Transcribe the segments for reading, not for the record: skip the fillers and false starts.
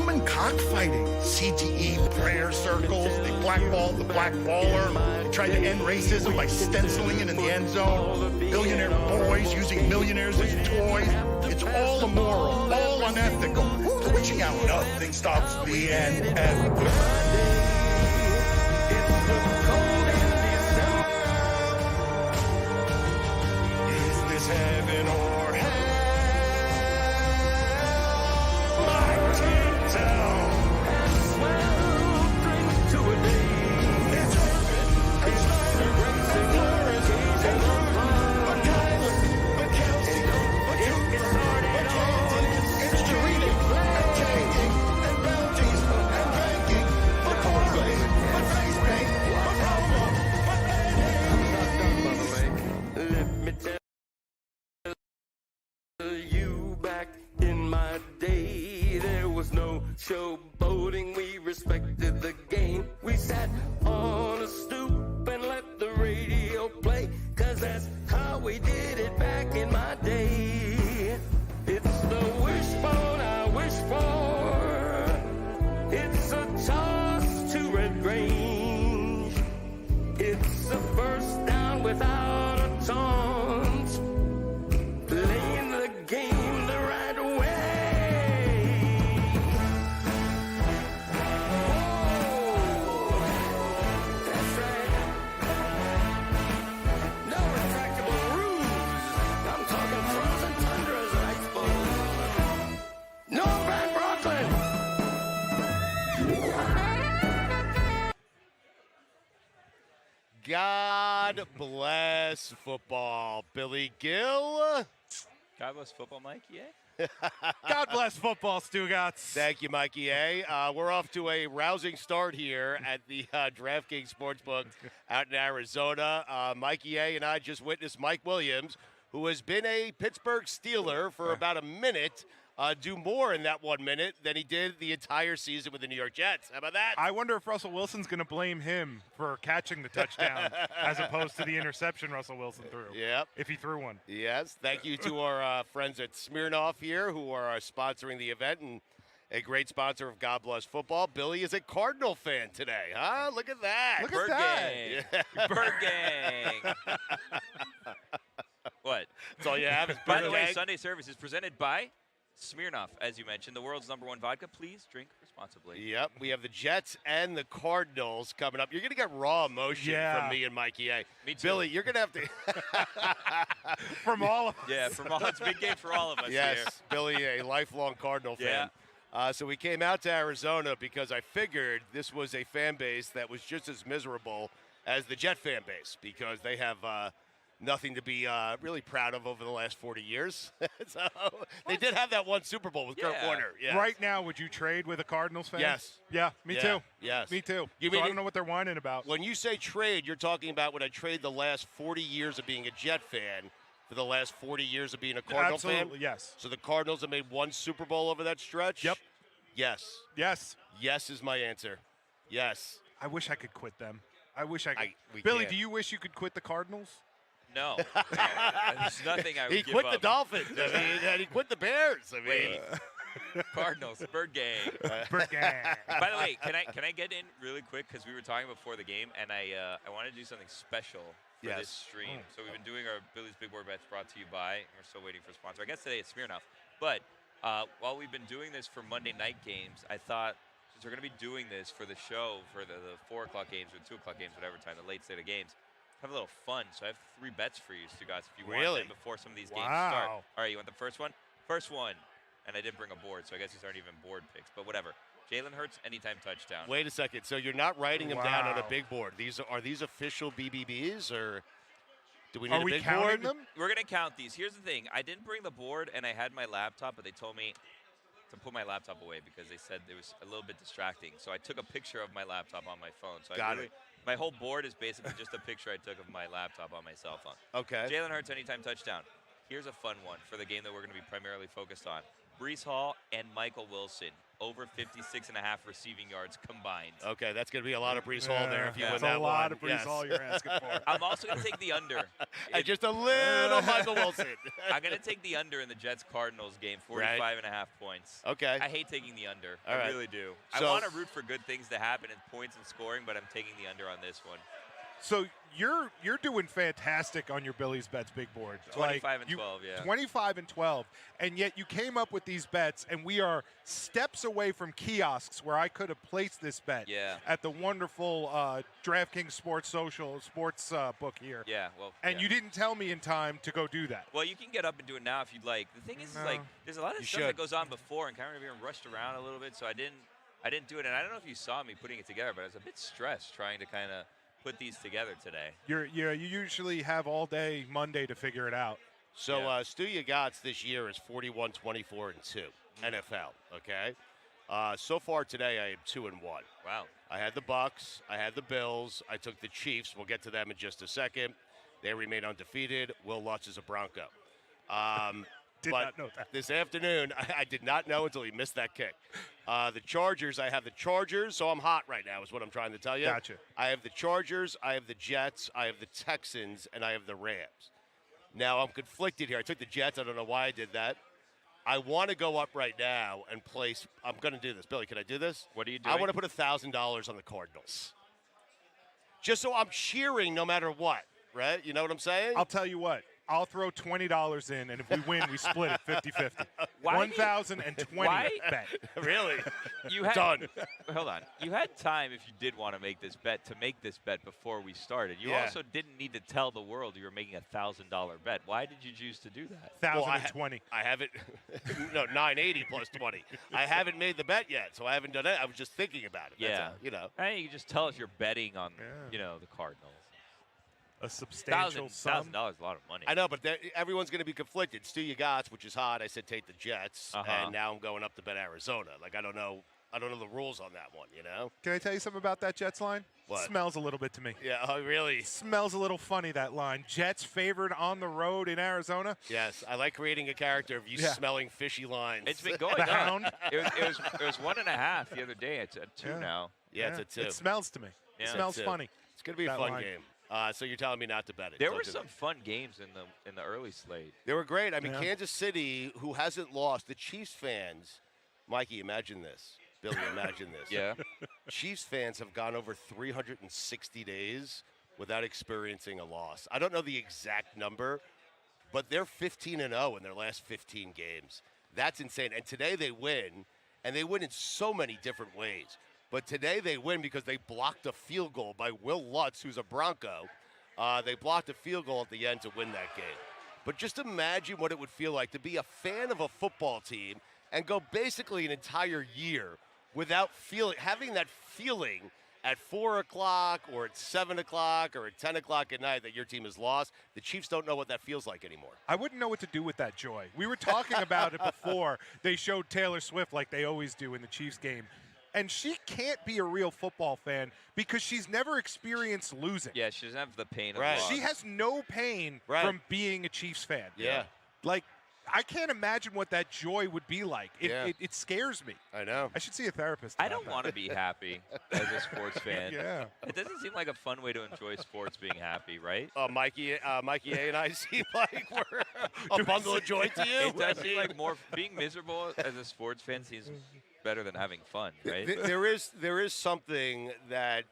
human cockfighting. CTE prayer circles. They blackballed the blackballer. They tried to end racism by stenciling it in the end zone. Billionaire boys using millionaires as toys. It's all immoral, all unethical. Twitching out nothing stops the end. Is this heaven or hell? My team tell. To a day. It's urban, it's Snyder, and Flores, and Gruden, but Kyler, but Kelsey, but Cooper, but Kansas, it's Jareen, and Taking, and Bounties, and Banking, but Barkley, but Face Paint, but Romo, but Manning. Let me tell you, back in my day, there was no showboating. We respected the game. We sat on a stoop and let the radio play, 'cause that's how we did it back in my day. It's the wishbone I wish for. It's a toss to Red Grange. It's a first down without a taunt. Playing the game the right way. That's right. No retractable roofs. I'm talking frozen tundras and ice bows. No Van Brooklyn. God bless football, Billy Gill. God bless football, Mikey, eh? God bless football, Stugotz. Thank you, Mikey A. We're off to a rousing start here at the DraftKings Sportsbook out in Arizona. Mikey A. and I just witnessed Mike Williams, who has been a Pittsburgh Steeler for about a minute, do more in that 1 minute than he did the entire season with the New York Jets. How about that? I wonder if Russell Wilson's going to blame him for catching the touchdown as opposed to the interception Russell Wilson threw. Yep. If he threw one. Yes. Thank you to our friends at Smirnoff here who are sponsoring the event and a great sponsor of God Bless Football. Billy is a Cardinal fan today, huh? Look at that. Look Bird at that. gang. Yeah. Bird gang. What? That's all you have is By Bird the way, gang? Sunday service is presented by Smirnoff, as you mentioned, the world's #1 vodka. Please drink responsibly. Yep, we have the Jets and the Cardinals coming up. You're going to get raw emotion from me and Mikey A. Me too. Billy, you're going to have to... From all of us. Yeah, it's a big game for all of us Yes, here. Billy, a lifelong Cardinal fan. So we came out to Arizona because I figured this was a fan base that was just as miserable as the Jet fan base because they have nothing to be really proud of over the last 40 years. So they did have that one Super Bowl with Kurt Warner. Yes. Right now, would you trade with a Cardinals fan? Yes. Yeah, me too. Yes. Me too. You So mean I don't know what they're whining about. When you say trade, you're talking about when I trade the last 40 years of being a Jet fan for the last 40 years of being a Cardinal fan? Absolutely, yes. So the Cardinals have made one Super Bowl over that stretch? Yep. Yes. Yes. Yes is my answer. Yes. I wish I could quit them. I wish I could. we Billy, can't. do you wish you could quit the Cardinals? No. There's nothing I would He give quit up. the Dolphins. I mean, and he quit the Bears. I mean, Wait. Cardinals, Bird gang. Bird gang. By the way, can I get in really quick because we were talking before the game and I wanted to do something special for this stream. So we've been doing our Billy's Big Board Bets brought to you by, and we're still waiting for a sponsor. I guess today it's Smirnoff. But while we've been doing this for Monday night games, I thought since we're going to be doing this for the show for the 4 o'clock games or 2 o'clock games, whatever time, the late slate of games, have a little fun. So I have 3 bets for you, Stugotz, if you want them before some of these games start. All right, you want the first one? First one. And I didn't bring a board, so I guess these aren't even board picks, but whatever. Jalen Hurts, anytime touchdown. Wait a second. So you're not writing them down on a big board. Are these official BBBs, or do we need a big board? We're going to count these. Here's the thing. I didn't bring the board, and I had my laptop, but they told me to put my laptop away because they said it was a little bit distracting. So I took a picture of my laptop on my phone. So my whole board is basically just a picture I took of my laptop on my cell phone. Okay. Jalen Hurts, anytime touchdown. Here's a fun one for the game that we're going to be primarily focused on. Breece Hall and Michael Wilson, over 56.5 receiving yards combined. Okay, that's going to be a lot of Brees Hall there if you win That's that a lot one. of Brees Hall you're asking for. I'm also going to take the under. And just a little Michael Wilson. I'm going to take the under in the Jets-Cardinals game, 45.5 points. Okay. I hate taking the under. All right. I really do. So- I want to root for good things to happen in points and scoring, but I'm taking the under on this one. So you're doing fantastic on your Billy's bets big board. 25 and 12, yeah. 25 and 12, and yet you came up with these bets, and we are steps away from kiosks where I could have placed this bet at the wonderful DraftKings Sports book here. Yeah, well. And you didn't tell me in time to go do that. Well, you can get up and do it now if you'd like. The thing is, like, there's a lot of stuff that goes on before, and kind of even rushed around a little bit, so I didn't do it. And I don't know if you saw me putting it together, but I was a bit stressed trying to kind of put these together today. You usually have all day Monday to figure it out. So Stugotz this year is 41, 24, and 2 NFL. Okay. So far today, I am 2 and 1. Wow. I had the Bucks. I had the Bills. I took the Chiefs. We'll get to them in just a second. They remain undefeated. Will Lutz is a Bronco. Did not know that. This afternoon, I did not know until he missed that kick. The Chargers, I have the Chargers, so I'm hot right now is what I'm trying to tell you. Gotcha. I have the Chargers, I have the Jets, I have the Texans, and I have the Rams. Now, I'm conflicted here. I took the Jets. I don't know why I did that. I want to go up right now and place – I'm going to do this. Billy, can I do this? What are you doing? I want to put $1,000 on the Cardinals. Just so I'm cheering no matter what, right? You know what I'm saying? I'll tell you what. I'll throw $20 in, and if we win, we split it 50-50. Why- 1,020 bet. Really? You had, Done. Hold on. You had time if you did want to make this bet to make this bet before we started. You also didn't need to tell the world you were making a $1,000 bet. Why did you choose to do that? 1,020. I haven't – no, 980 plus 20. I haven't made the bet yet, so I haven't done it. I was just thinking about it. That's all, you know. I think you can just tell us you're betting on, the Cardinals. A substantial sum. $1,000 is a lot of money. I know, but everyone's going to be conflicted. Stugotz, which is hot. I said take the Jets, and now I'm going up to bet Arizona. Like I don't know the rules on that one. You know? Can I tell you something about that Jets line? What? Smells a little bit to me. Yeah. Oh, really? Smells a little funny, that line. Jets favored on the road in Arizona. Yes, I like creating a character of you smelling fishy lines. It's been going The up. Hound. It was 1.5 the other day. It's at 2 now. Yeah, it's a 2. It smells to me. Yeah. It smells It's a 2. funny. It's going to be a That fun line. game. So you're telling me not to bet it? There Don't were do some that. fun games in the early slate. They were great. I mean, Yeah. Kansas City, who hasn't lost, the Chiefs fans. Mikey, imagine this. Billy, imagine this. Yeah. Chiefs fans have gone over 360 days without experiencing a loss. I don't know the exact number, but they're 15-0 in their last 15 games. That's insane. And today they win, and they win in so many different ways. But today they win because they blocked a field goal by Will Lutz, who's a Bronco. They blocked a field goal at the end to win that game. But just imagine what it would feel like to be a fan of a football team and go basically an entire year without having that feeling at 4 o'clock or at 7 o'clock or at 10 o'clock at night that your team has lost. The Chiefs don't know what that feels like anymore. I wouldn't know what to do with that joy. We were talking about it before. They showed Taylor Swift like they always do in the Chiefs game. And she can't be a real football fan because she's never experienced losing. Yeah, she doesn't have the pain of Right. loss. She has no pain Right. from being a Chiefs fan. Yeah. Like, I can't imagine what that joy would be like. It scares me. I know. I should see a therapist. I about don't that. want to be happy as a sports fan. Yeah. It doesn't seem like a fun way to enjoy sports being happy, right? Mikey A and I seem like we're a bundle of joy to you. It does seem like more being miserable as a sports fan seems better than having fun, right? There is something that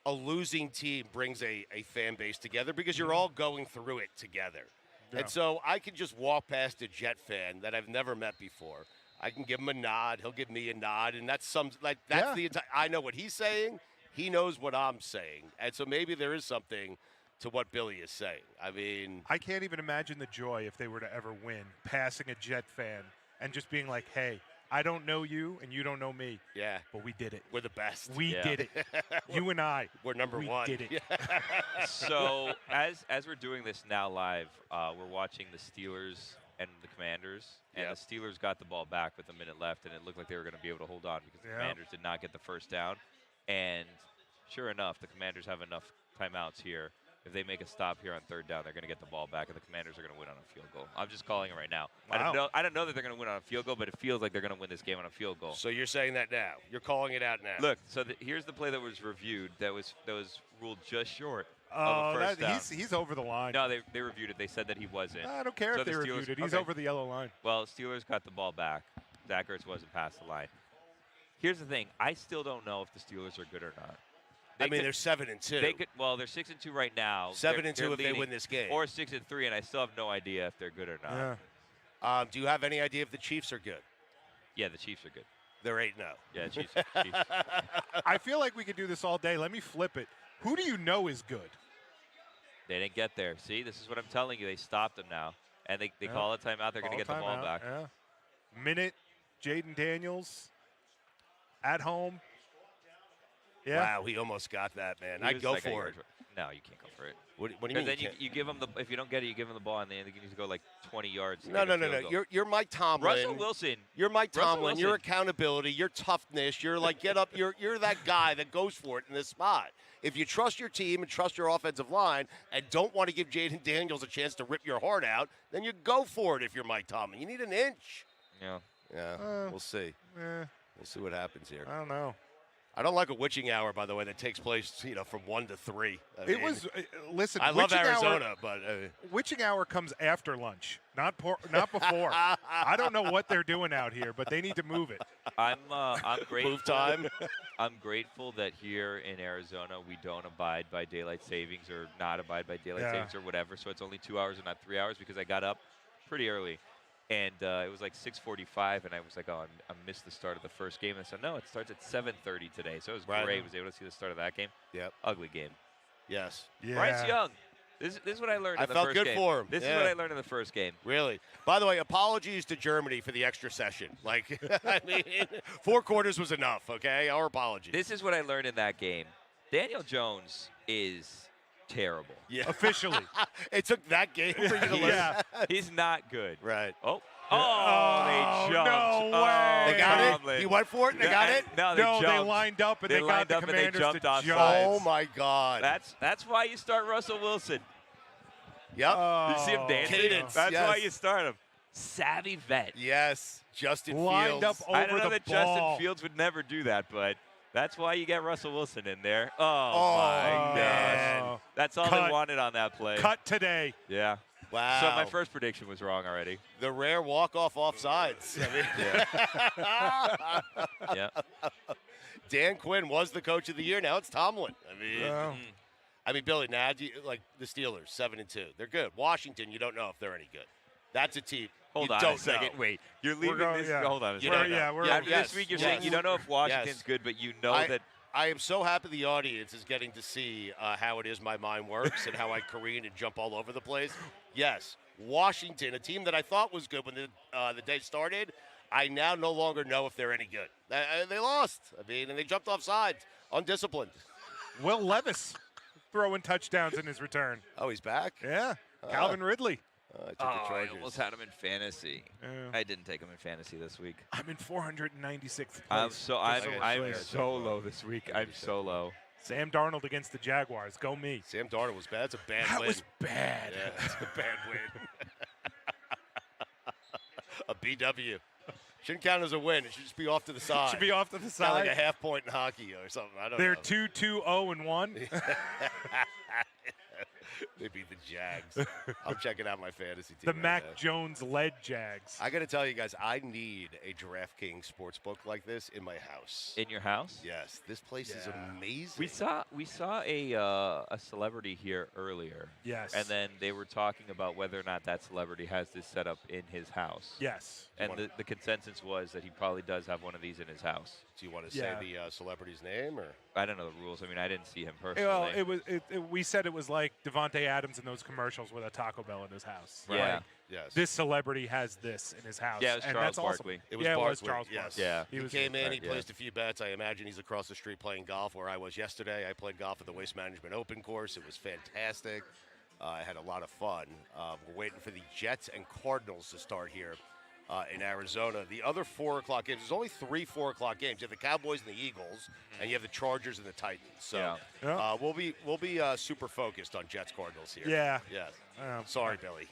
a losing team brings a fan base together because you're all going through it together. Yeah. And so I can just walk past a Jet fan that I've never met before. I can give him a nod. He'll give me a nod. And that's the entire – I know what he's saying. He knows what I'm saying. And so maybe there is something to what Billy is saying. I mean – I can't even imagine the joy if they were to ever win, passing a Jet fan and just being like, hey, I don't know you and you don't know me. Yeah. But we did it. We're the best. We did it. You and I. We're number we one. Did it. So as we're doing this now live, we're watching the Steelers and the Commanders. And Yep. the Steelers got the ball back with a minute left, and it looked like they were going to be able to hold on because the Yeah. Commanders did not get the first down. And sure enough, the Commanders have enough timeouts here. if they make a stop here on 3rd down, they're going to get the ball back, and the Commanders are going to win on a field goal. I'm just calling it right now. Wow. I don't know that they're going to win on a field goal, but it feels like they're going to win this game on a field goal. So you're saying that now? You're calling it out now? Look, so here's the play that was reviewed that was ruled just short of a first down. He's over the line. No, they reviewed it. They said that he wasn't. I don't care So if they the reviewed it. He's okay. over the yellow line. Well, Steelers got the ball back. Zach Ertz wasn't past the line. Here's the thing. I still don't know if the Steelers are good or not. They're 7-2. They could. Well, they're 6-2 right now. 7-2 if they win this game. Or 6-3, and I still have no idea if they're good or not. Yeah. Do you have any idea if the Chiefs are good? Yeah, the Chiefs are good. They're 8-0. Yeah, Chiefs. I feel like we could do this all day. Let me flip it. Who do you know is good? They didn't get there. See, this is what I'm telling you. They stopped them now, and they call a timeout. They're going to get the ball back. Yeah. Minute, Jaden Daniels at home. Yeah. Wow, he almost got that, man. I'd go for it. No, you can't go for it. What do you mean? Then you give them if you don't get it, you give them the ball, and then you need to go like 20 yards. No. You're Mike Tomlin. Russell Wilson. You're Mike Tomlin. Wilson. Your accountability, your toughness. You're like get up. You're that guy that goes for it in this spot. If you trust your team and trust your offensive line and don't want to give Jaden Daniels a chance to rip your heart out, then you go for it. If you're Mike Tomlin, you need an inch. Yeah. Yeah. We'll see. We'll see what happens here. I don't know. I don't like a witching hour, by the way, that takes place, from 1 to 3. Listen. I love Arizona, but witching hour comes after lunch, not before. I don't know what they're doing out here, but they need to move it. I'm grateful. Move time. I'm grateful that here in Arizona we don't abide by daylight savings or not abide by daylight savings or whatever. So it's only 2 hours and not 3 hours because I got up pretty early. And it was like 6:45, and I was like, oh, I missed the start of the first game. And I said, no, it starts at 7:30 today. So it was great. I was able to see the start of that game. Yep. Ugly game. Yes. Yeah. Bryce Young. This is what I learned in the felt first good game. for him. This is what I learned in the first game. Really? By the way, apologies to Germany for the extra session. Like, I mean, 4 quarters was enough, okay? Our apologies. This is what I learned in that game. Daniel Jones is terrible. Yeah. Officially. It took that game for you to learn. He's not good. Right. Oh, they jumped. No way. They got it? You went for it and they got it? No, they lined up and they got the Commanders jumped to off jump. Oh, my God. That's why you start Russell Wilson. Yep. You see him dancing? Cadence, That's yes. why you start him. Savvy vet. Yes. Justin lined Fields. up over I don't know the that ball. Justin Fields would never do that, but that's why you get Russell Wilson in there. Oh my gosh. That's all they wanted on that play. Cut today. Yeah. Wow. So my first prediction was wrong already. The rare walk-off offsides. I mean, Yeah. Dan Quinn was the coach of the year. Now it's Tomlin. I mean, Billy, now like the Steelers, 7-2. They're good. Washington, you don't know if they're any good. That's a team. Hold you on don't a second. know. Wait, you're leaving this. Hold on a You second. don't know. After this week, you're saying you don't know if Washington's good, but you know that. I am so happy the audience is getting to see how it is my mind works and how I careen and jump all over the place. Yes, Washington, a team that I thought was good when the day started, I now no longer know if they're any good. They lost. I mean, and they jumped off sides, undisciplined. Will Levis throwing touchdowns in his return. Oh, he's back? Yeah. Calvin Ridley. I took the I Chargers. almost had him in fantasy. Yeah. I didn't take him in fantasy this week. I'm in 496th place. I'm so low this week. I'm so low. Sam Darnold against the Jaguars. Go me. Sam Darnold was bad. That's a bad That win. was bad. Yeah, that's a bad win. A BW. Shouldn't count as a win. It should just be off to the side. Should be off to the Kind of side. like a half point in hockey or something. I don't They're know. 2-2-0-1. They beat the Jags. I'm checking out my fantasy team. The right Mac now. Jones-led Jags. I got to tell you guys, I need a DraftKings sportsbook like this in my house. In your house? Yes, this place is amazing. We saw a celebrity here earlier. Yes. And then they were talking about whether or not that celebrity has this set up in his house. Yes. And the consensus was that he probably does have one of these in his house. Do you want to say the celebrity's name, or I don't know the rules. I mean, I didn't see him personally. Well, we said it was like Devontae Adams in those commercials with a Taco Bell in his house. Yeah. Like, yes. This celebrity has this in his house. Yeah, it was and Charles that's awesome. Barkley. It was It was Barkley. Charles Yes. Barkley. Yeah. He was came in. He yeah. placed a few bets. I imagine he's across the street playing golf where I was yesterday. I played golf at the Waste Management Open course. It was fantastic. I had a lot of fun. We're waiting for the Jets and Cardinals to start here in Arizona. The other 4 o'clock games, there's only 3 4 o'clock games. You have the Cowboys and the Eagles, and you have the Chargers and the Titans. So we'll be super focused on Jets Cardinals here. Yeah. Yeah. Sorry, Billy.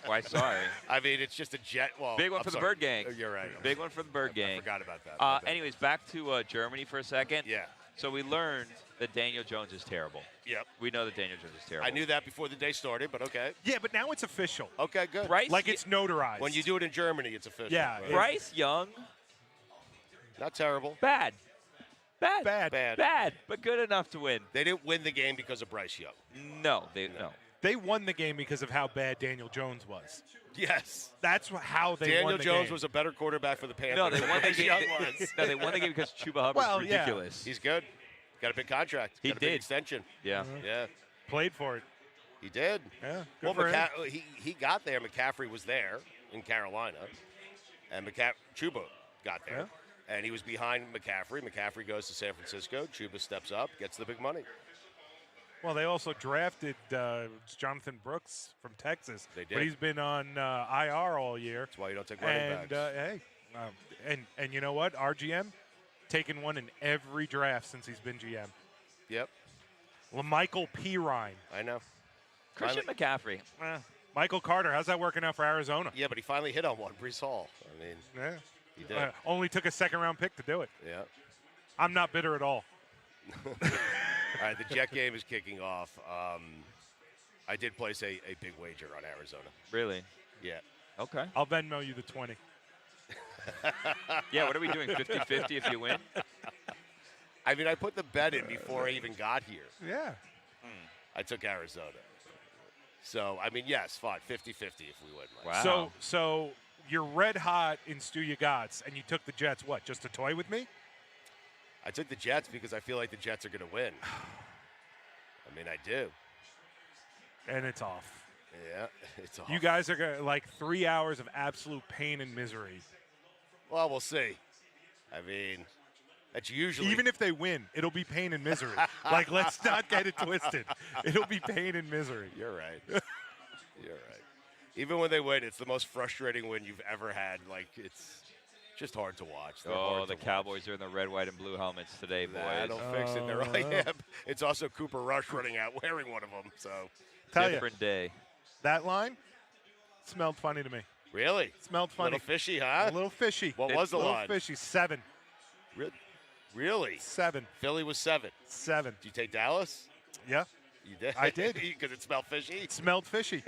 Why sorry? I mean, it's just a Jet. Well, big one for the Bird Gang. You're right. Big one for the Bird Gang. I forgot about that. Anyways, back to Germany for a second. Yeah. So we learned that Daniel Jones is terrible. Yep. We know that Daniel Jones is terrible. I knew that before the day started, but okay. Yeah, but now it's official. Okay, good. Bryce, like it's notarized. When you do it in Germany, it's official. Yeah. Right? Bryce Young, Not terrible. bad, Bad. but good enough to win. They didn't win the game because of Bryce Young. No. They won the game because of how bad Daniel Jones was. Yes. That's how they won Daniel the Jones game. was a better quarterback for the Panthers. No, they won the than game. Young was. No, they won the game because Chuba Hubbard's Well, yeah. ridiculous. He's good. Got a big contract. He Got a big did. extension. Yeah. Yeah. Played for it. He did. Yeah. Well, Good for him. he got there. McCaffrey was there in Carolina, and Chuba got there, and he was behind McCaffrey. McCaffrey goes to San Francisco. Chuba steps up, gets the big money. Well, they also drafted Jonathan Brooks from Texas. They did. But he's been on IR all year. That's why you don't take running backs. And you know what? Our GM, taken one in every draft since he's been GM. Yep. LaMichael Pirine. I know. Christian McCaffrey. Michael Carter, how's that working out for Arizona? Yeah, but he finally hit on one. Brees Hall. I mean, Yeah. he did. Only took a second-round pick to do it. Yeah. I'm not bitter at all. All right, the Jet game is kicking off. I did place a big wager on Arizona. Really? Yeah. Okay. I'll Venmo you the 20. Yeah, what are we doing, 50-50 if you win? I mean, I put the bet in before I even got here. Yeah. I took Arizona. So, I mean, yes, fine, 50-50 if we win. Wow. So you're red hot in Stugotz, and you took the Jets, what, just to toy with me? I took the Jets because I feel like the Jets are going to win. I mean, I do. And it's off. Yeah, it's off. You guys are going to, like, 3 hours of absolute pain and misery. Well, we'll see. I mean, that's usually. Even if they win, it'll be pain and misery. Like, let's not get it twisted. It'll be pain and misery. You're right. You're right. Even when they win, it's the most frustrating win you've ever had. Like, it's just hard to watch. They're hard The to Cowboys watch. are in the red, white, and blue helmets today, boys. That'll fix it. They're right. Yeah. It's also Cooper Rush running out wearing one of them. So Different day. That line smelled funny to me. Really? Smelled funny. A little fishy, huh? A little fishy. What was the a little line? fishy. 7. Really? 7. Philly was 7. 7. Did you take Dallas? Yeah. You did? I did. Because it smelled fishy? It smelled fishy.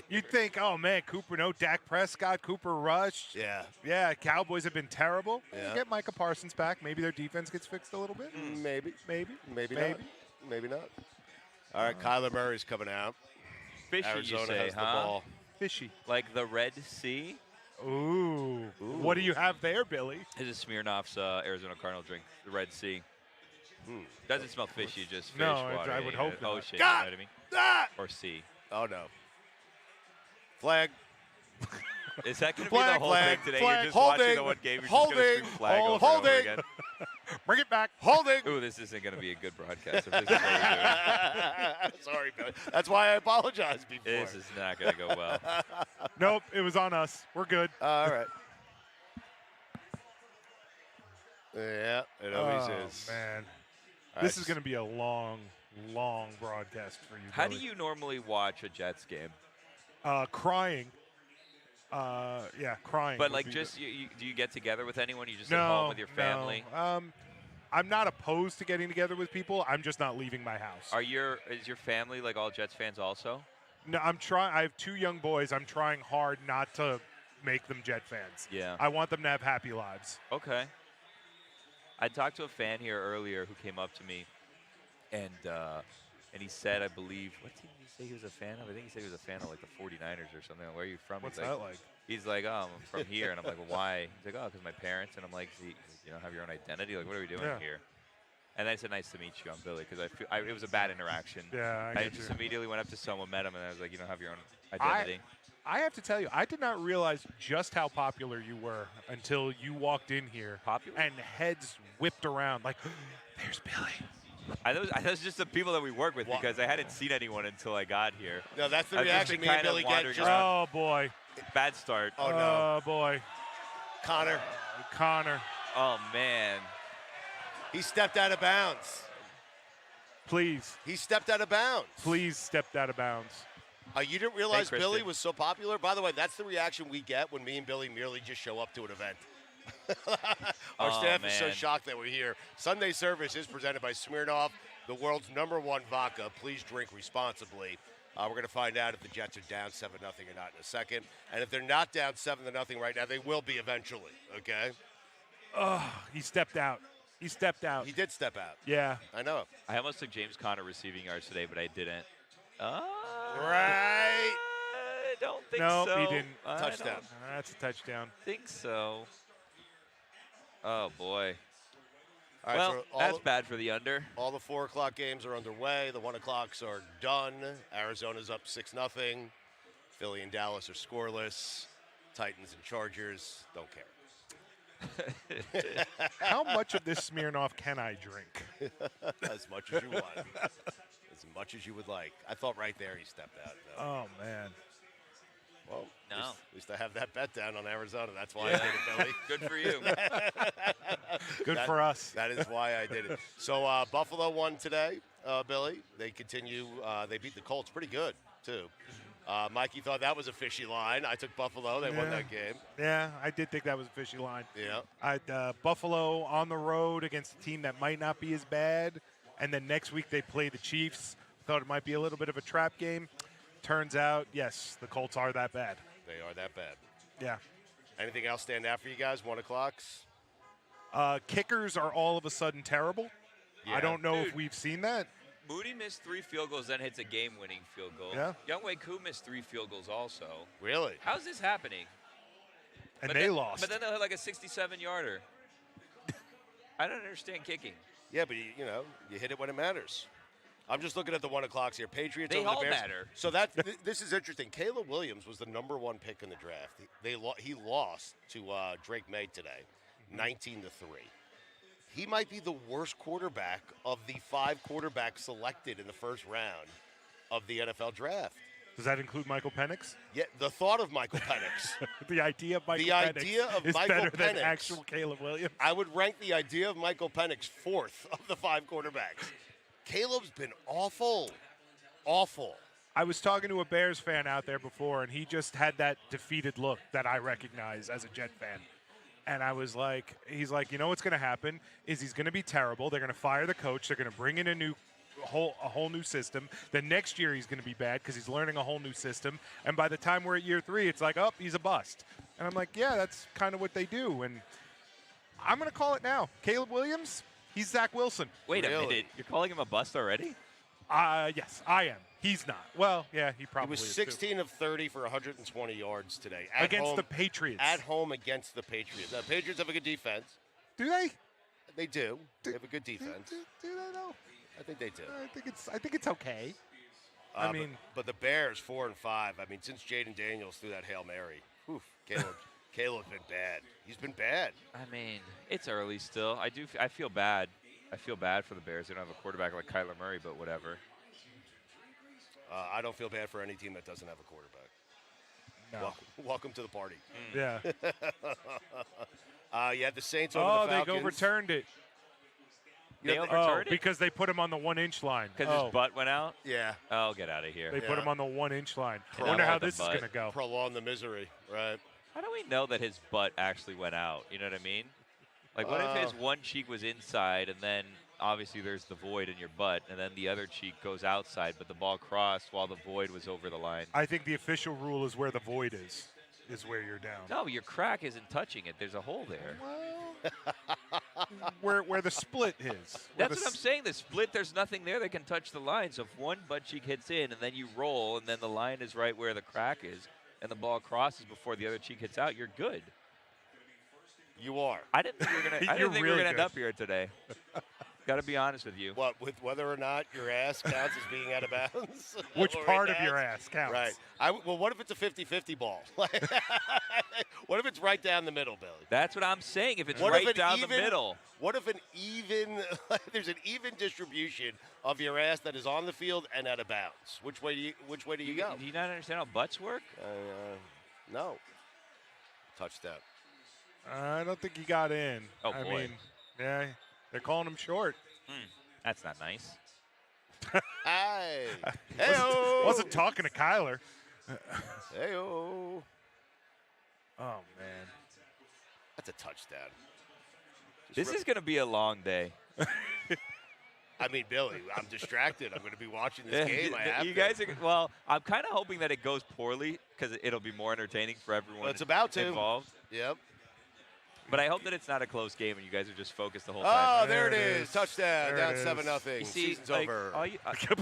You'd think, oh, man, Cooper, no, Dak Prescott, Cooper Rush. Yeah. Yeah, Cowboys have been terrible. Yeah. You get Micah Parsons back. Maybe their defense gets fixed a little bit. Maybe. Maybe. Maybe not. Maybe not. All right, Kyler Murray's coming out. Fishy, Arizona you say, has the huh? ball. Fishy. Like the Red Sea? Ooh. What do you have there, Billy? This is Smirnoff's Arizona Cardinal drink, the Red Sea. Doesn't smell fishy, just fish No, water. I would hope not. Ocean, you know what I mean? Ah! Or sea. Oh, no. Flag. Is that going to be Flag, the whole flag, thing today? flag, You're just holding, watching the one game, you're just going to holding, scream flag over and over holding. again. Bring it back. Holding. Ooh, this isn't going to be a good broadcast if this is what we're doing. Sorry, Billy. That's why I apologized before. This is not going to go well. Nope, it was on us. We're good. All right. Yeah, it always is. Man. All This right. is going to be a long, long broadcast for you. How do Billy. you normally watch a Jets game? Crying. Yeah, crying. But would like, be just do you get together with anyone? You just no, at home with your family? No. I'm not opposed to getting together with people. I'm just not leaving my house. Is your family like all Jets fans also? No, I'm trying. I have 2 young boys. I'm trying hard not to make them Jet fans. Yeah. I want them to have happy lives. Okay. I talked to a fan here earlier who came up to me, and he said, I believe, what team did he say he was a fan of? I think he said he was a fan of like the 49ers or something. Where are you from? What's He's that like? He's like, oh, I'm from here. And I'm like, well, why? He's like, oh, because my parents. And I'm like, so you don't have your own identity? Like, what are we doing here? And I said, nice to meet you. I'm Billy, because it was a bad interaction. Yeah, I just immediately went up to someone, met him, and I was like, you don't have your own identity. I have to tell you, I did not realize just how popular you were until you walked in here. Popular? And heads whipped around like, there's Billy. I was just the people that we work with because I hadn't seen anyone until I got here. No, that's the I've just reaction been me and kind of Billy get. wandering Just, around. Oh, boy. Bad start. Oh, no. Oh, boy. Connor. Connor. Oh, man. He stepped out of bounds. Please. He stepped out of bounds. Please stepped out of bounds. You didn't realize Hey, Billy Kristen. was so popular? By the way, that's the reaction we get when me and Billy merely just show up to an event. Our staff is so man. shocked that we're here. Sunday service is presented by Smirnoff, the world's #1 vodka. Please drink responsibly. We're going to find out if the Jets are down 7-0 or not in a second. And if they're not down 7-0 right now, they will be eventually, okay? Oh, he stepped out. He stepped out. He did step out. Yeah. I know. I almost took James Conner receiving yards today, but I didn't. Right. I don't think No, so. he didn't. I Touchdown. don't That's a touchdown. think so. Oh, boy. All right, Well, so all that's the, bad for the under. all the 4 o'clock games are underway. The 1 o'clocks are done. Arizona's up 6-0. Philly and Dallas are scoreless. Titans and Chargers don't care. How much of this Smirnoff can I drink? As much as you want. As much as you would like. I thought right there he stepped out, though. Oh, man. Well, No. at least I have that bet down on Arizona. That's why Yeah. I did it, Billy. Good for you. Good for us. That is why I did it. So Buffalo won today, Billy. They continue. They beat the Colts pretty good, too. Mikey thought that was a fishy line. I took Buffalo. They won that game. Yeah, I did think that was a fishy line. Yeah. Buffalo on the road against a team that might not be as bad. And then next week they play the Chiefs. Thought it might be a little bit of a trap game. Turns out, yes, the Colts are that bad. They are that bad. Yeah. Anything else stand out for you guys? 1 o'clocks? Kickers are all of a sudden terrible. Yeah. I don't know if Dude. we've seen that. Moody missed 3 field goals, then hits a game-winning field goal. Yeah. Younghoe Koo missed 3 field goals also. Really? How's this happening? And But they then- lost. But then they'll hit like a 67-yarder. I don't understand kicking. Yeah, but you hit it when it matters. I'm just looking at the 1 o'clocks here. Patriots They over all the Bears. matter. So this is interesting. Caleb Williams was the #1 pick in the draft. He lost to Drake May today, 19-3. He might be the worst quarterback of the 5 quarterbacks selected in the first round of the NFL draft. Does that include Michael Penix? Yeah, the thought of Michael Penix. The idea of Michael The Penix idea of is Michael better than Penix. actual Caleb Williams. I would rank the idea of Michael Penix 4th of the 5 quarterbacks. Caleb's been awful. Awful. I was talking to a Bears fan out there before, and he just had that defeated look that I recognize as a Jet fan. And I was like, he's like, you know what's going to happen is he's going to be terrible. They're going to fire the coach. They're going to bring in a whole new system. Then next year he's going to be bad because he's learning a whole new system. And by the time we're at year 3, it's like, oh, he's a bust. And I'm like, yeah, that's kind of what they do. And I'm going to call it now. Caleb Williams, he's Zach Wilson. Wait a Really? minute. You're calling him a bust already? Yes, I am. He's not. Well, yeah, he He probably was is, 16 of 30 for 120 yards today. too. Against the Patriots. At home against the Patriots. The Patriots have a good defense. Do they? They do. They have a good defense. Do they know? I think they do. I think it's okay. I mean, but the Bears 4 and 5. I mean, since Jaden Daniels threw that Hail Mary, Caleb's been bad. He's been bad. I mean, it's early still. I feel bad. I feel bad for the Bears. They don't have a quarterback like Kyler Murray, but whatever. I don't feel bad for any team that doesn't have a quarterback. no. Welcome to the party. Yeah. You had the Saints over the Falcons. they overturned it. They Yeah, overturned it because they put him on the 1-inch line. because his butt went out. Yeah. Oh, get out of here. They put him on the 1-inch line. I Yeah, wonder I how want the this is butt. going to go. Prolong the misery, right? How do we know that his butt actually went out? You know what I mean? Like, what if his one cheek was inside, and then obviously there's the void in your butt, and then the other cheek goes outside, but the ball crossed while the void was over the line? I think the official rule is where the void is where you're down. No, your crack isn't touching it. There's a hole there. Where the split is. Where That's what I'm saying. The split, there's nothing there that can touch the line. So if one butt cheek hits in, and then you roll, and then the line is right where the crack is, and the ball crosses before the other cheek hits out, you're good. You are. I didn't think we were gonna. I You're didn't think we really were gonna end good. up here today. Got to be honest with you. What, with whether or not your ass counts as being out of bounds? Which Or part in of your ass counts? Right. Well, what if it's a 50-50 ball? What if it's right down the middle, Billy? That's what I'm saying. If it's What if right an down even- the middle. What if there's an even distribution of your ass that is on the field and out of bounds? Which way do you go? Do you not understand how butts work? No. Touchdown. I don't think he got in. Oh, I boy. mean, yeah, they're calling him short. That's not nice. Hey. Hey-o. Wasn't talking to Kyler. Hey-o. Oh, man. That's a touchdown. This is going to be a long day. I mean, Billy, I'm distracted. I'm going to be watching this game. You guys are, well, I'm kind of hoping that it goes poorly because it'll be more entertaining for everyone Well, it's about to. involved. Yep. But I hope that it's not a close game and you guys are just focused the whole Oh, time. there it is. Touchdown. There Down it is. 7-0. You see, Season's like, over.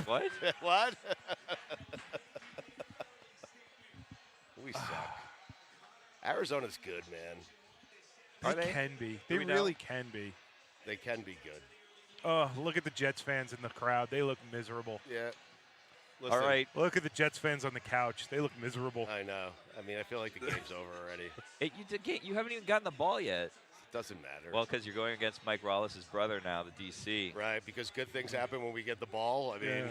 what? What? We suck. Arizona's good, man. They can be. They Do we know? really can be. They can be good. Oh, look at the Jets fans in the crowd. They look miserable. Yeah. Listen, All right. Look at the Jets fans on the couch. They look miserable. I know. I mean, I feel like the game's over already. You haven't even gotten the ball yet. Doesn't matter. Well, because you're going against Mike Rollis' brother now, the DC. Right, because good things happen when we get the ball. I mean,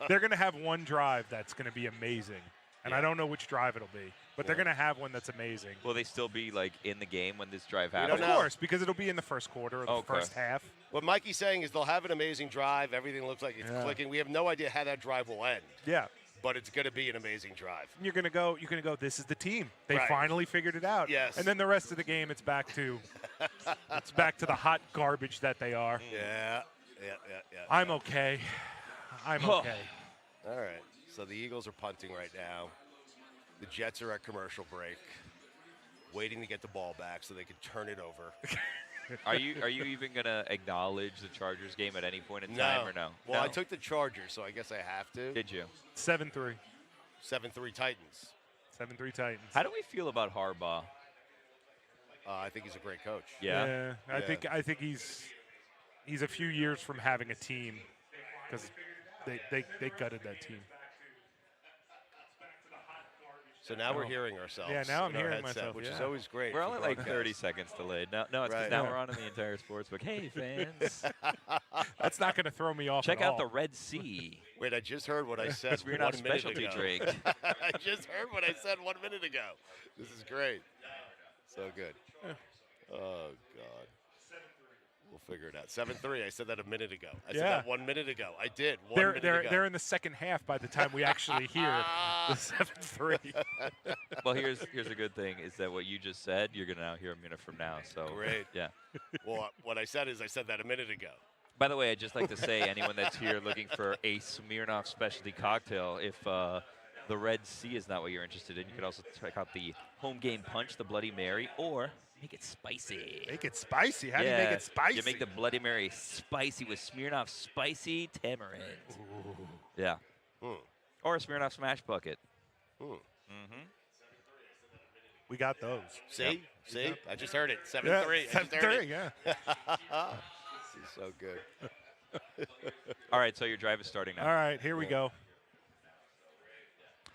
They're going to have one drive that's going to be amazing. And I don't know which drive it'll be, but they're going to have one that's amazing. Will they still be like in the game when this drive don't happens? Of know. course, because it'll be in the first quarter or the Okay. first half. what Mikey's saying is they'll have an amazing drive. Everything looks like it's Yeah. clicking. We have no idea how that drive will end, Yeah. but it's going to be an amazing drive. You're going to go, this is the team. They Right. finally figured it out. Yes. And then the rest of the game, it's back to the hot garbage that they are. Yeah. I'm okay. I'm Oh. okay. All right. So the Eagles are punting right now. The Jets are at commercial break, waiting to get the ball back so they can turn it over. Are you even gonna acknowledge the Chargers game at any point in time or no? Well, No? I took the Chargers, so I guess I have to. Did you? 7-3. 7-3 Titans. 7-3 Titans. How do we feel about Harbaugh? I think he's a great coach. Yeah. I think he's a few years from having a team because they gutted that team. So now we're hearing ourselves. Yeah, now I'm in our hearing headset, myself, which is yeah. always great. We're for only like broadcast. 30 seconds delayed. No, it's 'cause Right. now Yeah. we're on in the entire sportsbook. Hey, fans, That's not going to throw me off. check at out the all. Red Sea. Wait, I just heard what I said Smirnoff 1 minute specialty ago. drink. I just heard what I said 1 minute ago. This is great. So good. Oh, God. We'll figure it out. 7-3. I said that a minute ago. I said that 1 minute ago. I did. One minute ago. They're in the second half by the time we actually hear the 7-3. Well, here's a good thing is that what you just said, you're gonna now hear a minute from now. So Great. Yeah. Well, what I said is I said that a minute ago. By the way, I'd just like to say, anyone that's here looking for a Smirnoff specialty cocktail, if the Red Sea is not what you're interested in, you can also check out the Home Game Punch, the Bloody Mary, or make it spicy. Make it spicy. How do you make it spicy? You make the Bloody Mary spicy with Smirnoff Spicy Tamarind. Ooh. Yeah. Or a Smirnoff Smash Bucket. We got those. See? See? I just heard it. 7-3. Yeah, I just heard 7-3, it. yeah. This is so good. All right, so your drive is starting now. All right, here we go.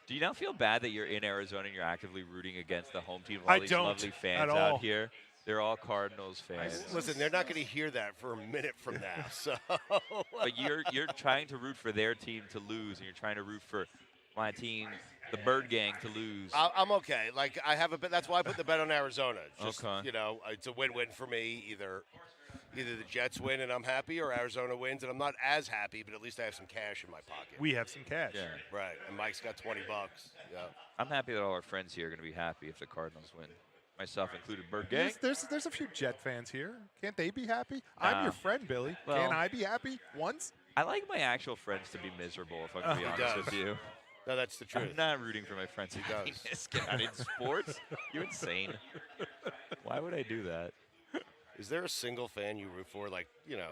Do you now feel bad that you're in Arizona and you're actively rooting against the home team of all I these don't lovely at fans all. out here? They're all Cardinals fans. Listen, they're not going to hear that for a minute from now. So, But you're trying to root for their team to lose, and you're trying to root for my team, the Bird Gang, to lose. I'm okay. Like I have a bet. That's why I put the bet on Arizona. Just, Okay. You know, it's a win-win for me. Either the Jets win and I'm happy, or Arizona wins and I'm not as happy. But at least I have some cash in my pocket. We have some cash. Yeah. Right. And Mike's got $20. Yeah. I'm happy that all our friends here are going to be happy if the Cardinals win. Myself included, Bird Gang. There's a few Jet fans here. Can't they be happy? I'm your friend, Billy. Well- Can I be happy once? I like my actual friends to be miserable, if I'm going to be He honest does. with you. No, that's the truth. I'm not rooting for my friends' He happiness. Get out in sports? You insane? Why would I do that? Is there a single fan you root for? Like, you know,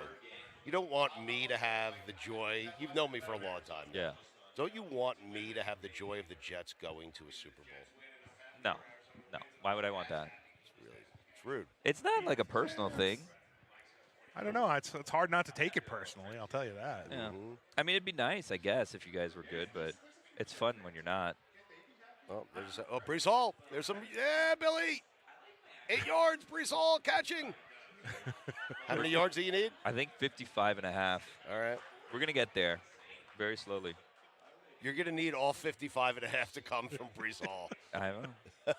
you don't want me to have the joy. You've known me for a long time. now. Yeah. Don't you want me to have the joy of the Jets going to a Super Bowl? No. Why would I want that? It's rude. It's not like a personal thing. I don't know. It's hard not to take it personally. I'll tell you that. Yeah. I mean, it'd be nice, I guess, if you guys were good, but it's fun when you're not. Oh, Brees Hall. There's some. Yeah, Billy. 8 yards. Brees Hall catching. How many yards do you need? I think 55 and a half. All right. We're going to get there very slowly. You're going to need all 55 and a half to come from Brees Hall. I know.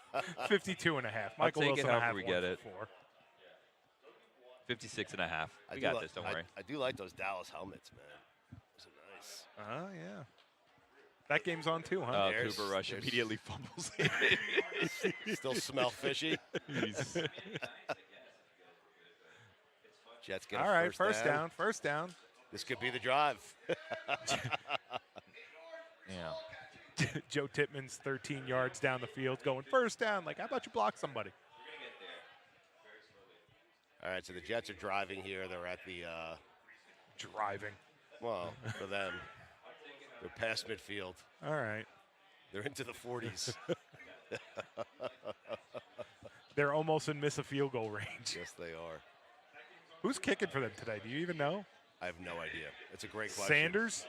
52 and a half. Michael I'll take Wilson it will however have we one get it. for 56 and a half. I We do got li- this. Don't worry. I do like those Dallas helmets, man. Those are nice. Oh, yeah. That game's on too, huh? Oh, There's- Cooper Rush there's- immediately fumbles. Still smell fishy. Jets get All a right, first down. First down. This could be the drive. Yeah. Joe Tippmann's 13 yards down the field going first down. Like, how about you block somebody? All right, so the Jets are driving here. They're at the, Driving. well, for them, they're past midfield. All right. They're into the 40s. They're almost in miss a field goal range. Yes, they are. Who's kicking for them today? Do you even know? I have no idea. It's a great question. Sanders?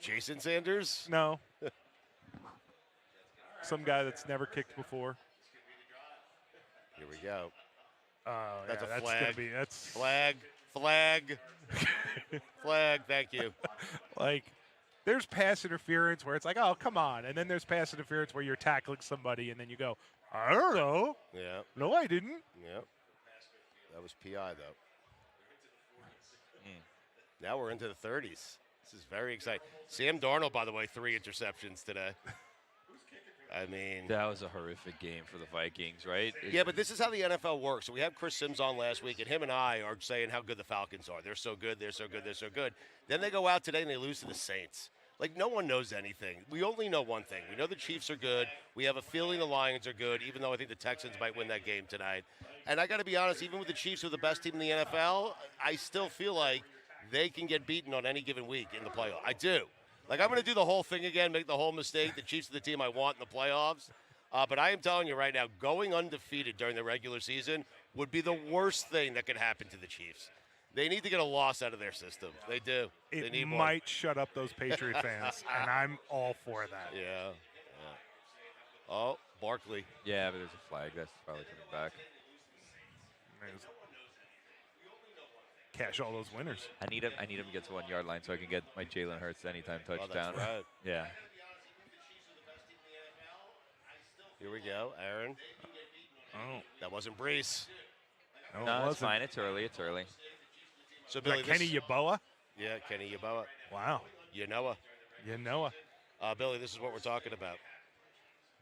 Jason Sanders? No. Some guy that's never kicked before. Here we go. Oh, That's yeah, a that's flag. gonna be that's Flag. Flag, thank you. like there's pass interference where it's like, oh, come on, and then there's pass interference where you're tackling somebody and then you go, I don't know. Yeah, No, I didn't. yeah. That was PI, though. Now we're into the 30s. This is very exciting. Sam Darnold, by the way, 3 interceptions today. I mean, That was a horrific game for the Vikings, right? yeah, but this is how the NFL works. So we had Chris Sims on last week, and him and I are saying how good the Falcons are. They're so good, they're so good, they're so good. Then they go out today and they lose to the Saints. Like, no one knows anything. We only know one thing. We know the Chiefs are good. We have a feeling the Lions are good, even though I think the Texans might win that game tonight. And I got to be honest, even with the Chiefs, who are the best team in the NFL, I still feel like they can get beaten on any given week in the playoff. I do. Like, I'm going to do the whole thing again, make the whole mistake. The Chiefs are the team I want in the playoffs. But I am telling you right now, going undefeated during the regular season would be the worst thing that could happen to the Chiefs. They need to get a loss out of their system. They do. They It need might shut up those Patriot fans, and I'm all for that. one. Yeah. Oh, Barkley. Yeah, but there's a flag. That's probably coming back. Cash all those winners. I need him to get to 1 yard line so I can get my Jalen Hurts anytime Oh, touchdown. that's right. Yeah. Here we go, Aaron. Oh, That wasn't Brees. no, it No, it's wasn't. fine. It's early. It's early. So Is Billy, that Kenny Yeboah? yeah, Kenny Yeboah. Wow. Yanoa. You know it. Billy, this is what we're talking about.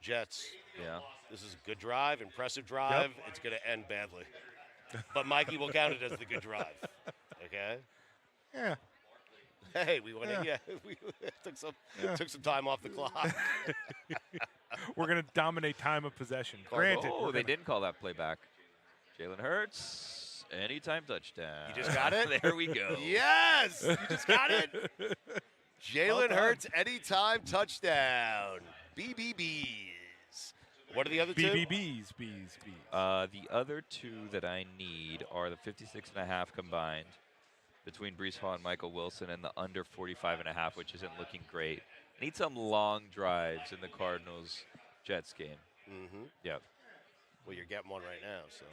Jets. Yeah. This is a good drive, impressive drive. It's going to end badly. But Mikey will count it as the good drive. Okay? Yeah. Hey, we went in. Yeah. Yeah, we took some time off the clock. We're going to dominate time of possession. Granted. Oh, we're they gonna- didn't call that play back. Jalen Hurts, anytime touchdown. You just got it? There we go. Yes! You just got it. Jalen done. Hurts, anytime touchdown. BBBs. What are the other two? BBBs, bees. The other two that I need are the 56.5 combined between Brees Hall and Michael Wilson, and the under 45.5, which isn't looking great. I need some long drives in the Cardinals-Jets game. Mm-hmm. Yep. Well, you're getting one right now, so.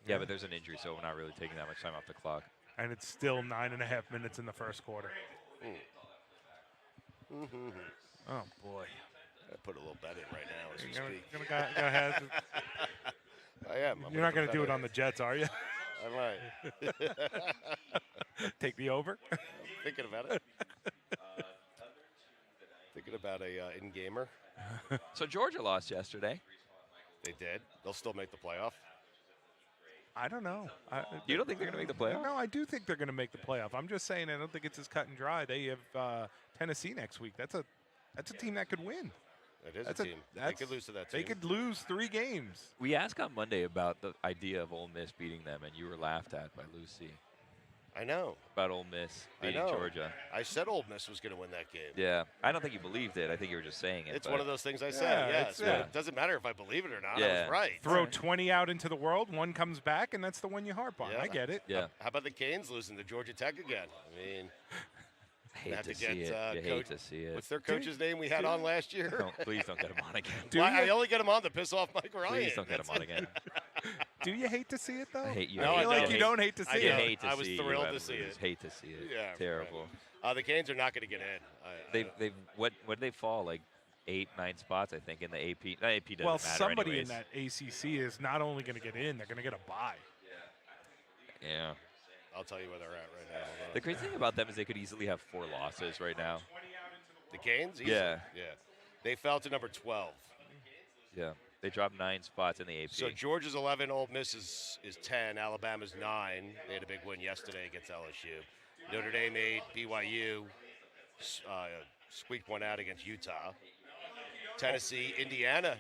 Yeah, but there's an injury, so we're not really taking that much time off the clock. And it's still 9.5 minutes in the first quarter. Mm-hmm. Oh, boy. I put a little bet in right now as we You're speak. gonna go ahead. I am. You're not going to do it on the Jets, are you? I might. Take the over? Thinking about it. Thinking about a in-gamer. So Georgia lost yesterday. They did. They'll still make the playoff. I don't know. You don't think they're going to make the playoff? No, I do think they're going to make the playoff. I'm just saying I don't think it's as cut and dry. They have Tennessee next week. That's a team that could win. It is That's a team. They could lose to that team. They could lose 3 games. We asked on Monday about the idea of Ole Miss beating them, and you were laughed at by Lucy I know. about Ole Miss I beating know. Georgia. I said Ole Miss was going to win that game. Yeah, I don't think you believed it. I think you were just saying it. It's but one of those things I said, Yeah, yes. it's- But it doesn't matter if I believe it or not. I Yeah. was right. Throw 20 out into the world, one comes back, and that's the one you harp on. Yeah. I get it. Yeah, How about the Canes losing to Georgia Tech again? I mean, I hate have to to see get, it. You hate Coach- to see it. what's their coach's name we had on last year? Please don't get him on again. Do Well, you? I only get him on to piss off Mike Ryan. Please don't get him on again. Do you hate to see it, though? I hate you. No, I feel like you don't hate to see it. I was thrilled to see it. Hate to see it. Yeah, Terrible. the Canes are not going to get in. They've what did they fall, like 8, 9 spots, I think, in the AP. No, AP doesn't Well, matter somebody anyways. in that ACC is not only going to get in, they're going to get a bye. Yeah. I'll tell you where they're at right now. The crazy thing about them is they could easily have 4 losses right now. The Canes? Easy. Yeah. Yeah. They fell to number 12. Yeah. They dropped 9 spots in the AP. So Georgia's 11, Ole Miss is 10, Alabama's 9. They had a big win yesterday against LSU. Notre Dame 8, BYU squeaked one out against Utah. Tennessee, Indiana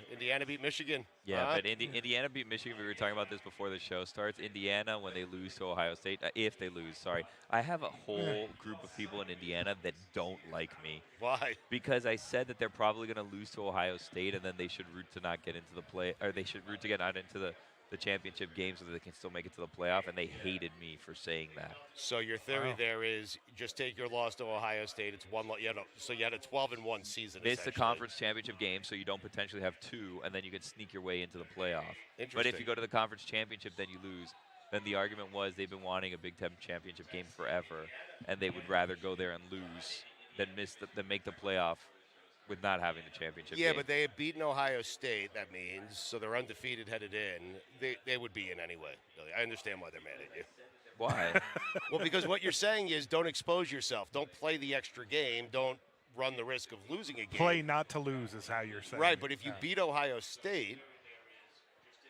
beat Michigan. Yeah, but Indiana beat Michigan. We were talking about this before the show starts. Indiana, when they lose to Ohio State, if they lose, sorry. I have a whole group of people in Indiana that don't like me. Why? Because I said that they're probably going to lose to Ohio State, and then they should root to not get into the play, or they should root to get out into the championship game so that they can still make it to the playoff, and they hated me for saying that. So your theory there is just take your loss to Ohio State. It's one. So you had a 12-1 season. It's the conference championship game, so you don't potentially have 2, and then you can sneak your way into the playoff. But if you go to the conference championship, then you lose. Then the argument was they've been wanting a Big Ten championship game forever, and they would rather go there and lose than make the playoff with not having the championship game. Yeah, but they had beaten Ohio State, that means, so they're undefeated headed in. They would be in anyway. Really. I understand why they're mad at you. Why? Well, because what you're saying is don't expose yourself. Don't play the extra game. Don't run the risk of losing a game. Play not to lose is how you're saying. Right, but if you beat Ohio State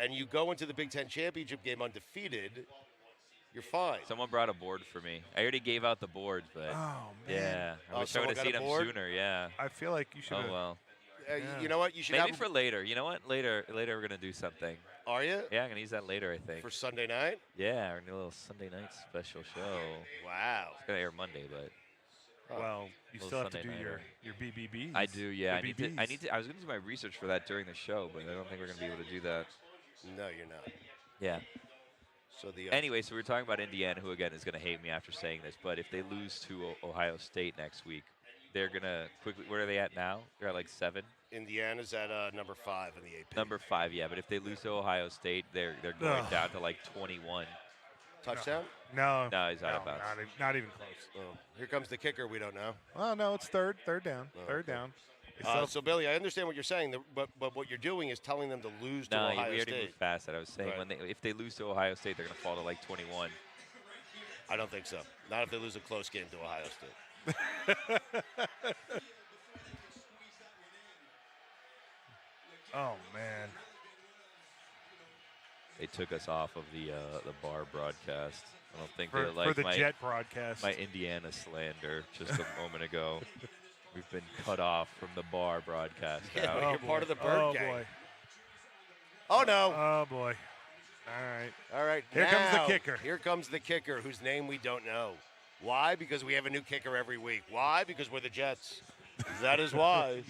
and you go into the Big Ten championship game undefeated, you're fine. Someone brought a board for me. I already gave out the boards, but yeah, I wish I would have seen them sooner. Yeah. I feel like you should. Oh well. You know what? You should maybe for later. You know what? Later we're gonna do something. Are you? Yeah, I'm gonna use that later. I think. For Sunday night? Yeah, our new little Sunday night special show. Wow. It's gonna air Monday, but. Well, you still have to do your BBBs. I do, yeah. I need to. I was gonna do my research for that during the show, but I don't think we're gonna be able to do that. No, you're not. Yeah. So anyway, so we were talking about Indiana, who again is going to hate me after saying this, but if they lose to Ohio State next week, they're going to quickly. Where are they at now? They're at like 7. Indiana's at number 5 in the AP. Number 5, yeah. But if they lose to Ohio State, they're going down to like 21. Touchdown? No. No, he's out of bounds. Not even close. Oh, here comes the kicker. We don't know. Oh no, it's third down. Third down. So Billy, I understand what you're saying, but what you're doing is telling them to lose to No, Ohio we already State. moved past that. I was saying if they lose to Ohio State, they're going to fall to like 21. I don't think so. Not if they lose a close game to Ohio State. Oh man. They took us off of the bar broadcast. I don't think for they like the Jet broadcast. My Indiana slander just a moment ago. We've been cut off from the bar broadcast. Yeah, you're part of the Bird gang. Boy. Oh, no. Oh, boy. All right. Here comes the kicker. Here comes the kicker, whose name we don't know. Why? Because we have a new kicker every week. Why? Because we're the Jets. That is why.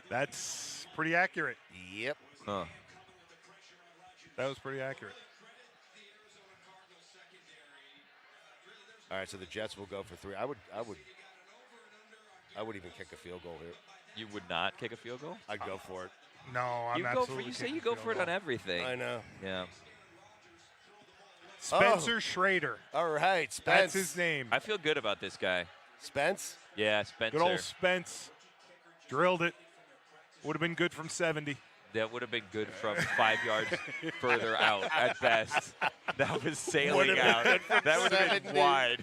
That's pretty accurate. Yep. Huh. That was pretty accurate. All right, so the Jets will go for 3. I would even kick a field goal here. You would not kick a field goal? I'd go for it. No, I'm absolutely. You say you go for it on everything. I know. Yeah. Spencer Schrader. All right, Spence. That's his name. I feel good about this guy. Spence? Yeah, Spencer. Good old Spence. Drilled it. Would have been good from 70. That would have been good from 5 yards further out at best. That was sailing out. That would have been wide.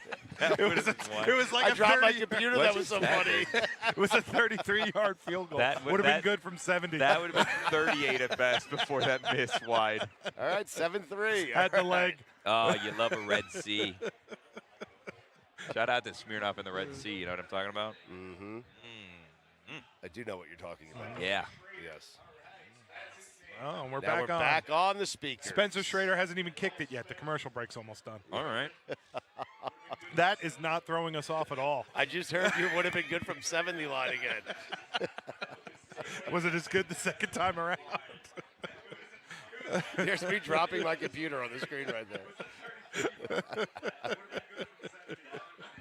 It was like I dropped my computer. That was so funny. It was a 33-yard field goal. That would have been good from 70. That would have been 38 at best before that miss wide. All right, 7-3. Had the leg. Oh, you love a Red Sea. Shout out to Smirnoff in the Red Sea. You know what I'm talking about? Mm-hmm. I do know what you're talking about. Yeah. Yes. Oh, and we're now back on the speaker. Spencer Schrader hasn't even kicked it yet. The commercial break's almost done. All right. That is not throwing us off at all. I just heard you would have been good from 70 line again. Was it as good the second time around? There's me dropping my computer on the screen right there.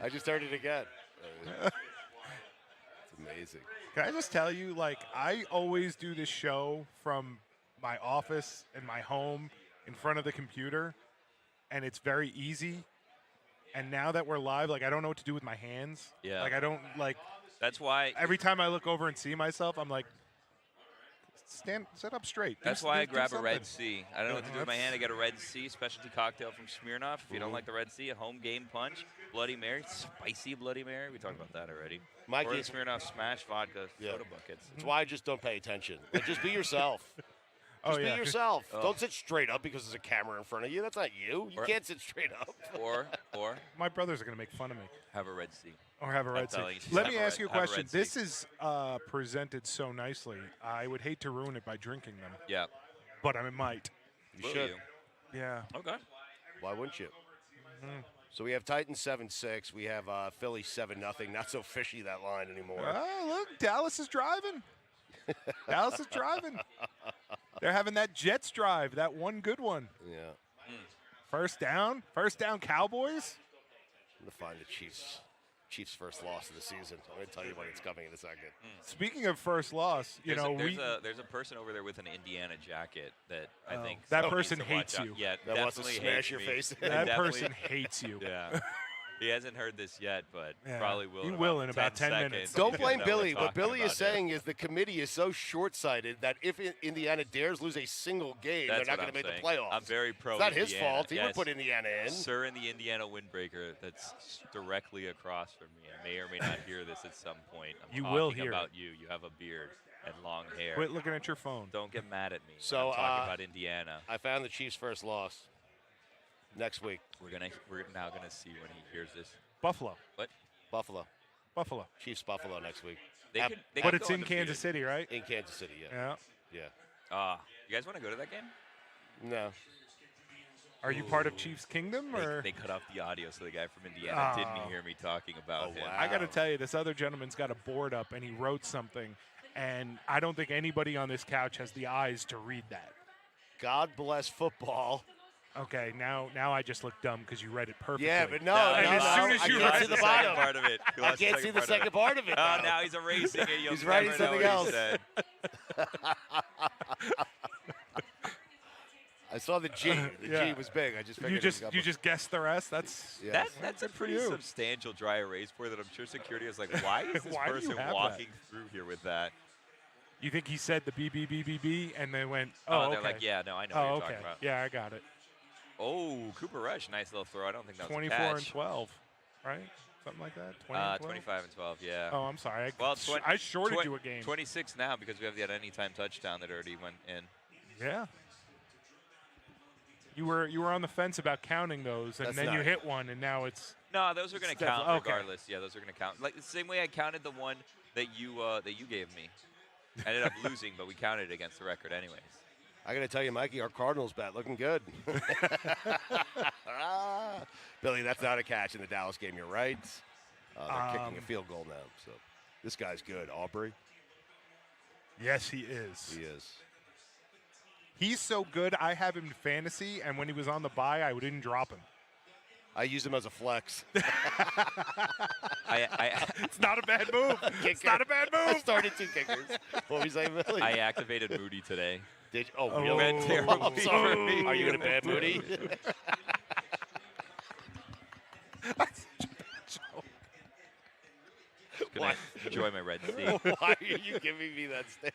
I just heard it again. It's amazing. Can I just tell you, like, I always do this show from my office and my home in front of the computer, and it's very easy. And now that we're live, like, I don't know what to do with my hands. Yeah. Like, I don't, like. That's why. Every time I look over and see myself, I'm like, sit up straight. That's why I grab a Red Sea. I don't know what to do with my hand. I get a Red Sea specialty cocktail from Smirnoff. If you don't like the Red Sea, a home game punch, Bloody Mary, spicy Bloody Mary. We talked about that already. Mikey, or the Smirnoff Smash Vodka soda buckets. That's why I just don't pay attention. Like, just be yourself. Just be yeah. yourself. Don't sit straight up because there's a camera in front of you. That's not you. You can't sit straight up. Or my brothers are going to make fun of me. have a Red Sea. Or have a Red Sea. Let me ask you a question. This is presented so nicely. I would hate to ruin it by drinking them. Yeah. But I might. You should. Yeah. Okay. Why wouldn't you? So we have Titans 7-6. We have Philly 7-0. Not so fishy, that line anymore. Oh, look, Dallas is driving. Dallas is driving. They're having that Jets drive, that one good one. Yeah. First down, Cowboys. I'm going to find the Chiefs' first loss of the season. I'm going to tell you when it's coming in a second. Speaking of first loss, there's a person over there with an Indiana jacket that I think that person hates you. Yeah, that wants to smash your face. That person hates you. Yeah. He hasn't heard this yet, but probably will. He will in about 10 minutes. Don't blame Billy. What Billy is saying is the committee is so short-sighted that if Indiana dares lose a single game, they're not going to make the playoffs. I'm very pro. It's not his Indiana. fault. He would put Indiana in. Sir in the Indiana windbreaker that's directly across from me. I may or may not hear this at some point. I'm talking about you. You have a beard and long hair. Quit looking at your phone. Don't get mad at me. So I'm talking about Indiana. I found the Chiefs' first loss next week. We're now gonna see when he hears this. Buffalo. What? Buffalo. Chiefs Buffalo next week. But it's in Kansas City, right? In Kansas City, yeah. Yeah. You guys want to go to that game? No. Are you part of Chiefs Kingdom, or they cut off the audio so the guy from Indiana didn't hear me talking about him? Wow. I got to tell you, this other gentleman's got a board up and he wrote something, and I don't think anybody on this couch has the eyes to read that. God bless football. Okay, now I just look dumb because you read it perfectly. Yeah, but no, as soon as you I read can't see the bottom part of it. I can't see the second part of it. Oh, now he's erasing it. He's writing something else. I saw the G. The G was big. I just figured you just guessed the rest. That's that's a pretty substantial dry erase board that I'm sure security is like, why is this person walking through here with that? You think he said the B and then went, they're okay. like, yeah, no, I know what you're talking about. Yeah, I got it. Oh, Cooper Rush, nice little throw. I don't think that was 24 a catch. and 12, right? Something like that. 25 and 12, yeah. Oh, I'm sorry. I shorted you a game. 26 now because we have that anytime touchdown that already went in. Yeah. You were on the fence about counting those, and then you hit one, and now it's. No, those are going to count regardless. Yeah, those are going to count. Like the same way I counted the one that you gave me. I ended up losing, but we counted it against the record anyways. I got to tell you, Mikey, our Cardinals bet looking good. Billy, that's not a catch in the Dallas game. You're right. They're kicking a field goal now. So this guy's good. Aubrey. Yes, he is. He is. He's so good. I have him in fantasy, and when he was on the bye, I didn't drop him. I used him as a flex. It's not a bad move. It's not a bad move. I started 2 kickers. What were you saying, Billy? I activated Moody today. Did you? Oh, really? Went terribly I'm sorry. for me. Are you going to ban Moody? Gonna enjoy my Red Sea. Why are you giving me that stare?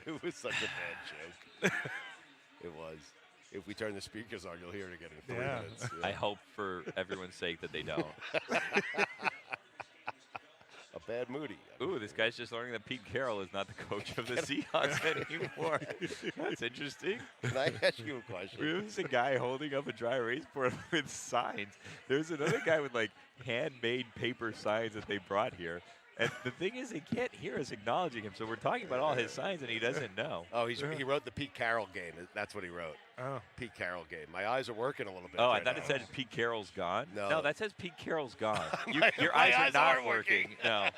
It was such a bad joke. It was. If we turn the speakers on, you'll hear it again in 3 minutes. Yeah. I hope for everyone's sake that they don't. A bad Moody. Ooh, this guy's just learning that Pete Carroll is not the coach of the Seahawks anymore. That's interesting. Can I ask you a question? There's a guy holding up a dry erase board with signs. There's another guy with like handmade paper signs that they brought here. And the thing is, he can't hear us acknowledging him, so we're talking about all his signs, and he doesn't know. Oh, he wrote the Pete Carroll game. That's what he wrote. Oh. Pete Carroll game. My eyes are working a little bit. Oh, right I thought now. it said Pete Carroll's gone. No, that says Pete Carroll's gone. Your my eyes are not working. No.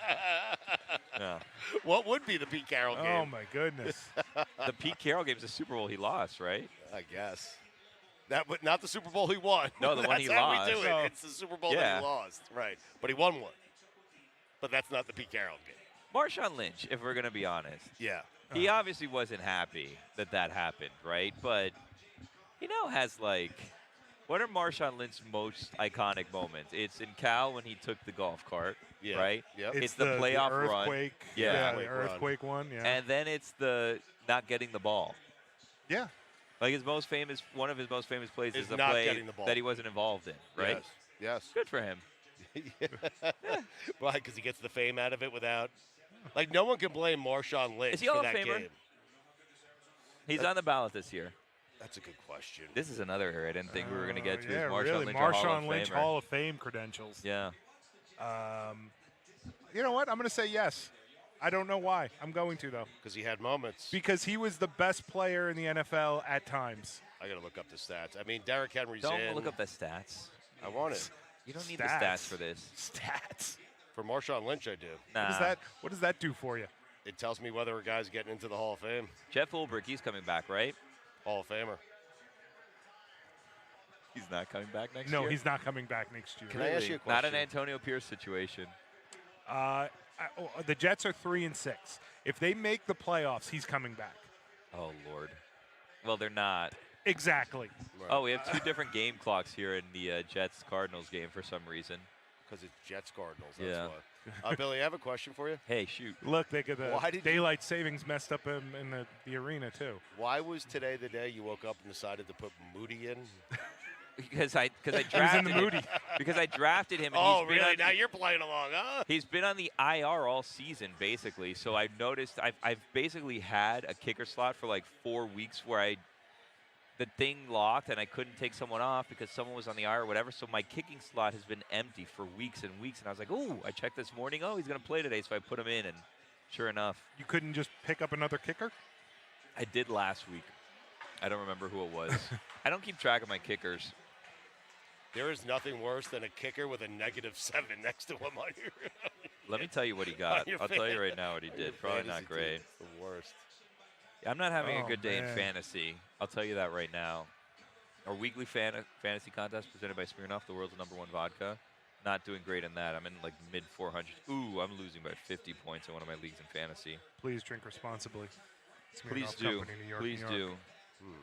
No. What would be the Pete Carroll game? Oh, my goodness. The Pete Carroll game is the Super Bowl he lost, right? I guess. Not the Super Bowl he won. No, the one he lost. That's how we do it. No. It's the Super Bowl that he lost. Right. But he won one. But that's not the Pete Carroll game. Marshawn Lynch, if we're going to be honest. Yeah. He obviously wasn't happy that happened, right? But he now has, like, what are Marshawn Lynch's most iconic moments? It's in Cal when he took the golf cart, right? Yep. It's the playoff earthquake, run. Yeah, the earthquake one. Yeah. And then it's the not getting the ball. Yeah. Like one of his most famous plays is the not play getting the ball. that he wasn't involved in, right? Yes. Good for him. Why? Because he gets the fame out of it without. Like, no one can blame Marshawn Lynch Is he for Hall of that Famer? game. He's on the ballot this year. That's a good question. This is another area I didn't think we were going to get to. Yeah, is Marshawn really. Lynch, Marshawn Lynch Hall of Fame credentials. Yeah. You know what? I'm going to say yes. I don't know why. I'm going to, though. Because he had moments. Because he was the best player in the NFL at times. I got to look up the stats. I mean, Derrick Henry's Don't in. look up the stats. I want it. You don't need the stats for this. Stats. For Marshawn Lynch, I do. Nah. What does that do for you? It tells me whether a guy's getting into the Hall of Fame. Jeff Ulbrich, he's coming back, right? Hall of Famer. He's not coming back next year? No, he's not coming back next year. Can I ask you a question? Not an Antonio Pierce situation. The Jets are 3-6. If they make the playoffs, he's coming back. Oh, Lord. Well, they're not. Exactly. Right. Oh, we have two different game clocks here in the Jets-Cardinals game for some reason. Because it's Jets-Cardinals, that's Yeah. why. Billy, I have a question for you. Hey, shoot. Look, they got Why the did daylight savings messed up in the arena, too. Why was today the day you woke up and decided to put Moody in? Because I drafted He was in the Moody. Because I drafted him. And Oh, he's been really? on Now you're playing along, huh? He's been on the IR all season, basically. So I've noticed I've basically had a kicker slot for like 4 weeks where the thing locked and I couldn't take someone off because someone was on the IR or whatever. So my kicking slot has been empty for weeks and weeks. And I was like, ooh, I checked this morning. Oh, he's going to play today. So I put him in, and sure enough. You couldn't just pick up another kicker? I did last week. I don't remember who it was. I don't keep track of my kickers. There is nothing worse than a kicker with a -7 next to him on your. Let me tell you what he got. I'll tell you right now what he did. Probably not great. It's the worst. I'm not having a good day in man. fantasy. I'll tell you that right now. Our weekly fantasy contest presented by Smirnoff, the world's #1 vodka. Not doing great in that. I'm in like mid 400s. Ooh, I'm losing by 50 points in one of my leagues in fantasy. Please drink responsibly. Please Smirnoff do. Company, New York, Please New York. do.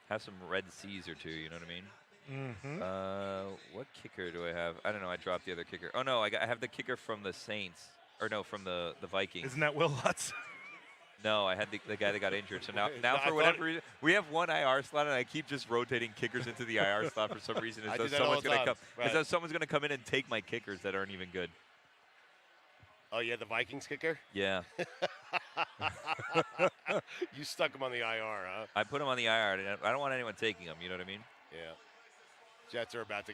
Have some Red Seas or two. You know what I mean? Mm-hmm. What kicker do I have? I don't know. I dropped the other kicker. Oh no, I have the kicker from the Saints. Or no, from the Vikings. Isn't that Will Lutz? No, I had the guy that got injured. So now I for whatever reason, we have one IR slot, and I keep just rotating kickers into the IR slot for some reason, I as do though that all someone's the going to time. come, as though someone's going to come in and take my kickers that aren't even good. Oh, yeah, the Vikings kicker? Yeah, You stuck him on the IR, huh? I put him on the IR. I don't want anyone taking him. You know what I mean? Yeah. Jets are about to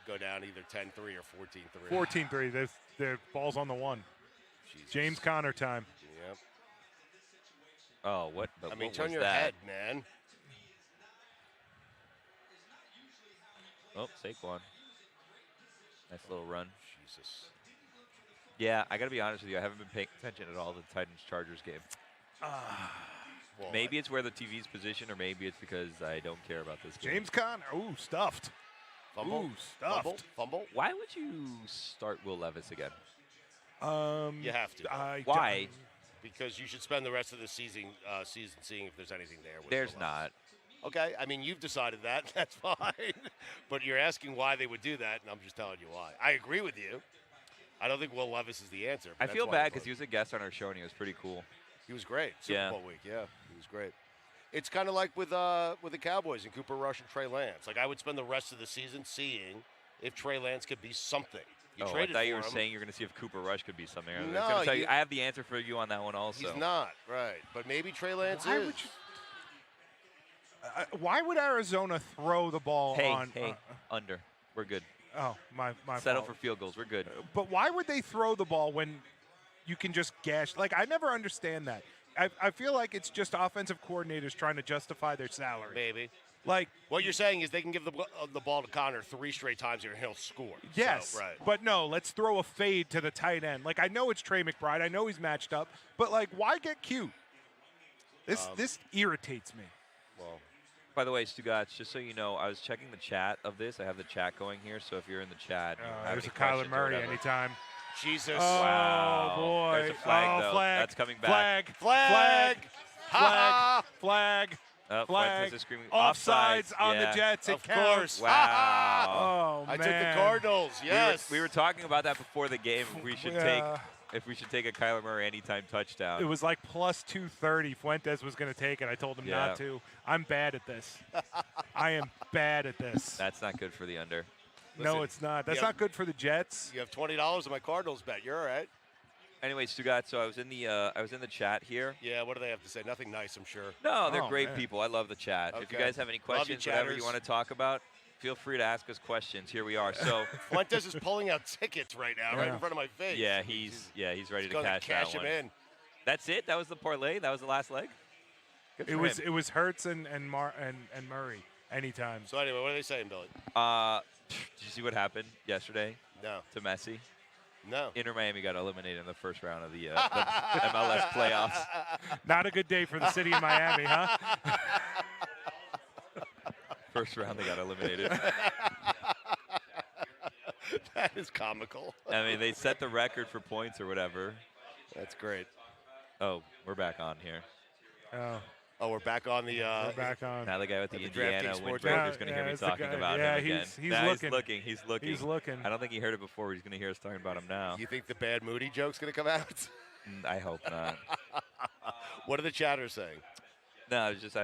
go down either 10-3 or 14-3. 14-3. Their ball's on the one. Jesus. James Conner time. Yep. Oh, what? But I mean, what turn was your that? head, man. Oh, Saquon. Nice little run. Jesus. Yeah, I got to be honest with you. I haven't been paying attention at all to the Titans-Chargers game. Well, Maybe it's where the TV's positioned, or maybe it's because I don't care about this game. James Conner. Ooh, stuffed. Fumble? Ooh, stuffed. Fumble? Why would you start Will Levis again? You have to. Why? Because you should spend the rest of the season seeing if there's anything there. With There's Will not. Levis. Okay, I mean, you've decided that. That's fine. But you're asking why they would do that, and I'm just telling you why. I agree with you. I don't think Will Levis is the answer. I feel bad because he was a guest on our show, and he was pretty cool. He was great. Super Yeah. Bowl week, yeah. He was great. It's kind of like with the Cowboys and Cooper Rush and Trey Lance. Like, I would spend the rest of the season seeing if Trey Lance could be something. You I traded thought you for were him. saying you're going to see if Cooper Rush could be something. I was No, gonna tell you, I have the answer for you on that one also. He's not, right. But maybe Trey Lance Why is. would why would Arizona throw the ball on? Under. We're good. Oh, my Settle fault. for field goals. We're good. But why would they throw the ball when you can just gash? Like, I never understand that. I feel like it's just offensive coordinators trying to justify their salary. Maybe. Like, what you're saying is they can give the ball to Connor 3 straight times here and he'll score. yes, So, right. but no, let's throw a fade to the tight end. Like, I know it's Trey McBride. I know he's matched up. But, like, why get cute? This irritates me. Well, By the way, Stugotz, just so you know, I was checking the chat of this. I have the chat going here, so if you're in the chat, you have There's a any questions Kyler or Murray whatever. anytime. Jesus. Oh, Wow. boy. There's a flag, though. Flag. That's coming back. Flag. Flag. Oh, Flag. Fuentes is screaming. Offsides on yeah. the Jets. It Of counts. course. Wow. Oh, I man. took the Cardinals. Yes. We were talking about that before the game. If we should take a Kyler Murray anytime touchdown. It was like plus 230. Fuentes was going to take it. I told him not to. I'm bad at this. I am bad at this. That's not good for the under. No, Listen, it's not. That's not good for the Jets. You have $20 on my Cardinals bet. You're all right. Anyway, Stugotz, so I was in the chat here. Yeah, what do they have to say? Nothing nice, I'm sure. No, they're Oh, great man. people. I love the chat. If you Okay. guys have any Love you, questions, whatever you chatters. want to talk about, feel free to ask us questions. Here we are. So Fuentes is pulling out tickets right now, right Yeah. in front of my face. yeah, he's ready to gonna cash cash that him one. in. That's it. That was the parlay. That was the last leg. Good for him. It was Hurts and Murray anytime. So anyway, what are they saying, Billy? Did you see what happened yesterday No. to Messi? No. Inter Miami got eliminated in the first round of the MLS playoffs. Not a good day for the city of Miami, huh? First round, they got eliminated. That is comical. I mean, they set the record for points or whatever. That's great. Oh, we're back on here. Oh, we're back on the. We're back on. Now the guy with the the Indiana DraftKings Sportsbook. windbreaker is going to hear me it's the talking guy. about Yeah, him again. he's Now looking. He's looking. He's looking. I don't think he heard it before. He's going to hear us talking about him now. You think the bad Moody joke's gonna come out? I hope not. What are the chatters saying? No, I was just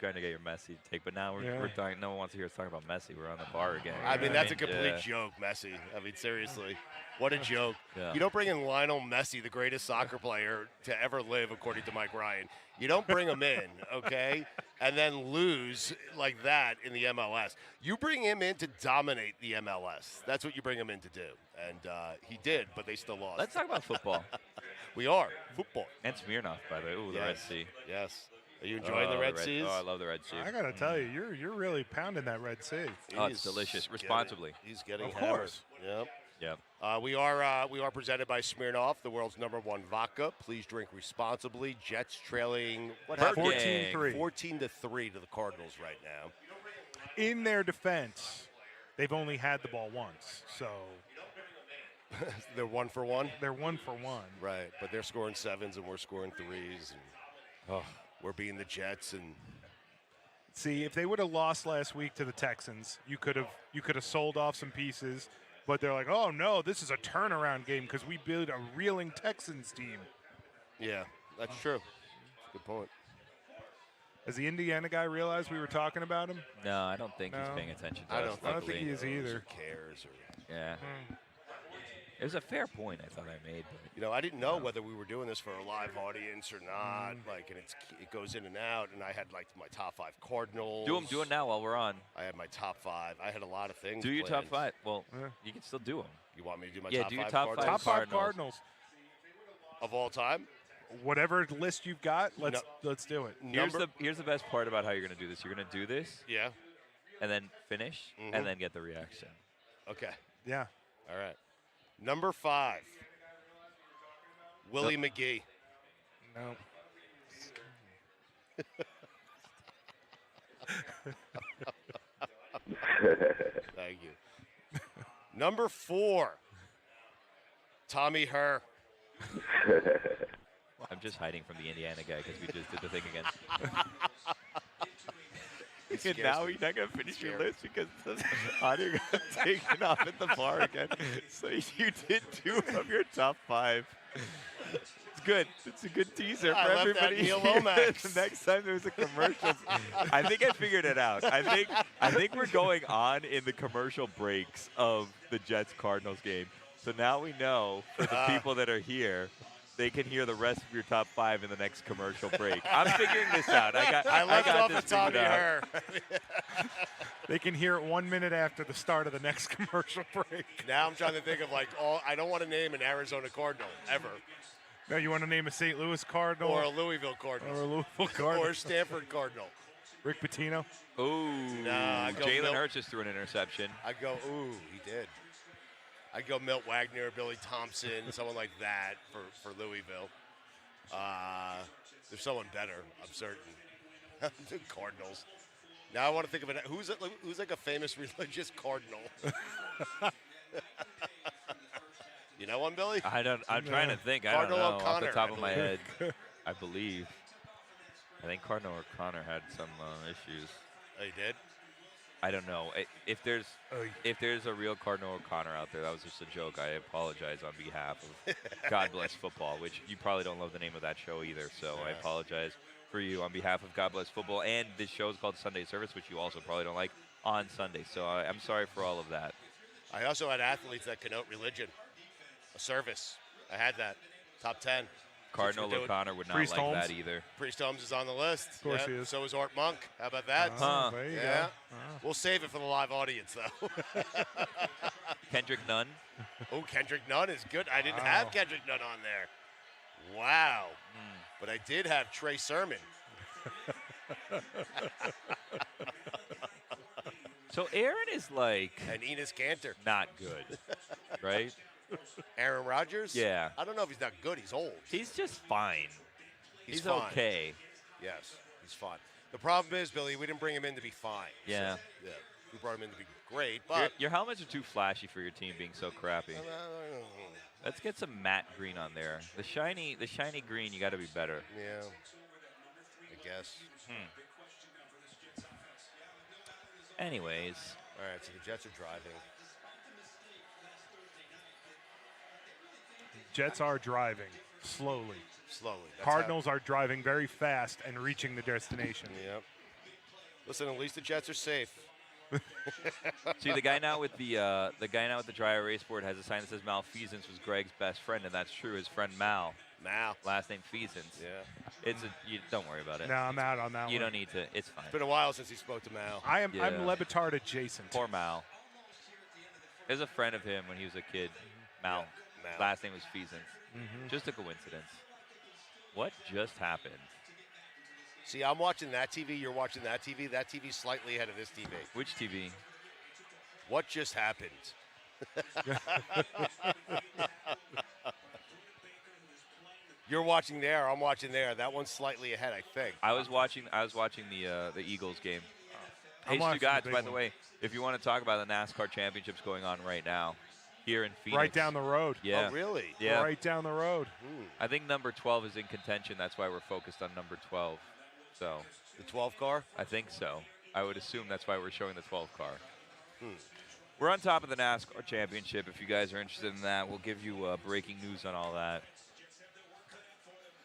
trying to get your Messi take, but now we're talking. No one wants to hear us talking about Messi. We're on the bar again. I mean, that's a complete joke, Messi. I mean, seriously. What a joke. Yeah. You don't bring in Lionel Messi, the greatest soccer player to ever live, according to Mike Ryan. You don't bring him in, okay, and then lose like that in the MLS. You bring him in to dominate the MLS. That's what you bring him in to do. And he did, but they still lost. Let's talk about football. We are. Football. And Smirnoff, by the way. Ooh, the Red Sea. Yes. Are you enjoying the Red Seas? Oh, I love the Red Sea. I gotta tell you, you're really pounding that Red Sea. Oh, it's delicious. Responsibly. He's getting Of hammered. course. Yep. Yep. We are presented by Smirnoff, the world's #1 vodka. Please drink responsibly. Jets trailing what happened? 14-3. 14-3 to the Cardinals right now. In their defense, they've only had the ball once, so They're 1 for 1. they're 1 for 1. Right, but they're scoring 7s and we're scoring 3s, and we're beating the Jets. And See, if they would have lost last week to the Texans, you could have sold off some pieces. But they're like, oh no, this is a turnaround game because we built a reeling Texans team. yeah, that's true. Good point. Has the Indiana guy realized we were talking about him? No, I don't think he's No. paying attention to I us. don't I don't luckily. think he is either. Who cares? Or, Yeah. It was a fair point I thought I made. But I didn't know whether we were doing this for a live audience or not. Like, and it goes in and out. And I had like my top 5 Cardinals. do it now while we're on. I had my top 5. I had a lot of things. Do your top planned. 5. Well, Yeah. you can still do them. You want me to do my Yeah, top do your 5 top Cardinals? Top 5 Cardinals. Cardinals. Of all time? Whatever list you've got, let's do it. Here's the best part about how you're going to do this. You're going to do this Yeah. and then finish and then get the reaction. Okay. Yeah. All right. Number 5. Willie McGee. No. Thank you. Number 4. Tommy Herr. I'm just hiding from the Indiana guy because we just did the thing again. And now you're not going to finish your list because the audio got taken off at the bar again. So you did 2 of your top 5. It's good. It's a good teaser for I left out everybody. Neil Lomax. The next time there's a commercial, I think I figured it out. I think we're going on in the commercial breaks of the Jets-Cardinals game. So now we know for the people that are here, they can hear the rest of your top 5 in the next commercial break. I'm figuring this out. I left got off this of Tommy figured out. Herr. They can hear it 1 minute after the start of the next commercial break. Now I'm trying to think of I don't want to name an Arizona Cardinal ever. No, you want to name a St. Louis Cardinal Or a Louisville Cardinal. or a Louisville Cardinal? Or a Stanford Cardinal. Rick Pitino? Ooh. Nah, I go Jalen Milt. Hurts just threw an interception. I go, ooh, he did. I'd go Milt Wagner, Billy Thompson, someone like that for Louisville. There's someone better, I'm certain. The Cardinals. Now I want to think of it. Who's like a famous religious cardinal? You know one, Billy? I'm trying to think. Cardinal I don't know off O'Connor, the top I of my believe. head. I believe. I think Cardinal O'Connor had some issues. Oh, you did? I don't know. If there's a real Cardinal O'Connor out there, that was just a joke. I apologize on behalf of God Bless Football, which you probably don't love the name of that show either. So I apologize for you on behalf of God Bless Football. And this show is called Sunday Service, which you also probably don't like on Sunday. So I'm sorry for all of that. I also had athletes that connote religion. A service. I had that. Top 10. Cardinal O'Connor would not Priest like Holmes. that either. Priest Holmes is on the list. Of course he is. So is Art Monk. How about that? There you Yeah. go. We'll save it for the live audience, though. Kendrick Nunn. Oh, Kendrick Nunn is good. I didn't have Kendrick Nunn on there. Wow. But I did have Trey Sermon. So Aaron is like And Enos Cantor. not good, right? Aaron Rodgers? Yeah. I don't know if he's not good. He's old. He's just fine. He's fine. okay. Yes, he's fine. The problem is, Billy, we didn't bring him in to be fine. Yeah. So, yeah. We brought him in to be great, but Your helmets are too flashy for your team being so crappy. Let's get some matte green on there. The shiny green, you got to be better. yeah, I guess. Anyways, All right, so the Jets are driving. Jets are driving slowly. Slowly. That's Cardinals are driving very fast and reaching the destination. Yep. Listen, at least the Jets are safe. see the guy now with the dry erase board has a sign that says malfeasance was Greg's best friend, and that's true. His friend Mal. Last name Feasance. Yeah. You don't worry about it. No, I'm out on that one. You don't need to. It's fine. It's been a while since he spoke to Mal. I'm Yeah. Lebitard adjacent. Poor Mal. There's a friend of him when he was a kid. Mal. Mal. Last name was Feasance. Just a coincidence. What just happened? See, I'm watching that TV. You're watching that TV. That TV's slightly ahead of this TV. Which TV? What just happened? You're watching there. I'm watching there. That one's slightly ahead, I think. I was watching the Eagles game. Hey, I'm watching the Stugotz, big by the one. way, if you want to talk about the NASCAR championships going on right now, here in Phoenix. Right down the road. Yeah. Oh, really? Yeah. Right down the road. I think number 12 is in contention. That's why we're focused on number 12. So The 12 car? I think so. I would assume that's why we're showing the 12 car. We're on top of the NASCAR championship. If you guys are interested in that, we'll give you breaking news on all that.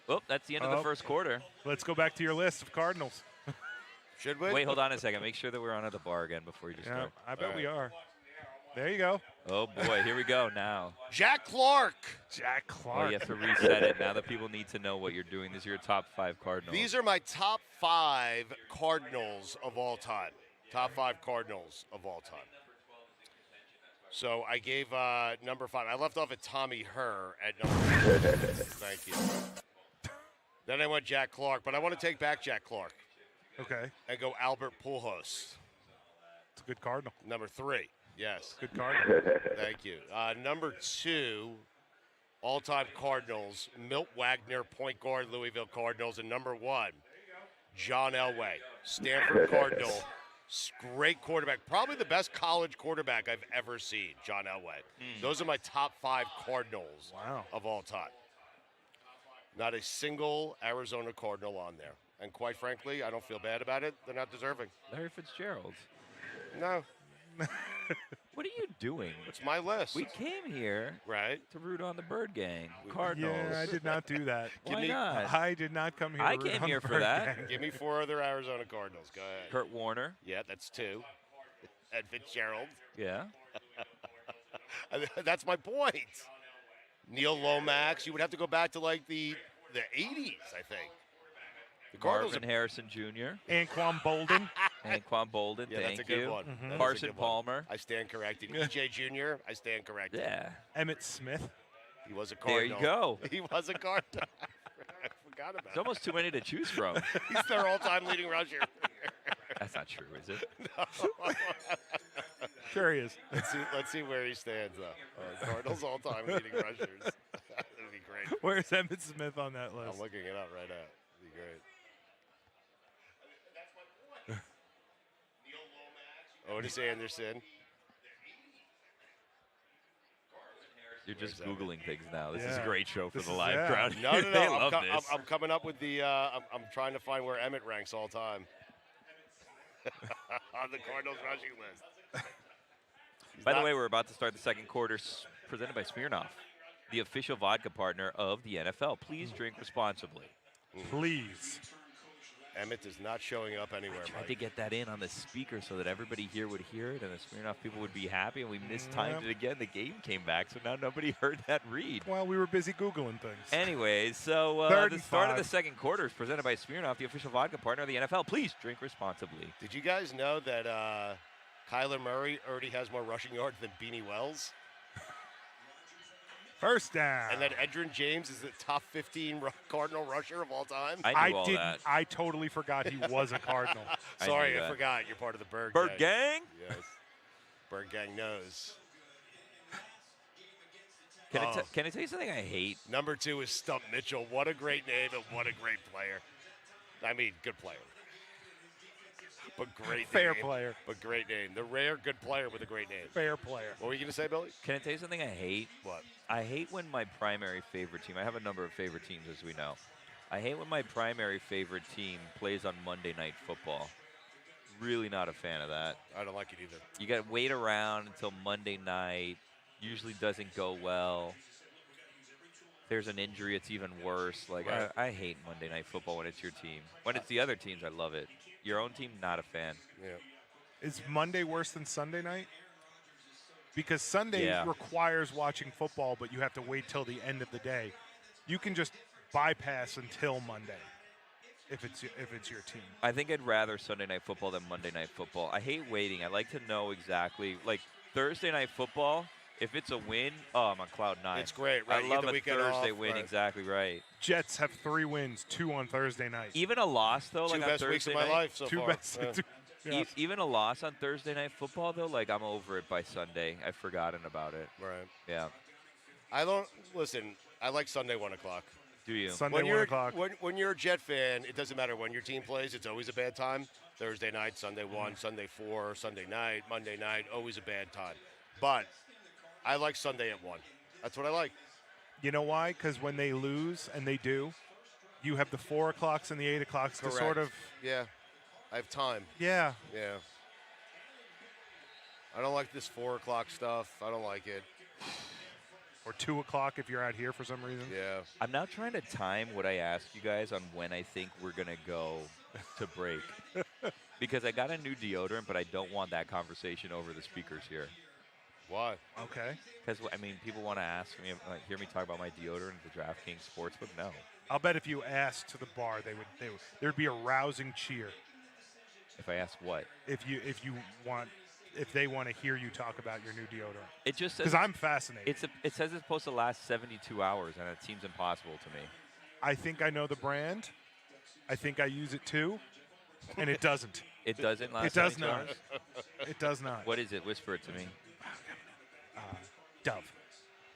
Well, that's the end of the first quarter. Let's go back to your list of Cardinals. Should we? Wait, hold on a second. Make sure that we're on at the bar again before you just Yeah, go. I bet All we right. are. There you go. Oh, boy. Here we go now. Jack Clark. Jack Oh, Clark. you have to reset it. Now that people need to know what you're doing. These are your top 5 Cardinals. These are my top 5 Cardinals of all time. Top 5 Cardinals of all time. So I gave number 5. I left off at Tommy Herr at number 5. Thank you. Then I went Jack Clark, but I want to take back Jack Clark Okay. and go Albert Pujols, It's a good Cardinal. number 3. Yes. Good Cardinal. Thank you. Number 2, all-time Cardinals, Milt Wagner, point guard, Louisville Cardinals. And number 1, John Elway, Stanford Cardinal, great quarterback. Probably the best college quarterback I've ever seen, John Elway. Those are my top 5 Cardinals Wow. of all time. Not a single Arizona Cardinal on there. And quite frankly, I don't feel bad about it. They're not deserving. Larry Fitzgerald. No, What are you doing? it's my list. We came here Right? to root on the Bird Gang. Cardinals. Yeah, I did not do that. Why me- not? I did not come here. I to root came on here the for Bird that. Gang. Give me 4 other Arizona Cardinals. Go ahead. Kurt Warner. Yeah, that's 2. And Fitzgerald. Yeah. That's my point. Neil Lomax. You would have to go back to like the 80s, I think. The Cardinals Marvin Harrison Jr. Anquan Bolden. Anquan Bolden. Yeah, thank that's a good you. one. That is a Carson good one. Palmer. I stand corrected. EJ Jr., I stand corrected. Yeah. Emmett Smith. He was a There Cardinal. you go. He was a Cardinal. I forgot about There's almost too many to choose from. it. He's their all-time leading rusher. That's not true, is it? Sure he is. Let's see where he stands, though. Cardinals all-time leading rushers. That would be great. Where's Emmett Smith on that list? I'm looking it up right now. It'd be great. Otis Anderson. You're just Googling things now. This is a great show for the live yeah. crowd. No. They love this. I'm coming up with the. I'm trying to find where Emmett ranks all time on the Cardinals rushing list. By the way, we're about to start the second quarter, presented by Smirnoff, the official vodka partner of the NFL. Please drink responsibly. Please. Emmett is not showing up anywhere. I tried to get that in on the speaker so that everybody here would hear it and the Smirnoff people would be happy, and we mistimed it again. The game came back, so now nobody heard that read. Well, we were busy Googling things. Anyways, so the start of the second quarter is presented by Smirnoff, the official vodka partner of the NFL. Please drink responsibly. Did you guys know that Kyler Murray already has more rushing yards than Beanie Wells? First down. And that Edgerrin James is the top 15 Cardinal rusher of all time? I knew all that. I totally forgot he was a Cardinal. Sorry, I forgot. You're part of the Bird Gang. Yes. Bird Gang knows. Can I tell you something I hate? Number 2 is Stump Mitchell. What a great name and what a great player. I mean, good player. But great Fair name. player. But great name. The rare good player with a great name. Fair player. What were you going to say, Billy? Can I tell you something I hate? What? I hate when my primary favorite team, I have a number of favorite teams, as we know. I hate when my primary favorite team plays on Monday Night Football. Really not a fan of that. I don't like it either. You got to wait around until Monday night. Usually doesn't go well. If there's an injury, it's even worse. Like, right. I hate Monday Night Football when it's your team. When it's the other teams, I love it. Your own team, not a fan. Yeah. Is Monday worse than Sunday night? Because Sunday requires watching football, but you have to wait till the end of the day. You can just bypass until Monday if it's your team. I think I'd rather Sunday Night Football than Monday Night Football. I hate waiting. I like to know exactly. Like Thursday Night Football, if it's a win, I'm on cloud 9. It's great, right? I You get love the a weekend Thursday off, win, right. exactly right. Jets have 3 wins, 2 on Thursday night. Even a loss, though, Two like on best Thursday weeks of my night, life so Two far. best. Yeah. Yes. Even a loss on Thursday Night Football, though, like I'm over it by Sunday. I've forgotten about it. Right. Yeah. I don't listen. I like Sunday 1 o'clock. Do you? Sunday 1 o'clock. When you're a Jet fan, it doesn't matter when your team plays. It's always a bad time. Thursday night, Sunday 1, Sunday 4, Sunday night, Monday night, always a bad time. But I like Sunday at 1. That's what I like. You know why? Because when they lose, and they do, you have the 4 o'clocks and the 8 o'clocks to sort of. Yeah. I have time. Yeah. Yeah. I don't like this 4 o'clock stuff. I don't like it. Or 2 o'clock if you're out here for some reason. Yeah. I'm now trying to time what I ask you guys on when I think we're going to go to break. Because I got a new deodorant, but I don't want that conversation over the speakers here. Why? Okay. Because, I mean, people want to ask me, like, hear me talk about my deodorant at the DraftKings Sportsbook? No. I'll bet if you asked to the bar, there'd be a rousing cheer. If I ask what? If they want to hear you talk about your new deodorant. It just says because I'm fascinated. It says it's supposed to last 72 hours, and it seems impossible to me. I think I know the brand. I think I use it too, and it doesn't. It doesn't last. It does 72 not. hours? It does not. What is it? Whisper it to me. Dove.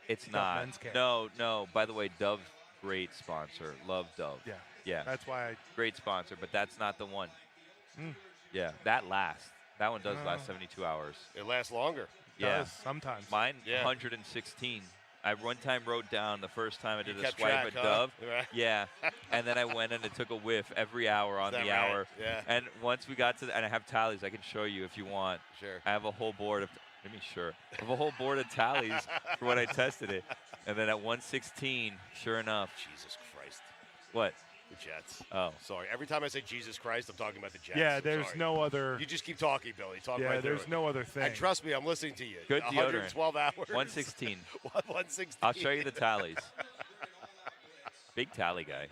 It's Dove not. Men's Care. No. By the way, Dove, great sponsor. Love Dove. Yeah. Yeah. That's why Great sponsor, but that's not the one. Mm. Yeah, that lasts. That one does last 72 hours. It lasts longer. Yeah. does sometimes. Mine, Yeah. 116. I one time wrote down the first time I did a kept swipe track, at huh? Dove. Right. Yeah. And then I went and it took a whiff every hour on Is the that right? hour. Yeah. And once we got to and I have tallies I can show you if you want. Sure. I have a whole board of I have a whole board of tallies for when I tested it. And then at 116, sure enough. Jesus Christ. What? The Jets. Oh. Sorry. Every time I say Jesus Christ, I'm talking about the Jets. Yeah, I'm there's sorry. no other. You just keep talking, Billy. Talk Yeah, right through there's it. no other thing. And trust me, I'm listening to you. Good deodorant. 112 hours. 116. 116. I'll show you the tallies. Big tally guy.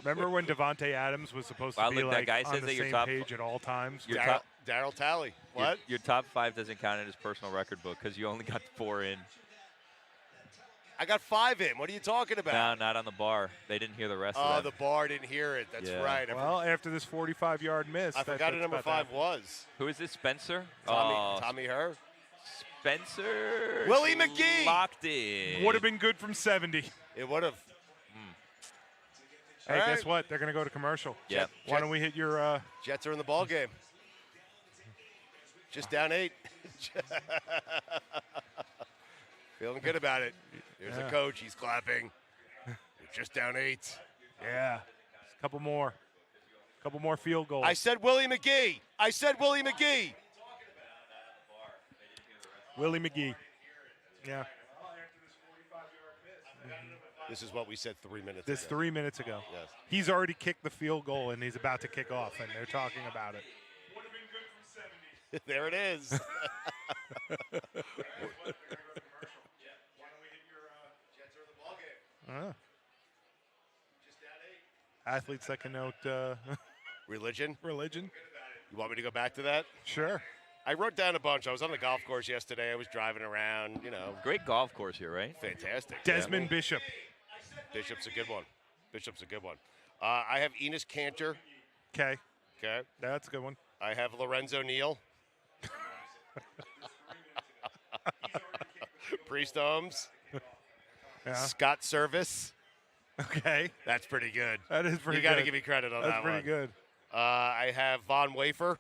Remember when Devontae Adams was supposed to Wow, be look, that like guy on says the that your same top- page at all times? Your Daryl top- Daryl Talley. What? Your top 5 doesn't count in his personal record book because you only got 4 in. I got 5 in. What are you talking No, about? not on the bar. They didn't hear the rest Oh, of the that. bar didn't hear it. That's Yeah. right. Well, after this 45-yard miss, I forgot who that's number about 5 that. was. Who is this, Spencer? Tommy Herr. Spencer. Willie McGee. Locked in. Would have been good from 70. It would have. Hey, All guess right. what? They're going to go to commercial. Yep. Why don't we hit your Jets are in the ball game. Just down 8. Feeling good about it. There's the coach. He's clapping. We're just down 8. Yeah. A couple more field goals. I said Willie McGee. Willie McGee. Yeah. This is what we said 3 minutes ago. This 3 minutes ago. Yes. He's already kicked the field goal, and he's about to kick off, and they're talking about it. Would have been good from 70. There it is. Why don't we hit your Jets are the ball game? Just down 8. Athletes that can note Religion. religion. You want me to go back to that? Sure. I wrote down a bunch. I was on the golf course yesterday. I was driving around, Great golf course here, right? Fantastic. Desmond Bishop. Bishop's a good one. I have Enos Cantor. Okay. Okay. That's a good one. I have Lorenzo Neal. Priest Ohms. Yeah. Scott Service. Okay. That's pretty good. That is pretty You good. got to give me credit on That's that pretty one. good. I have Von Wafer.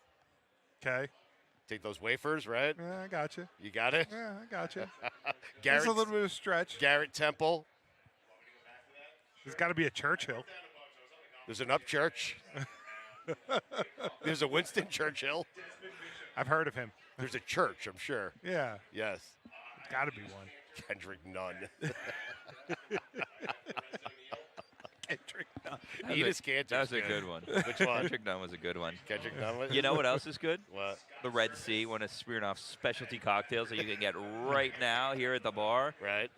Okay. Take those wafers, right? Yeah, I got you. You got it? Yeah, I got you. Garrett, There's a little bit of stretch. Garrett Temple. There's got to be a Churchill. There's an Upchurch. There's a Winston Churchill. I've heard of him. There's a church, I'm sure. Yeah. Yes. Got to be one. Kendrick Nunn. Kendrick Nunn. Enos Cantor. That was a good one. Which one? Kendrick Nunn was a good one. Kendrick Nunn was You know what else is good? What? The Red Sea, one of Smirnoff's specialty cocktails that you can get right now here at the bar. Right.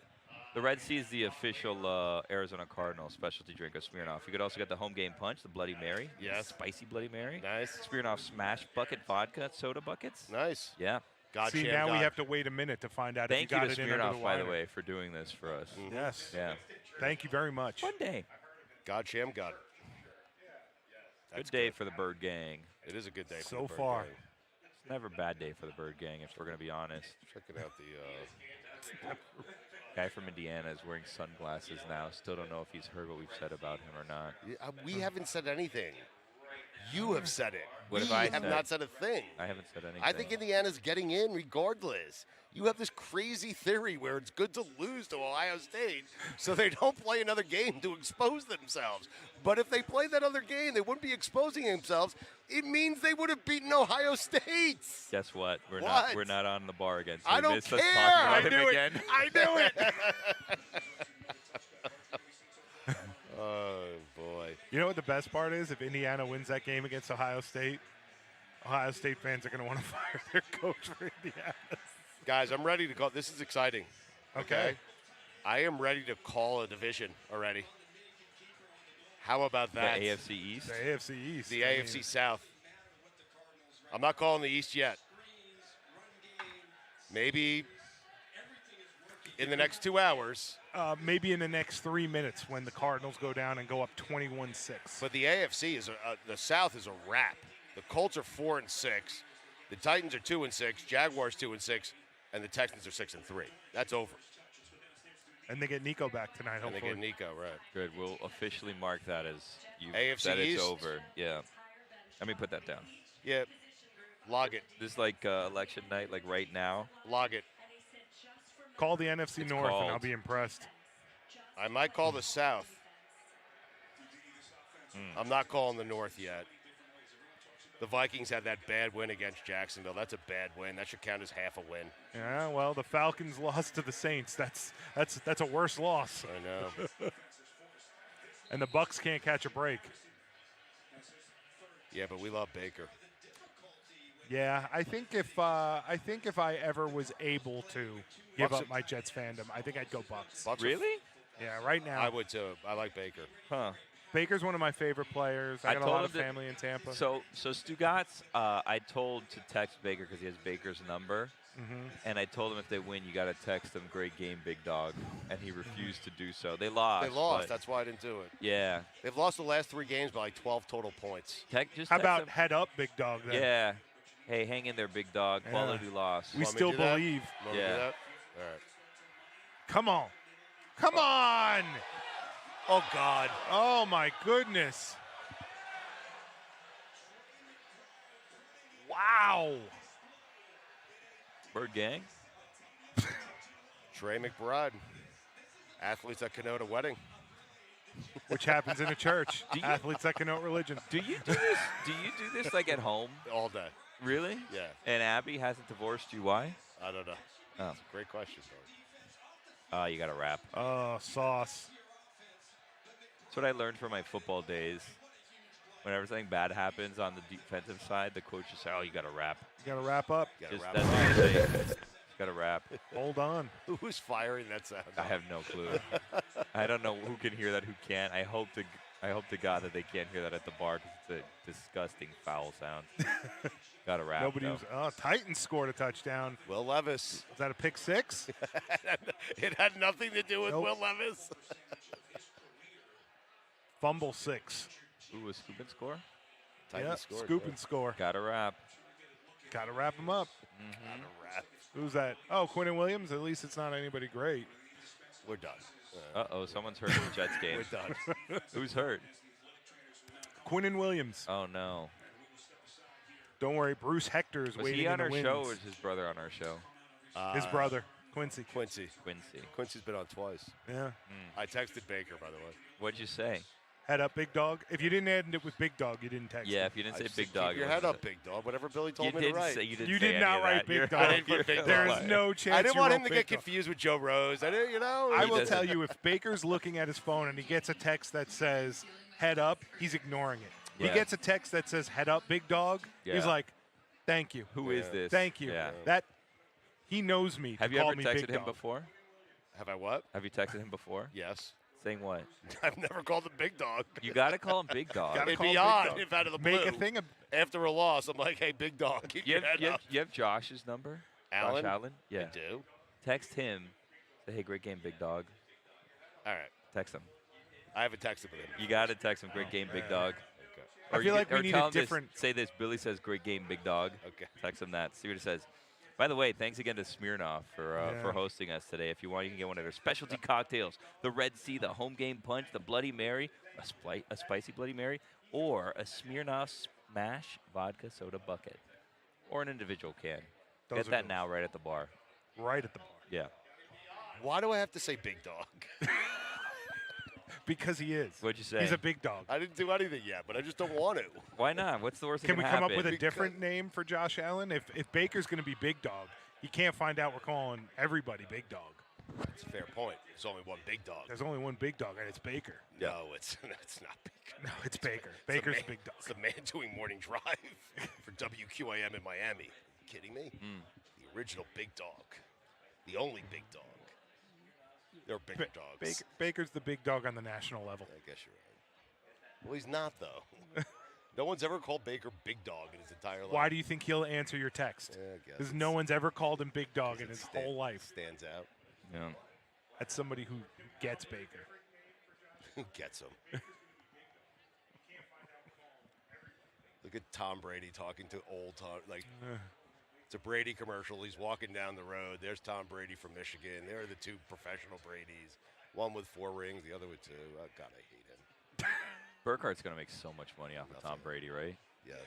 The Red Sea is the official Arizona Cardinals specialty drink of Smirnoff. You could also get the home game punch, the Bloody Mary. Yes. Spicy Bloody Mary. Nice. Smirnoff Smash Bucket Vodka soda buckets. Nice. Yeah. God See, sham now we God. have to wait a minute to find out Thank if you you got to it in under Smirnoff, by the wire. way, for doing this for us. Yes. Yeah. Thank you very much. One day. God sham God. Good day for the Bird Gang. It is a good day for So the Bird far. Gang. It's never a bad day for the Bird Gang, if we're going to be honest. Checking out the Guy from Indiana is wearing sunglasses now. Still don't know if he's heard what we've said about him or not. we haven't said anything. You have said it. What we have I have said? not said a thing. I haven't said anything. I think Indiana's getting in regardless. You have this crazy theory where it's good to lose to Ohio State so they don't play another game to expose themselves. But if they played that other game, they wouldn't be exposing themselves. It means they would have beaten Ohio State. Guess what? What? We're not on the bar again. So I you don't missed us care. talking I about him knew it. again. I knew it. Oh, boy. You know what the best part is? If Indiana wins that game against Ohio State fans are going to want to fire their coach for Indiana. Guys, I'm ready to go. This is exciting. Okay. I am ready to call a division already. How about The that? AFC East. The AFC East. The I AFC mean, South. I'm not calling the East yet. Maybe in the next 2 hours. maybe in the next 3 minutes when the Cardinals go down and go up 21-6. But the AFC is the South is a wrap. The Colts are 4-6. The Titans are 2-6. Jaguars 2-6, and the Texans are 6-3. That's over. And they get Nico back tonight, And they hopefully. get Nico, right? Good. We'll officially mark that as you. AFC that it's East? over. Yeah. Let me put that down. Yeah. Log it. This is like election night, like right now. Log it. Call the NFC It's North, and I'll called. be impressed. I might call the South. I'm not calling the North yet. The Vikings had that bad win against Jacksonville. That's a bad win. That should count as half a win. Yeah, well, the Falcons lost to the Saints. That's a worse loss. I know. And the Bucks can't catch a break. Yeah, but we love Baker. Yeah, I think if I ever was able to give Bucks up my Jets fandom, I think I'd go Bucks. Bucks are- Really? Yeah, right now. I would too. I like Baker. Huh. Baker's one of my favorite players. I got a told lot him of that- family in Tampa. So Stugotz, I told to text Baker because he has Baker's number, and I told him if they win, you got to text him "Great game, big dog," and he refused to do so. They lost. They lost. but- That's why I didn't do it. Yeah. They've lost the last 3 games by like 12 total points. Just How text about him. head up, big dog? Then? Yeah. Hey, hang in there, big dog. Yeah. Quality loss. We Want me to still do that? believe. Want me to do Yeah. that? All right. Come on. Come on. Oh, God. Oh, my goodness. Wow. Bird gang. Trey McBride. Athletes that connote a wedding. Which happens in a church. Athletes that connote religion. Do you do this? Do you do this like at home? All day. Really? Yeah. And Abby hasn't divorced you? Why? I don't know. Oh. That's a great question, George. You got to rap. Oh, sauce. That's what I learned from my football days. Whenever something bad happens on the defensive side, the coach just say, "Oh, you got to rap." You got to wrap up. That's what I say. Got to rap. Hold on. Who's firing that sound? I have no clue. I don't know who can hear that, who can't. I hope to God that they can't hear that at the bar because it's a disgusting foul sound. Got to rap. Nobody was. Oh, Titans scored a touchdown. Will Levis. Is that a pick six? It had nothing to do with Will Levis. Fumble 6. Who was scoop and score? Titans Yep, scored, scoop yeah. and score. Got to rap. Got to wrap him up. Gotta rap. Who's that? Oh, Quinnen Williams. At least it's not anybody great. We're done. Uh-oh, someone's hurt in the Jets game. We're done. Who's hurt? Quinnen Williams. Oh, no. Don't worry, Bruce Hector is Was waiting he in on the our wings. show or is his brother on our show? His brother, Quincy. Quincy. Quincy. Quincy's been on twice. Yeah. I texted Baker, by the way. What'd you say? Head up, big dog. If you didn't end it with big dog, you didn't text Yeah, him. if you didn't I say just big said, dog. keep your it head wasn't up, big dog. Whatever Billy You told me to didn't write. say you didn't You say did any not of write that. big You're- dog. I didn't put big There dog. is no chance I didn't you want wrote him to big get dog. confused with Joe Rose. I didn't, I will doesn't. tell you, if Baker's looking at his phone and he gets a text that says head up, he's ignoring it. Yeah. He gets a text that says head up, big dog. Yeah. He's like, thank you. Who is this? Thank you. Yeah. That he knows me. Have to you call ever me texted big him dog. before? Have I what? Have you texted him before? Yes. Saying what? I've never called him big dog. You got to call him big dog. Gotta It'd call be him big odd dog. if out of the blue. Make a thing of. After a loss, I'm like, hey, big dog, keep You your have, head you, have, up. you have Josh's number? Allen? Josh Allen? Yeah. I do. Text him. Say, hey, great game, big dog. All right. Text him. I haven't texted with him. You got to text him, great game, big dog. Okay. I Or feel you like can- we or need tell a him this, different. say this, Billy says, great game, big dog. Okay. Text him that. See what it says. By the way, thanks again to Smirnoff for hosting us today. If you want, you can get one of their specialty cocktails. The Red Sea, the Home Game Punch, the Bloody Mary, a spicy Bloody Mary, or a Smirnoff Smash Vodka Soda Bucket. Or an individual can. Those Get are that good. now right at the bar. Right at the bar. Yeah. Why do I have to say big dog? Because he is. What'd you say? He's a big dog. I didn't do anything yet, but I just don't want to. Why not? What's the worst that Can we come up happen? with a different name for Josh Allen? If Baker's going to be big dog, he can't find out we're calling everybody big dog. That's a fair point. There's only one big dog. There's only one big dog, and it's Baker. No, it's not Baker. No, it's Baker. It's a Baker's man- big dog. It's the man doing morning drive for WQAM in Miami. You kidding me? The original big dog. The only big dog. There are bigger dogs. Baker's the big dog on the national level. I guess you're right. Well, he's not, though. No one's ever called Baker big dog in his entire life. Why do you think he'll answer your text? Yeah, I guess Because no one's ever called him big dog in his whole life. Stands out. Yeah. That's somebody who gets Baker. Who gets him? Look at Tom Brady talking to old Tom. Like, it's a Brady commercial. He's walking down the road. There's Tom Brady from Michigan. There are the two professional Bradys. One with 4 rings, the other with 2. Oh, God, I hate him. Burkhardt's going to make so much money off of Tom Brady, right? Yes.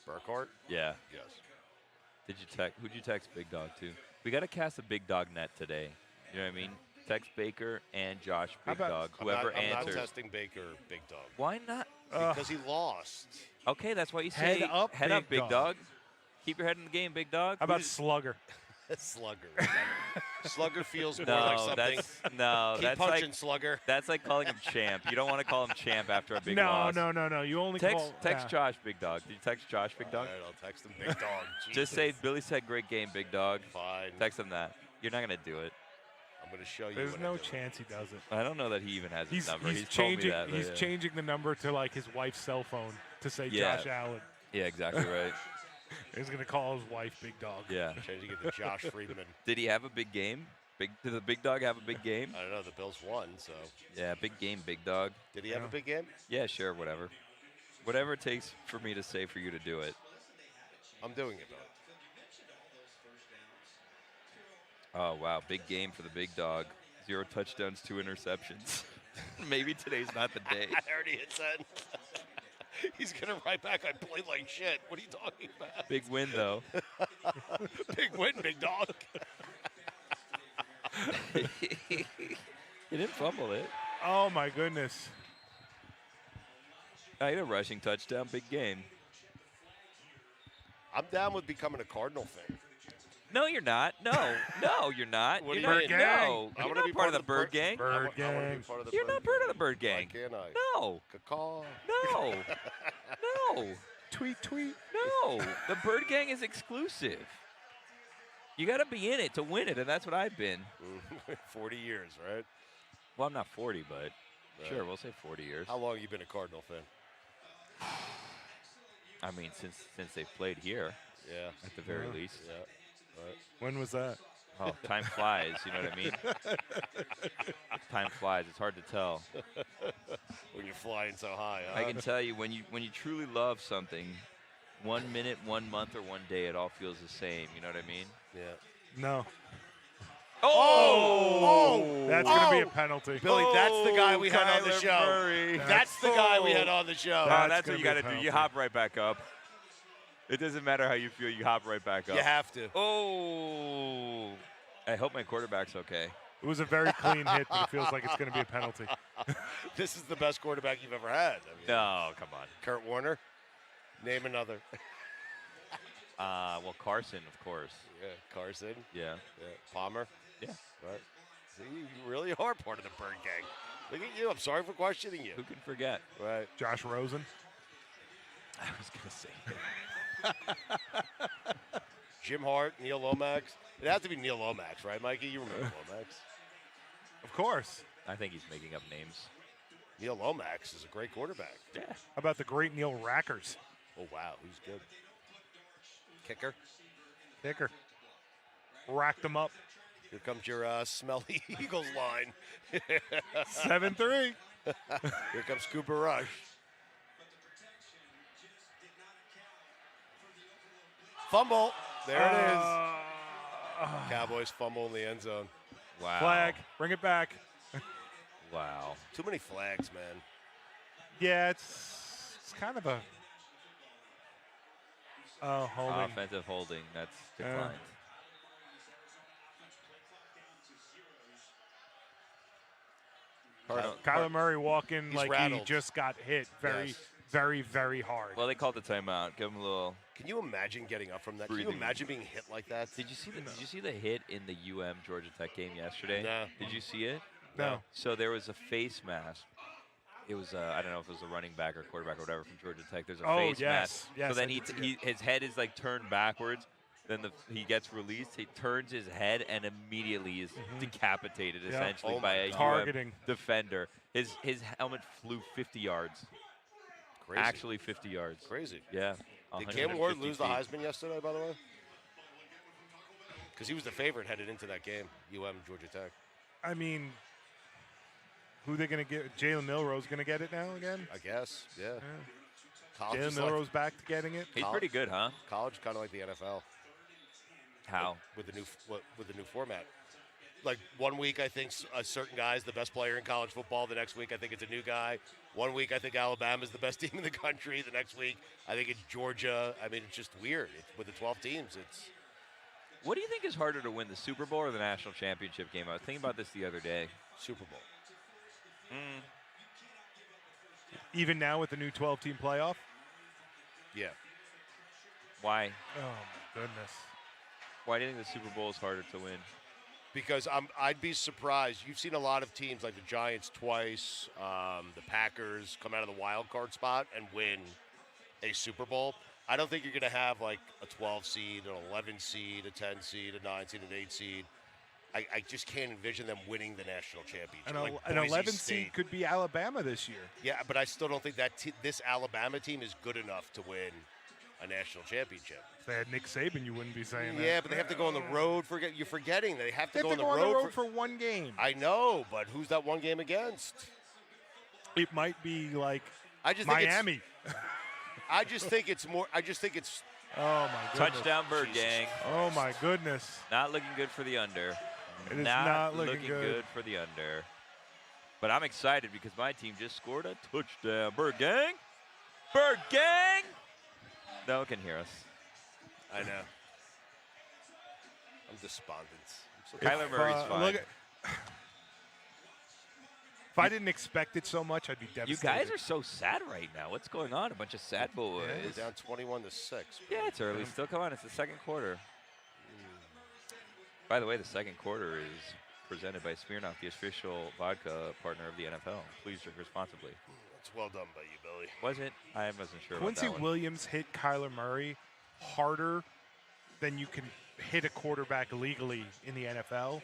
Burkhardt? Yeah. Yes. Who'd you text Big Dog to? We got to cast a Big Dog net today. You know what I mean? Text Baker and Josh Big Dog. Whoever I'm answers. not testing Baker big dog. Why not? Because he lost. Okay, that's why you say Head up, Big Big dog. Dog. Keep your head in the game, Big Dog. How about Slugger? Slugger. Slugger feels more No, like something. that's Keep punching, like Slugger. that's like calling him champ. You don't want to call him champ after a big No, loss. no. You only Text call. Josh Big Dog. Did you text Josh Big All Dog? right, I'll text him big dog. Just say Jesus. Billy said great game, Big Dog. Fine. Text him that. You're not gonna do it. I'm going to show you. There's what no I do. chance he does it. I don't know that he even has his He's number. he's He's told me changing. that, but He's yeah. changing the number to like his wife's cell phone to say Yeah. Josh Allen. Yeah, exactly right. He's gonna call his wife Big Dog. Yeah. Changing it to Josh Friedman. Did he have a big game? Did the Big Dog have a big game? I don't know. The Bills won, so. Yeah, big game, Big Dog. Did he have a big game? Yeah, sure, whatever. Whatever it takes for me to say for you to do it. I'm doing it, though. Oh, wow. Big game for the Big Dog. 0 touchdowns, 2 interceptions. Maybe today's not the day. I already hit send. He's going to write back, I played like shit. What are you talking about? Big win, though. Big win, big dog. He didn't fumble it. Oh, my goodness. I had a rushing touchdown, big game. I'm down with becoming a Cardinal fan. No, you're not. No, you're not. What You're do not. you Bird No, gang. I you're wanna not be part of the Bird gang. Bird I wanna be gang. part of the You're Bird not part of gang. the Bird gang. Why can't I? No, Caw. no, no, Tweet, tweet. no. The Bird gang is exclusive. You got to be in it to win it, and that's what I've been. 40 years, right? Well, I'm not 40, but Right. sure, we'll say 40 years. How long have you been a Cardinal fan? I mean, since they've played here, Yeah. at the very least. Yeah. Right. When was that? Oh, time flies. You know what I mean? Time flies. It's hard to tell. When you're flying so high, huh? I can tell you when you truly love something, 1 minute, 1 month, or 1 day, it all feels the same. You know what I mean? Yeah. No. Oh! That's going to be a penalty. Billy, that's the guy we had on the Kyler show. Murray. That's the guy we had on the show. That's That's what gonna you be a got to do. penalty. You hop right back up. It doesn't matter how you feel. You hop right back up. You have to. Oh! I hope my quarterback's okay. It was a very clean hit, but it feels like it's going to be a penalty. This is the best quarterback you've ever had. I mean, No, come on. Kurt Warner. Name another. Well, Carson, of course. Yeah. Carson. Yeah. Yeah. Palmer. Yeah. Right. See, you really are part of the Bird gang. Look at you. I'm sorry for questioning you. Who can forget? Right. Josh Rosen. I was going to say Jim Hart, Neil Lomax. It has to be Neil Lomax, right, Mikey? You remember Lomax. Of course. I think he's making up names. Neil Lomax is a great quarterback. Yeah. How about the great Neil Rackers? Oh, wow. Who's good? Kicker. Kicker. Racked them up. Here comes your smelly Eagles line. 7-3. Here comes Cooper Rush. Fumble. There it is. Cowboys fumble in the end zone. Wow. Flag. Bring it back. Wow. Too many flags, man. Yeah, it's kind of a holding. Offensive holding. That's declined. Kyler Murray walking He's like rattled. he just got hit very, Yes. very, very hard. Well, they called the timeout. Give him a little. Can you imagine getting up from that? Can you Breathing. imagine being hit like that? Did you see the hit in the Georgia Tech game yesterday? No. Did you see it? No. So there was a face mask. It was I don't know if it was a running back or quarterback or whatever from Georgia Tech. There's a Oh, face yes. mask. Yes, So then I did see it. his head is like turned backwards. Then he gets released. He turns his head and immediately is decapitated essentially Oh by my a God. Targeting. defender. His helmet flew 50 yards. Crazy. Actually 50 yards. Crazy. Yeah. Did Cam Ward 150 lose the feet. Heisman yesterday, by the way? Because he was the favorite headed into that game, Georgia Tech. I mean, who they going to get? Jalen Milroe's going to get it now again? I guess, yeah. Yeah. College Jalen is like- Milroe's back to getting it. He's pretty good, huh? college kind of like the NFL How? with the new format. Like 1 week, I think a certain guy's the best player in college football. The next week, I think it's a new guy. 1 week, I think Alabama's the best team in the country. The next week, I think it's Georgia. I mean, it's just weird. With the 12 teams, it's What do you think is harder to win, the Super Bowl or the national championship game? I was thinking about this the other day. Super Bowl. Even now with the new 12-team playoff? Yeah. Why? Oh, my goodness. Why do you think the Super Bowl is harder to win? Because I'd be surprised. You've seen a lot of teams like the Giants twice, the Packers come out of the wild card spot and win a Super Bowl. I don't think you're going to have like a 12 seed, an 11 seed, a 10 seed, a 9 seed, an 8 seed. I just can't envision them winning the national championship. An, like an Boise 11 State. seed could be Alabama this year. Yeah, but I still don't think that this Alabama team is good enough to win a national championship. If they had Nick Saban, you wouldn't be saying that. Yeah, but they have to go on the road. You're forgetting they have to They go have on to the go on the road road for one game. I know, but who's that one game against? It might be like I just think Miami. I just think it's more. I just think it's. Oh, my goodness. Touchdown, Bird Jesus. Gang. Oh, my goodness. Not looking good for the under. It is not looking good. good. For the under. But I'm excited because my team just scored a touchdown. Bird Gang. Bird Gang. No one can hear us. I know. I'm despondent. I'm so Kyler Murray's fine. Look If I didn't expect it so much, I'd be devastated. You guys are so sad right now. What's going on? A bunch of sad boys. We're down 21-6. Yeah, it's early. Still, come on. It's the second quarter. By the way, the second quarter is presented by Smirnoff, the official vodka partner of the NFL. Please drink responsibly. It's well done by you, Billy. Was it? I wasn't sure Quincy about that one. Williams hit Kyler Murray harder than you can hit a quarterback legally in the NFL.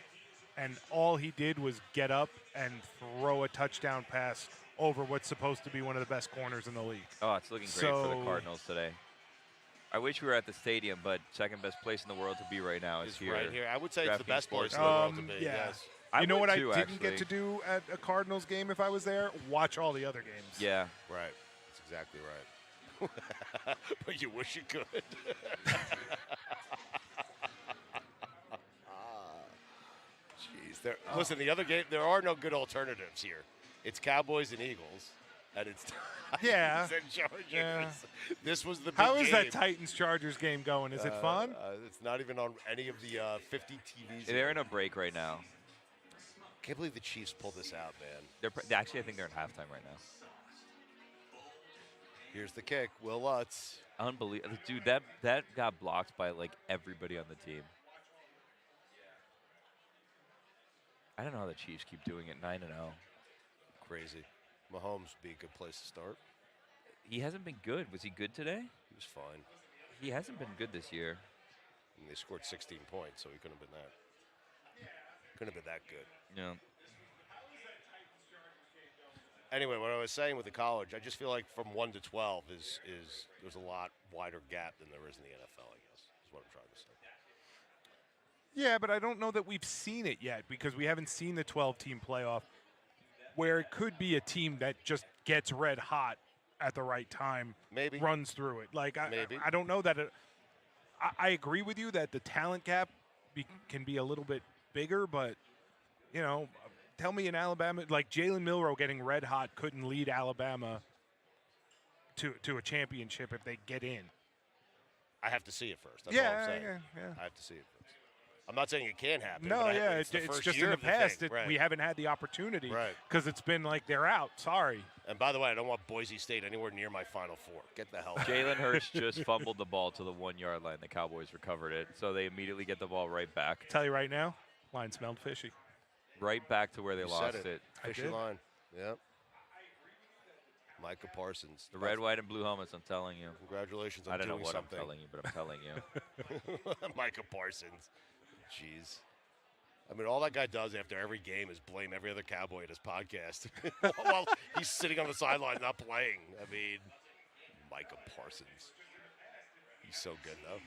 And all he did was get up and throw a touchdown pass over what's supposed to be one of the best corners in the league. Oh, it's looking great for the Cardinals today. I wish we were at the stadium, but second best place in the world to be right now is here. Right here. I would say it's the DraftKings best place in the Sportsbook. world to be. Yeah. Yes. You know what I too, didn't get actually. to do at a Cardinals game if I was there? Watch all the other games. Yeah. Right. That's exactly right. But you wish you could. Jeez. Listen, the other game, there are no good alternatives here. It's Cowboys and Eagles, and it's Yeah. Titans and Chargers. Yeah. This was the big How is game. that Titans-Chargers game going? Is it fun? It's not even on any of the 50 TVs. They're in a break right now. Can't believe the Chiefs pulled this out, man. Actually, I think they're in halftime right now. Here's the kick. Will Lutz. Unbelievable. Dude, that got blocked by, like, everybody on the team. I don't know how the Chiefs keep doing it 9-0. Crazy. Mahomes would be a good place to start. He hasn't been good. Was he good today? He was fine. He hasn't been good this year. And they scored 16 points, so he couldn't have been that. Couldn't have been that good. Yeah. Anyway, what I was saying with the college, I just feel like from 1 to 12 is there's a lot wider gap than there is in the NFL, I guess, is what I'm trying to say. Yeah, but I don't know that we've seen it yet because we haven't seen the 12-team playoff where it could be a team that just gets red hot at the right time, Maybe. runs through it. Like, Maybe. I don't know that I agree with you that the talent gap can be a little bit bigger, but, you know, tell me in Alabama, like Jalen Milroe getting red hot couldn't lead Alabama to a championship if they get in. I have to see it first. That's all I'm saying. Yeah. I have to see it first. I'm not saying it can't happen. No, but yeah, it's the it's first just year in the of past thing. that Right. we haven't had the opportunity Right. because it's been like they're out. Sorry. And by the way, I don't want Boise State anywhere near my Final Four. Get the hell out. Jalen Hurts just fumbled the ball to the 1-yard line. The Cowboys recovered it, so they immediately get the ball right back. Tell you right now, line smelled fishy. Right back to where they You lost said it. Fishy did. line. Yep. Micah Parsons. The red, white, and blue helmets, I'm telling you. Congratulations on I don't know doing what something. I'm telling you, but I'm telling you. Micah Parsons. Jeez. I mean, all that guy does after every game is blame every other Cowboy at his podcast while he's sitting on the sideline not playing. I mean, Micah Parsons. He's so good, though.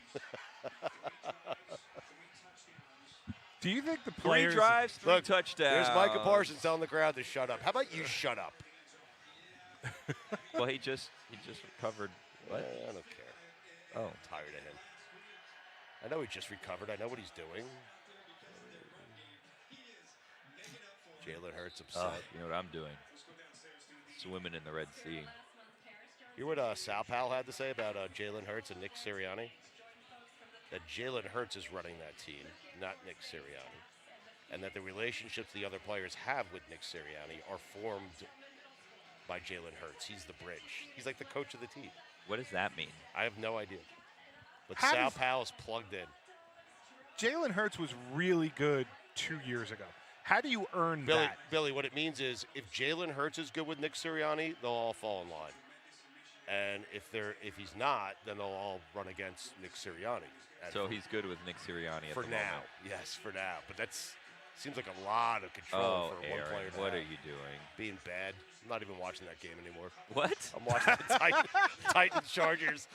Do you think the 3 players drives, 3 Look, touchdowns. There's Micah Parsons telling the crowd to shut up. How about you shut up? Well, he just recovered. What? I don't care. Oh, I'm tired of him. I know he just recovered. I know what he's doing. Jalen Hurts upset. you know what I'm doing? Swimming in the Red Sea. You hear what Sal Pal had to say about Jalen Hurts and Nick Sirianni? That Jalen Hurts is running that team, not Nick Sirianni. And that the relationships the other players have with Nick Sirianni are formed by Jalen Hurts. He's the bridge. He's like the coach of the team. What does that mean? I have no idea. But How Sal does- Pal is plugged in. Jalen Hurts was really good 2 years ago. How do you earn Billy, that? Billy, what it means is if Jalen Hurts is good with Nick Sirianni, they'll all fall in line. And if he's not, then they'll all run against Nick Sirianni. And So he's good with Nick Sirianni at for the now. moment. Yes, for now. But that's seems like a lot of control Oh, for one Aaron, player. to what are have. you doing? Being bad. I'm not even watching that game anymore. What? I'm watching the Titans Chargers.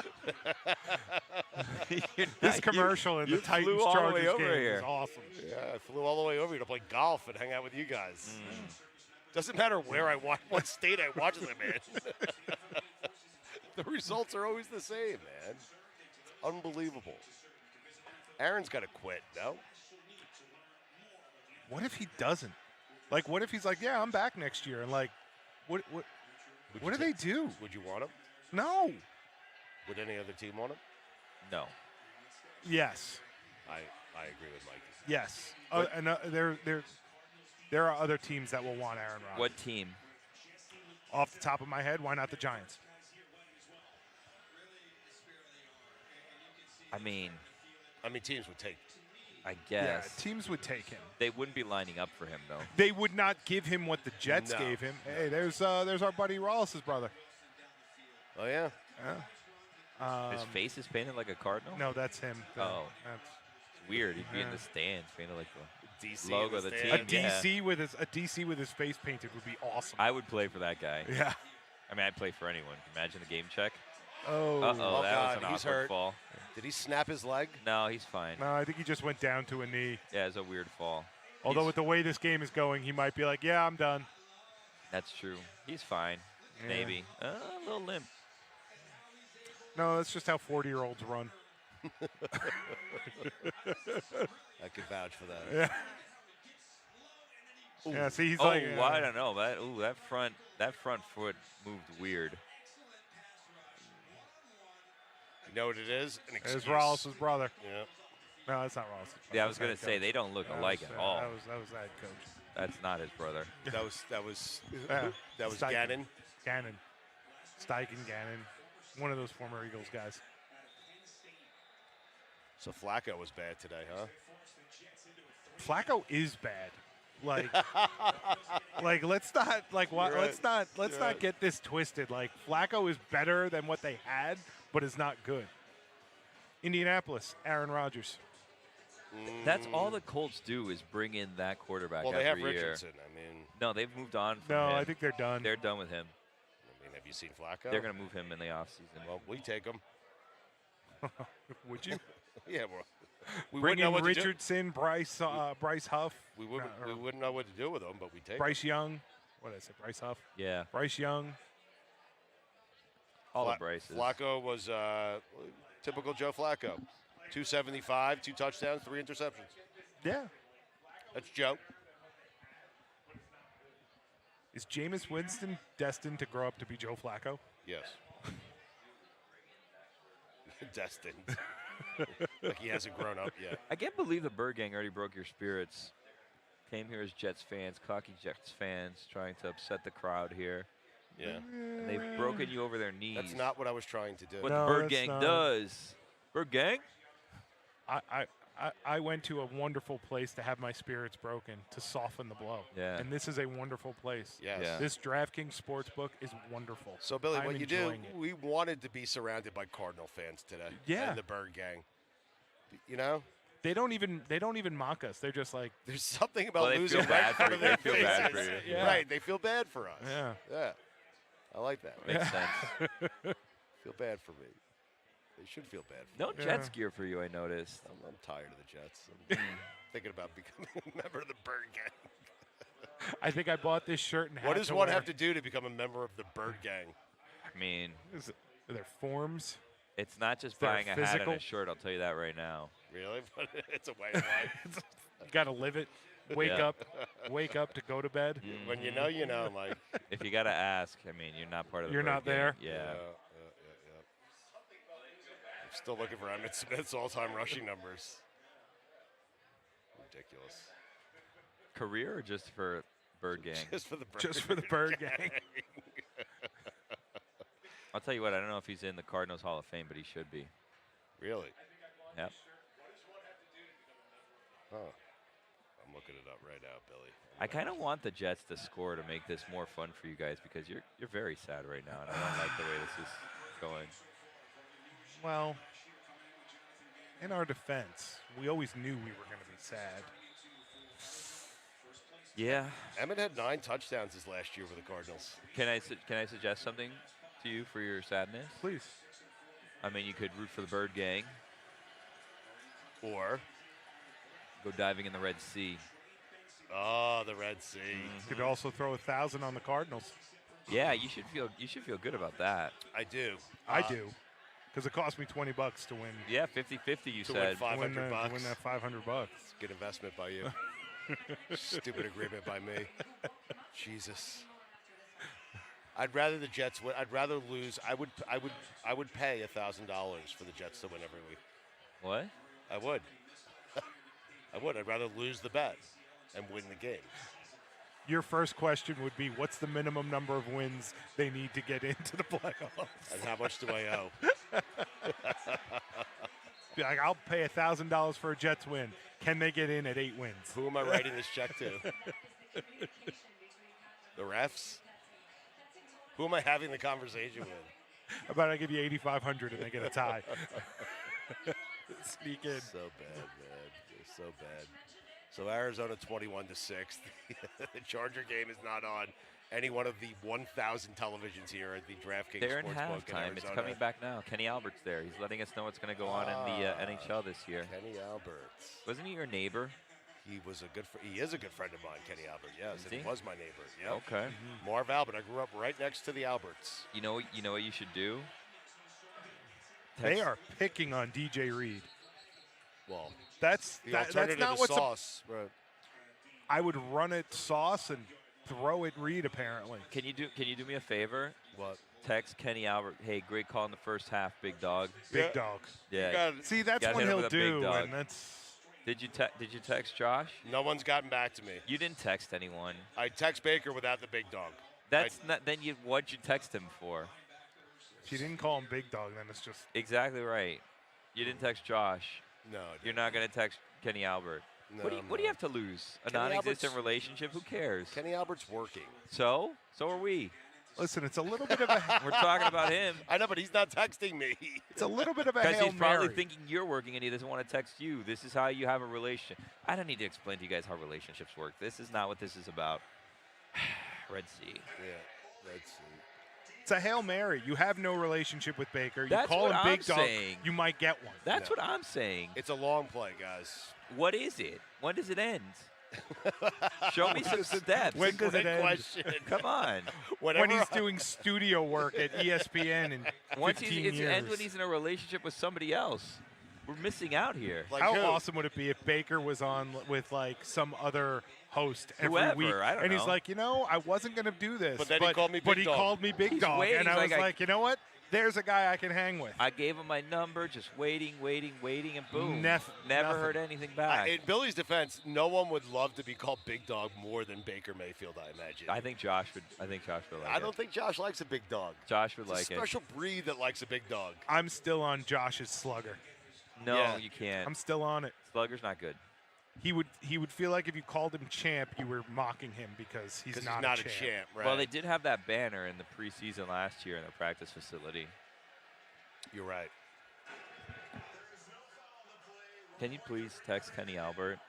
This commercial in you the Titans flew all the way Chargers over game here. was awesome. Yeah, I flew all the way over here to play golf and hang out with you guys. Doesn't matter where I watch, what state I watch them in. The results are always the same, man. It's unbelievable. Aaron's got to quit, no? What if he doesn't? Like, what if he's like, yeah, I'm back next year, and like, what Would do you they do? Would you want him? No. Would any other team want him? No. Yes. I agree with Mikey. Yes. But- And they're there are other teams that will want Aaron Rodgers. What team? Off the top of my head, why not the Giants? I mean, teams would take. I guess. Yeah, teams would take him. They wouldn't be lining up for him, though. They would not give him what the Jets gave him. Hey, there's our buddy Rawls's brother. Oh, yeah? Yeah. His face is painted like a cardinal? No, that's him. Oh. That's it's weird. He'd be in the stands, painted like the DC logo of the team. a DC with his face painted would be awesome. I would play for that guy. Yeah. I mean, I'd play for anyone. Imagine the game check. Oh. Uh-oh, that God, was an he's awkward hurt. fall. Did he snap his leg? No, he's fine. No, I think he just went down to a knee. Yeah, it's a weird fall. Although with the way this game is going, he might be like, yeah, I'm done. That's true. He's fine. Yeah. Maybe. A little limp. No, that's just how 40-year-olds run. I could vouch for that. Yeah. Yeah, see, he's Oh, like... I don't know. That front foot moved weird. You know what it is? An excuse. It's Rawls's brother. Yeah. No, that's not Rawls's brother. Yeah, I was That's going to say, head they don't look coach. alike at all. That was that head coach. That's not his brother. That was Steichen. Gannon. Gannon. Steichen Gannon. One of those former Eagles guys. So Flacco was bad today, huh? Flacco is bad. Like, let's not let's not get this twisted. Like, Flacco is better than what they had, but is not good. Indianapolis, Aaron Rodgers. That's all the Colts do is bring in that quarterback Well, every they have year. Richardson. I mean, No, they've moved on from No, him. I think they're done. They're done with him. have you seen Flacco? They're going to move him in the offseason. Well, we take him. Would you? Yeah, well, we Bring wouldn't know in what to do. Richardson, Bryce Huff. We wouldn't know what to do with him, but we take Bryce Young. What did I say? Bryce Huff. Yeah. Bryce Young. All the Bryces. Flacco was typical Joe Flacco. 275, 2 touchdowns, 3 interceptions. Yeah. That's Joe. Is Jameis Winston destined to grow up to be Joe Flacco? Yes. Destined. Like he hasn't grown up yet. I can't believe the Bird Gang already broke your spirits. Came here as Jets fans, cocky Jets fans, trying to upset the crowd here. Yeah. And they've broken you over their knees. That's not what I was trying to do. what No, the Bird that's Gang not. does. Bird Gang? I went to a wonderful place to have my spirits broken, to soften the blow. Yeah. And this is a wonderful place. Yes. Yeah. This DraftKings Sportsbook is wonderful. So, Billy, I'm what you do, enjoying it. we wanted to be surrounded by Cardinal fans today. Yeah. And the Bird Gang. You know? They don't even mock us. They're just like, There's something about Well, they losing feel bad right for out you. of their They feel bad faces. for you. Yeah. Right. They feel bad for us. yeah. Yeah. I like that. Makes sense. Feel bad for me. They should feel bad for No me. Jets gear for you, I noticed. I'm tired of the Jets. I'm thinking about becoming a member of the Bird Gang. I think I bought this shirt and hat. What does to one wear. have to do to become a member of the Bird Gang? I mean, Are there forms? it's not just there buying a hat and physical? a shirt, I'll tell you that right now. Really? But it's a way of life. You got to live it. Wake Yeah. up to go to bed. When you know, you know, Mike. If you got to ask, I mean, you're not part of the You're Bird not Gang. there? Yeah. I'm still looking for Emmitt Smith's all-time rushing numbers. Ridiculous. Career or just for Bird Gang? Just for the Bird Just for the Bird Gang. I'll tell you what, I don't know if he's in the Cardinals Hall of Fame, but he should be. Really? Yep. Huh. I'm looking it up right now, Billy. I kind of want the Jets to score to make this more fun for you guys because you're very sad right now, and I don't like the way this is going. Well, in our defense, we always knew we were going to be sad. Yeah. Emmitt had 9 touchdowns his last year with the Cardinals. Can I suggest something to you for your sadness? Please. I mean, you could root for the Bird Gang, Or, go diving in the Red Sea. oh, the Red Sea. You could also throw 1,000 on the Cardinals. Yeah, you should feel good about that. I do. I do, because it cost me $20 to win. Yeah, 50-50 you To said. win 500 bucks. To win that $500. Good investment by you. Stupid agreement by me. Jesus. I'd rather the Jets win. I'd rather lose. I would pay $1,000 for the Jets to win every week. What? I would. I would. I'd rather lose the bet and win the game. your first question would be, what's the minimum number of wins they need to get into the playoffs? And how much do I owe? Be like, I'll pay $1,000 for a Jets win. Can they get in at 8 wins? Who am I writing this check to? The refs? Who am I having the conversation with? How about I give you $8,500 and they get a tie? Sneak in. So bad, man. They're so bad. So Arizona 21-6. The Charger game is not on any one of the 1,000 televisions here at the DraftKings They're in Sportsbook in halftime. Arizona. It's coming back now. Kenny Albert's there. He's letting us know what's going to go on in the NHL this year. Kenny Alberts. Wasn't he your neighbor? He was he is a good friend of mine, Kenny Albert. Yes, and he was my neighbor. Yep. Okay. Marv Albert. I grew up right next to the Alberts. You know what you should do? They are picking on DJ Reed. Well, that's the that's not what's Sauce. Right. I would run it Sauce and throw it Reed. Apparently. Can you do me a favor? What? Text Kenny Albert. Hey, great call in the first half, big dog. Big dog. Yeah. See, that's gotta what hit him he'll with a big do, dog. and that's. Did you text Josh? No one's gotten back to me. You didn't text anyone. I text Baker without the big dog. That's not. Then what'd you text him for? If you didn't call him Big Dog, then it's just. Exactly right. You didn't text Josh. No. You're not going to text Kenny Albert. No, What do you have to lose? A Kenny non-existent Albert's- relationship? Who cares? Kenny Albert's working. So are we. Listen, it's a little bit of a. We're talking about him. I know, but he's not texting me. It's a little bit of a Because Hail he's probably Mary. thinking you're working and he doesn't want to text you. This is how you have a relationship. I don't need to explain to you guys how relationships work. This is not what this is about. Red Sea. Yeah, let's see. It's a Hail Mary. You have no relationship with Baker. You That's call what him I'm Big Dog, saying. you might get one. That's No. what I'm saying. It's a long play, guys. What is it? When does it end? Show me some steps. When does it Good end? question. Come on. When he's doing studio work at ESPN in Once 15 it's years. end when he's in a relationship with somebody else. We're missing out here. Like How who? awesome would it be if Baker was on with like some other host every Whoever, week, I don't and he's know. like, I wasn't going to do this, But then he called me but Big he Dog. called me Big He's Dog, waiting. and He's I was like, like, you know what? There's a guy I can hang with. I gave him my number, just waiting, and boom. Never heard anything back. In Billy's defense, no one would love to be called Big Dog more than Baker Mayfield, I imagine. I think Josh would like I it. don't think Josh likes a big dog. Josh would It's like a special breed that likes a big dog. I'm still on Josh's slugger. it. No, Yeah. you can't. I'm still on it. Slugger's not good. He would feel like if you called him champ, you were mocking him because he's 'Cause not, he's not a champ. right? Well, they did have that banner in the preseason last year in the practice facility. You're right. Can you please text Kenny Albert?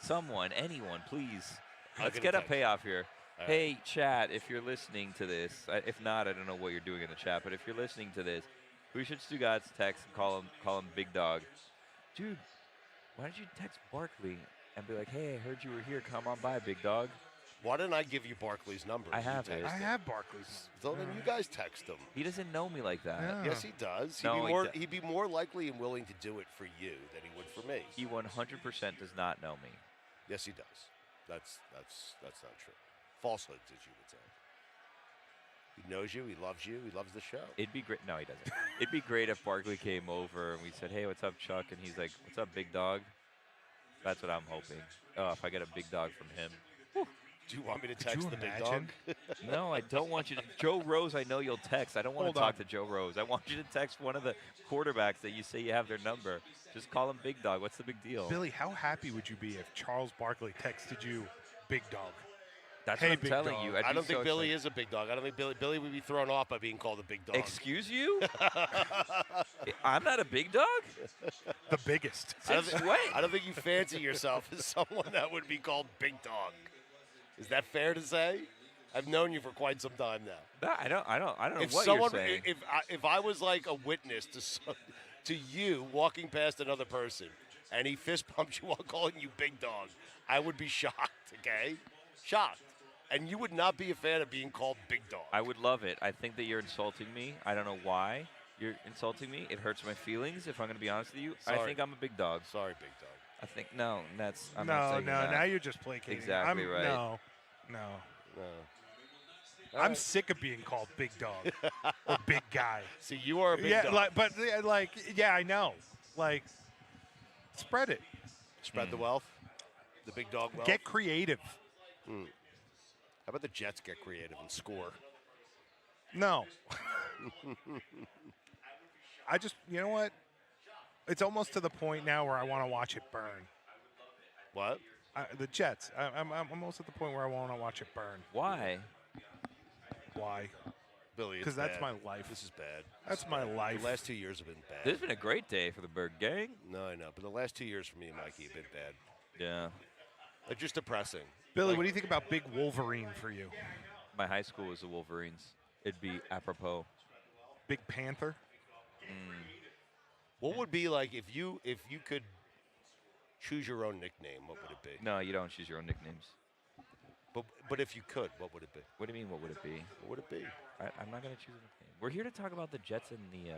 Someone, anyone, please. I'm Let's gonna get a text. payoff here. All right. Hey, chat, if you're listening to this, if not, I don't know what you're doing in the chat, but if you're listening to this, we should Stugotz text and call him Big Dog. Dude, why don't you text Barkley and be like, hey, I heard you were here. Come on by, Big Dog. Why didn't I give you Barkley's number? I You have it. text I him. have Barkley's. So then you guys text him. He doesn't know me like that. Yeah. Yes, he does. No, He'd be more likely and willing to do it for you than he would for me. He 100% does not know me. Yes, he does. That's not true. Falsehoods, as you would say. He knows you. He loves you. He loves the show. It'd be great. No, he doesn't. It'd be great if Barkley came over and we said, hey, what's up, Chuck? And he's like, what's up, Big Dog? That's what I'm hoping. Oh, if I get a big dog from him. Do you want me to Could text you the big imagine? dog? No, I don't want you to. Joe Rose, I know you'll text. I don't want Hold to talk on. to Joe Rose. I want you to text one of the quarterbacks that you say you have their number. Just call him Big Dog. What's the big deal? Billy, how happy would you be if Charles Barkley texted you Big Dog? That's Hey, what I'm Big telling Dog. you. I'd I be don't think so Billy excited. is a big dog. I don't think Billy would be thrown off by being called a big dog. Excuse you? I'm not a big dog? The biggest. I don't, Since thi- when? I don't think you fancy yourself as someone that would be called big dog. Is that fair to say? I've known you for quite some time now. No, I don't know If what someone, you're saying. if I was like a witness to you walking past another person and he fist pumped you while calling you big dog, I would be shocked. Okay, shocked. And you would not be a fan of being called big dog. I would love it. I think that you're insulting me. I don't know why you're insulting me. It hurts my feelings, if I'm going to be honest with you. I Sorry. think I'm a big dog. Sorry, big dog. I think, no, that's, I'm no, not saying that. now you're just placating. Exactly right. No. No. I'm sick of being called Big Dog or Big Guy. See, you are a big dog. I know. Like, spread it. Spread the wealth. The big dog wealth. Get creative. How about the Jets get creative and score? No. I just, you know what? It's almost to the point now where I want to watch it burn. What? The Jets. I'm almost at the point where I want to watch it burn. Why? Why? Billy, because that's my life. This is bad. That's my life. The last 2 years have been bad. This has been a great day for the Berg gang. No, I know, but the last 2 years for me and Mikey have been bad. Yeah. They're just depressing. Billy, what do you think about Big Wolverine for you? My high school was the Wolverines. It'd be apropos. Big Panther? What would be like if you could choose your own nickname? What would it be? No, you don't choose your own nicknames. But if you could, what would it be? What do you mean, what would it be? What would it be? I'm not going to choose a nickname. We're here to talk about the Jets and the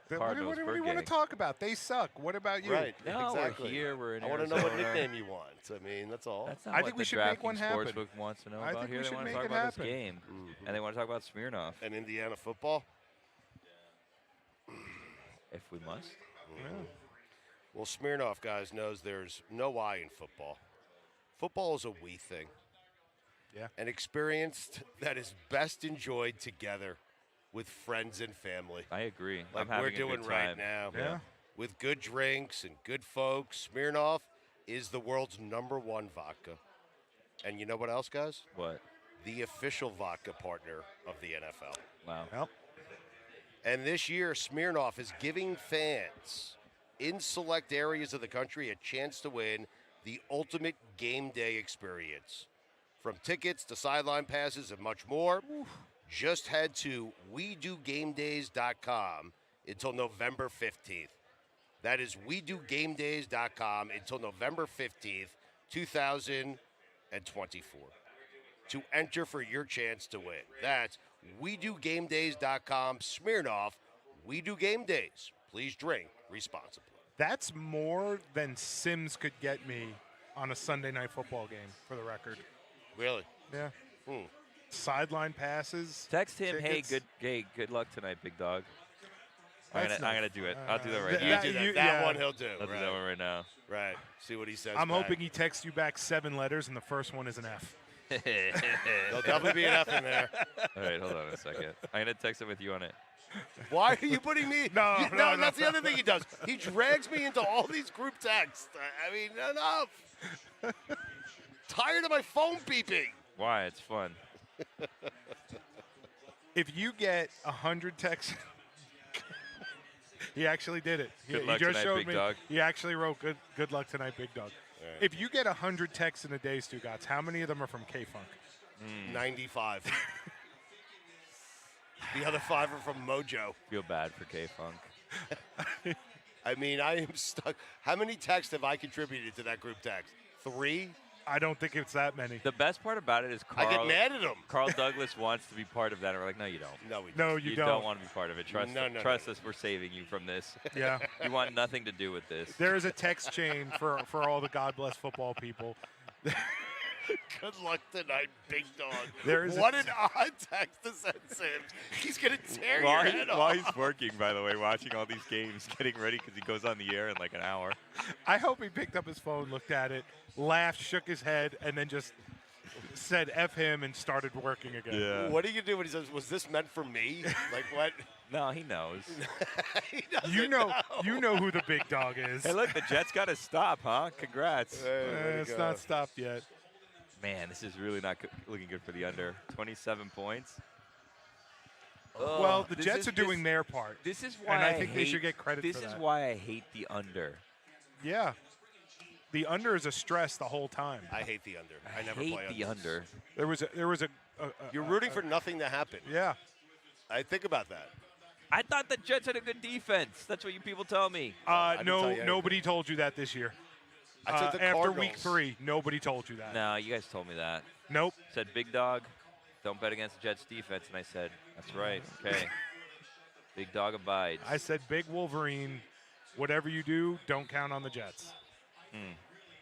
What Cardinals. do you want to talk about? They suck. What about you? Right. No, exactly. we're here. We're in I want to know what nickname you want. I mean, that's all. That's not I what think we the should make one DraftKings happen. Sportsbook wants to know I about think here. we They should want to make talk it about happen. this game. And they want to talk about Smirnoff, And Indiana football. if we must. Well, Smirnoff, guys, knows there's no I in football. Football is a we thing. Yeah. An experience that is best enjoyed together with friends and family. I agree. Like I'm having we're a doing good right time. now. Yeah. With good drinks and good folks. Smirnoff is the world's #1 vodka. And you know what else, guys? What? The official vodka partner of the NFL. Wow. Well, And this year, Smirnoff is giving fans in select areas of the country a chance to win the ultimate game day experience. From tickets to sideline passes and much more, just head to WeDoGameDays.com until November 15th. That is WeDoGameDays.com until November 15th, 2024. To enter for your chance to win. That's WeDoGameDays.com. Smirnoff, We Do Game Days. Please drink responsibly. that's more than Sims could get me on a Sunday night football game, for the record. Really? Yeah. Hmm. Sideline passes. Text him, tickets. good luck tonight, big dog. I'm That's gonna not- do it. I'll do that right th- now. You do that. you- That yeah. one he'll do. I'll do that one right now. Right. See what he says. I'm back. hoping he texts you back 7 letters, and the first one is an F. There'll definitely be an F in there. All right, hold on a second. I'm gonna text him with you on it. Why are you putting me? No, no, that's the other thing he does. He drags me into all these group texts. I mean, enough. Tired of my phone beeping. Why? It's fun. If you get 100 texts, he actually did it. Good he luck just tonight, showed big me. dog. He actually wrote good luck tonight, big dog. Right. If you get 100 texts in a day, Stugotz, how many of them are from K-Funk? 95. The other 5 are from Mojo. Feel bad for K-Funk. I mean, I am stuck. How many texts have I contributed to that group text? 3? I don't think it's that many. The best part about it is I get mad at him. Carl Douglas wants to be part of that, and we're like, no, you don't. No, we No, You you don't want to be part of it. Trust No. us. We're saving you from this. Yeah. You want nothing to do with this. There is a text chain for all the God bless football people. Good luck tonight, big dog. There is what an odd text to send Sims. He's going to tear your head off. while he's working, by the way, watching all these games, getting ready because he goes on the air in like an hour. I hope he picked up his phone, looked at it, laughed, shook his head, and then just said F him and started working again. Yeah. What are you going to do when he says, was this meant for me? Like what? No, he knows. He doesn't You know who the big dog is. Hey, look, the Jets got to stop, huh? Congrats. It's not stopped yet. Man, this is really not looking good for the under. 27 points. Well, the Jets are doing their part. This is why And I think they should get credit This for is that. why I hate the under. Yeah. The under is a stress the whole time. I hate the under. I never hate play the unders. under. There was a You're rooting for nothing to happen. yeah. I think about that. I thought the Jets had a good defense. That's what you people tell me. didn't tell you anything. Nobody told you that this year. I took the after week Cardinals. 3, nobody told you that. No, you guys told me that. Nope. Said, big dog, don't bet against the Jets defense. And I said, that's right. Okay. Big dog abides. I said, Big Wolverine, whatever you do, don't count on the Jets.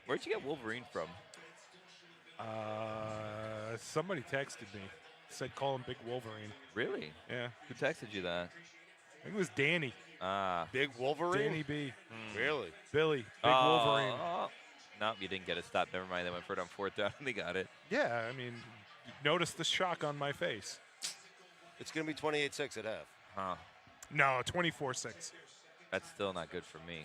Where'd you get Wolverine from? Somebody texted me, said call him Big Wolverine. Really? Yeah. Who texted you that? I think it was Danny. Ah. Big Wolverine? Danny B. Really? Billy. Big Wolverine. No, you didn't get it. Stop. Never mind. They went for it on 4th down and they got it. Yeah, I mean, notice the shock on my face. It's going to be 28-6 at half. Huh. No, 24-6. That's still not good for me.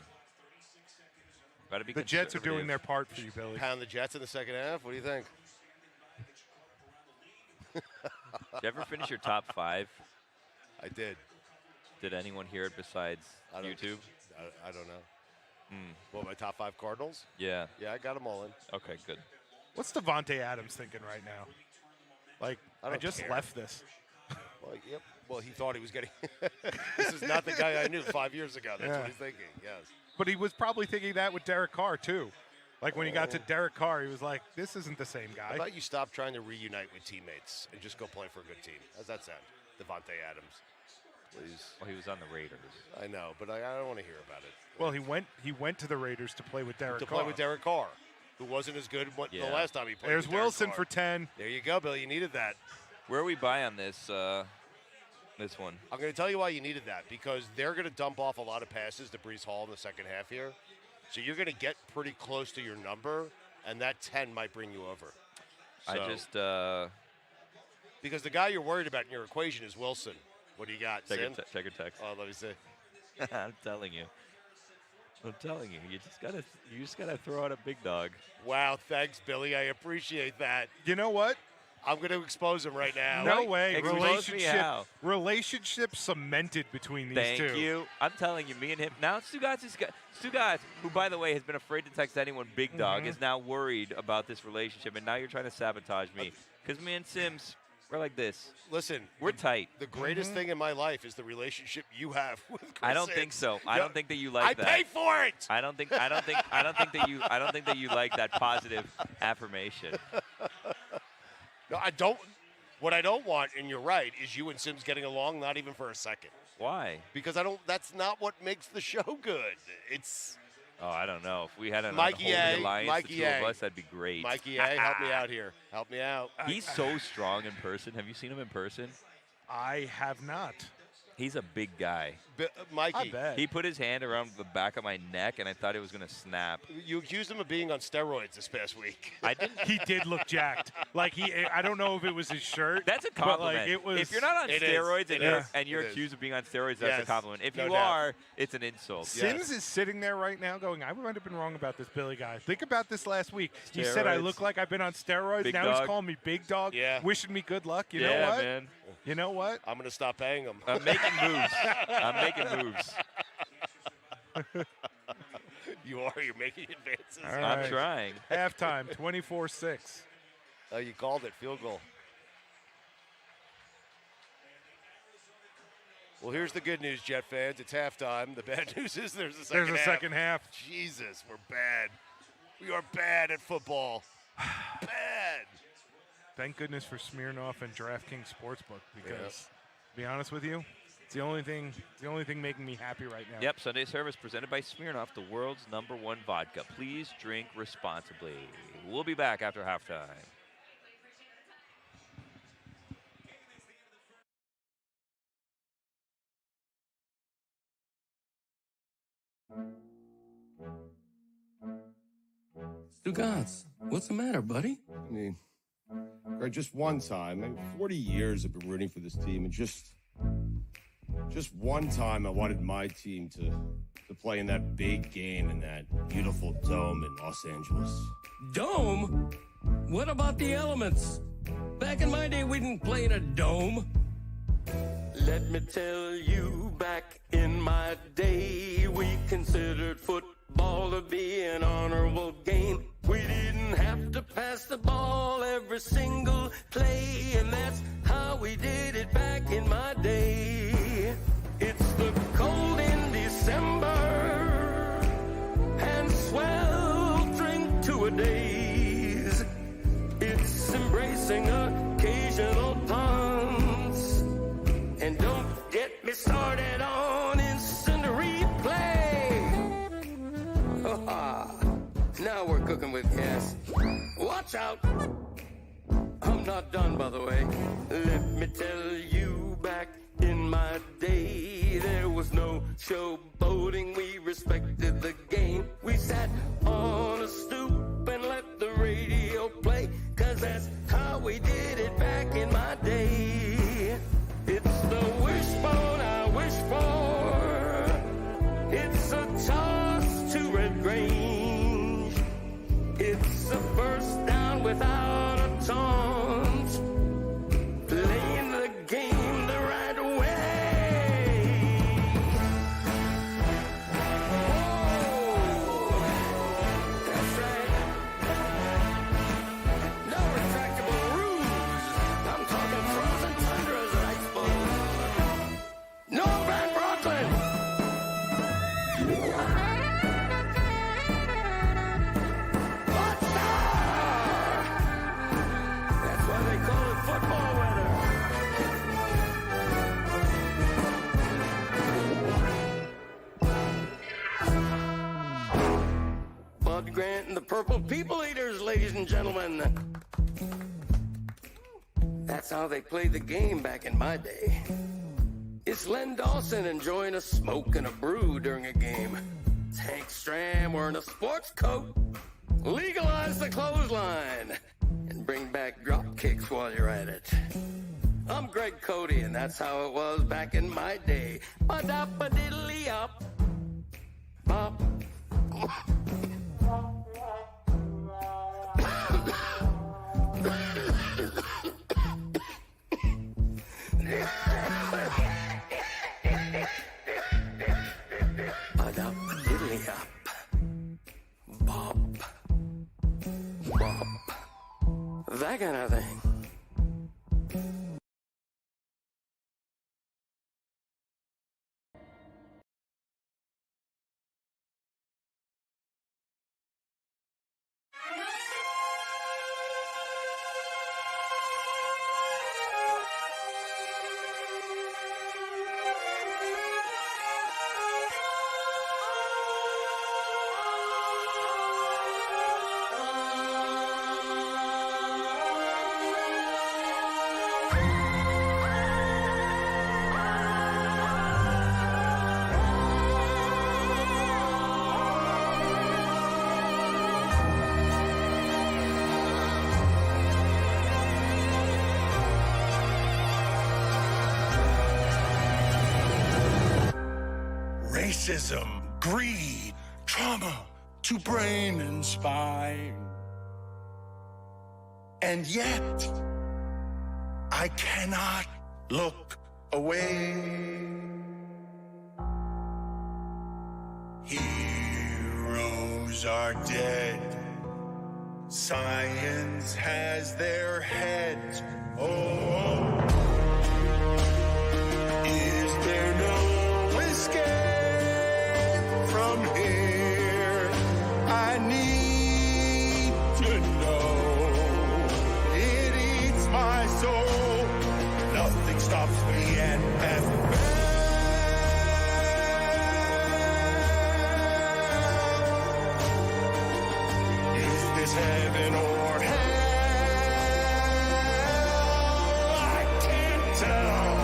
Gotta be The Jets are doing their part for you, Billy. Pound the Jets in the second half. What do you think? Did you ever finish your top 5? I did. Did anyone hear it besides YouTube? I don't know. What, my top 5 Cardinals? Yeah. Yeah, I got them all in. Okay, good. What's Devontae Adams thinking right now? Like, I don't just care. left this. Well, yep. Well, he thought he was getting. This is not the guy I knew 5 years ago. That's what he's thinking. Yes. But he was probably thinking that with Derek Carr, too. Like, when he got to Derek Carr, he was like, this isn't the same guy. How about you stop trying to reunite with teammates and just go play for a good team? How's that sound? Devontae Adams. Please. Well, he was on the Raiders. I know, but I don't want to hear about it. Well, he went to the Raiders to play with Derek Carr. To play with Derek Carr, who wasn't as good the last time he played There's with Derek Wilson Carr. for 10. There you go, Billy. You needed that. Where are we buy on this this one? I'm going to tell you why you needed that, because they're going to dump off a lot of passes to Breece Hall in the second half here. So you're going to get pretty close to your number, and that 10 might bring you over. So, I just because the guy you're worried about in your equation is Wilson. What do you got, check Sim? your text. Oh, let me see. I'm telling you. You just gotta throw out a big dog. Wow, thanks, Billy. I appreciate that. You know what? I'm going to expose him right now. No way. Expose me how? Relationship cemented between these two. Thank you. I'm telling you, me and him. Now Stugotz, who, by the way, has been afraid to text anyone big dog, is now worried about this relationship, and now you're trying to sabotage me. Because me and Sims, we're like this. Listen, we're tight. The greatest thing in my life is the relationship you have with Chris I don't Sims. think so. I don't think that you like that. I pay for it. I don't think that you like that positive affirmation. No, I don't. What I don't want, and you're right, is you and Sims getting along, not even for a second. Why? Because that's not what makes the show good. It's. Oh, I don't know. If we had an Mikey unholy alliance, Mikey the two of us, that'd be great. Mikey A, help me out here. Help me out. He's so strong in person. Have you seen him in person? I have not. He's a big guy. Mikey. I bet. He put his hand around the back of my neck, and I thought it was going to snap. You accused him of being on steroids this past week. I didn't. He did look jacked. Like I don't know if it was his shirt. That's a compliment. But like it was, if you're not on steroids and you're It is. accused of being on steroids, that's a compliment. If no you doubt. are, it's an insult. Sims is sitting there right now going, I might have been wrong about this Billy guy. Think about this last week. He said I look like I've been on steroids. Big now dog. he's calling me big dog, wishing me good luck. You know Yeah, what? man. You know what? I'm going to stop paying him. I'm making moves. I'm making moves. You are. You're making advances. All I'm right. trying. Halftime, 24-6. Oh, you called it. Field goal. Well, here's the good news, Jet fans. It's halftime. The bad news is there's a second half. There's a second half. Jesus, we're bad. We are bad at football. Bad. Thank goodness for Smirnoff and DraftKings Sportsbook because, to be honest with you, it's the only thing making me happy right now. Yep, Sunday service presented by Smirnoff, the world's #1 vodka. Please drink responsibly. We'll be back after halftime. Stugotz, what's the matter, buddy? I mean, Greg, just one time. I mean, 40 years I've been rooting for this team, and just one time I wanted my team to play in that big game in that beautiful dome in Los Angeles. Dome? What about the elements? Back in my day, we didn't play in a dome. Let me tell you, back in my day, we considered football to be an honorable game. We didn't have to pass the ball every single play, and that's how we did it back in my day. It's the cold in December and sweltering two-a-days. It's embracing occasional punts, and don't get me started on instant replay. Now we're cooking with gas. Watch out. I'm not done, by the way. Let me tell you, back in my day, there was no showboating. We respected the game. We sat on a stoop and let the radio play, 'cause that's how we did it down without a taunt, playing the game the right way. Oh, that's right. No retractable ruse. I'm talking frozen tundras and ice balls. No Van Brooklyn. That's why they call it football weather. Bud Grant and the Purple People Eaters, ladies and gentlemen. That's how they played the game back in my day. It's Len Dawson enjoying a smoke and a brew during a game. Hank Stram wearing a sports coat. Legalize the clothesline and bring back drop kicks while you're at it. I'm Greg Cody, and that's how it was back in my day. Ba-da-ba-diddly-up. Bop. Ba-da-ba-diddly-up. Bop. Bop. That kind of thing. Racism, greed, trauma to brain and spine. And yet, I cannot look away. Heroes are dead. Science has their heads. Oh, is there no escape? From here, I need to know. It eats my soul. Nothing stops me and is this heaven or hell? I can't tell.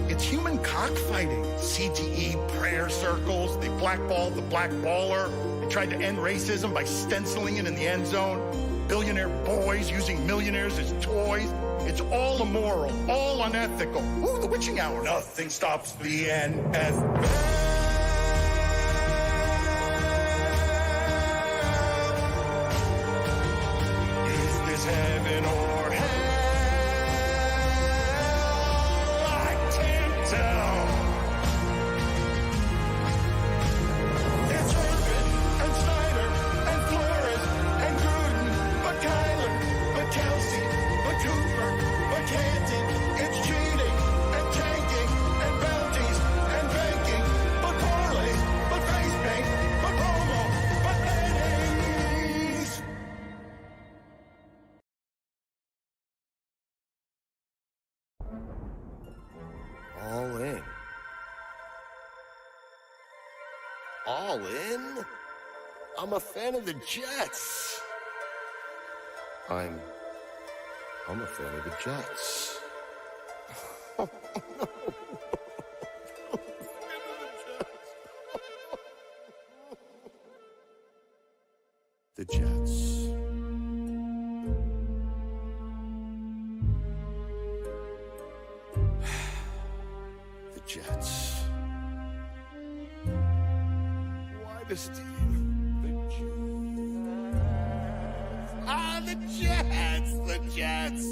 It's human cockfighting. CTE prayer circles. They blackballed the black baller. They tried to end racism by stenciling it in the end zone. Billionaire boys using millionaires as toys. It's all immoral, all unethical. Ooh, the witching hour. Nothing stops the NFL. Is this heaven or hell? I can't tell. It's Urban and Snyder and Flores and Gruden, but Kyler, but Kelsey, but Cooper, but Canton. It's cheating and tanking and bounties and banking, but parlays, but face paint, but promo, but bannings. All in. All in? I'm a fan of the Jets. I'm a fan of the Jets. The Jets. The Jets. Why this team? The Jets. The Jets. The Jets.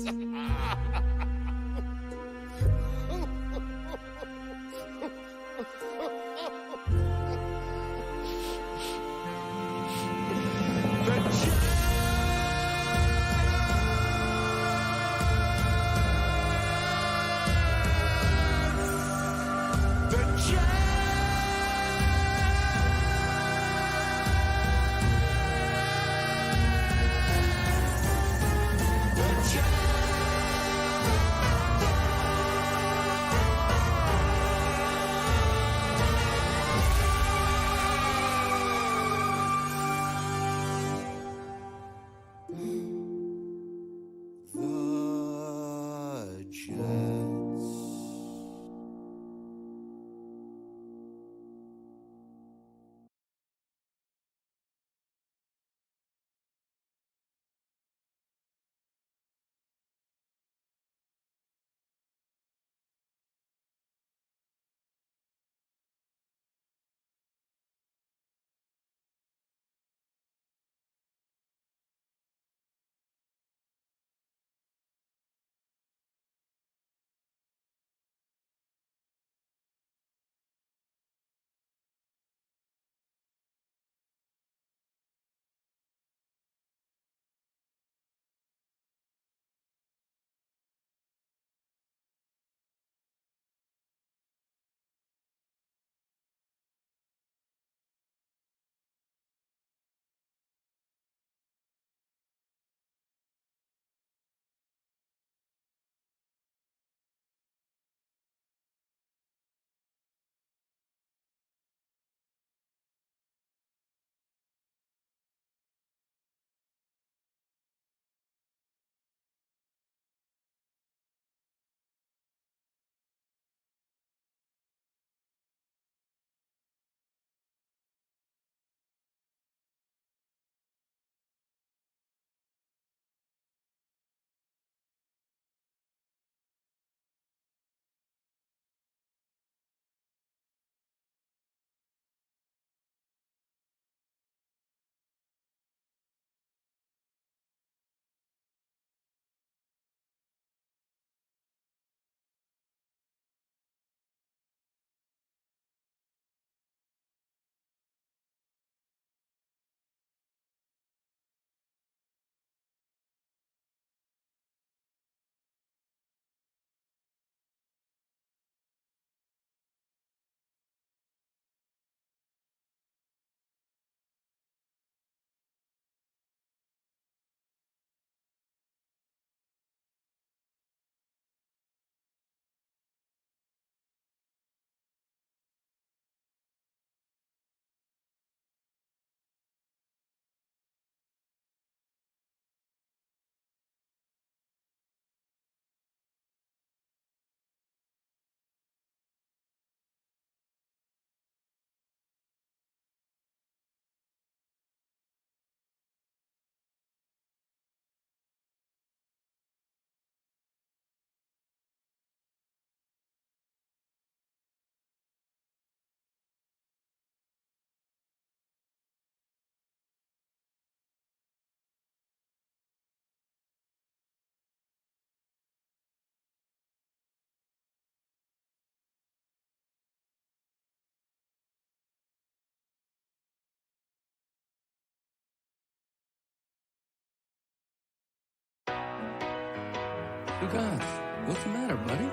Stugotz, what's the matter, buddy?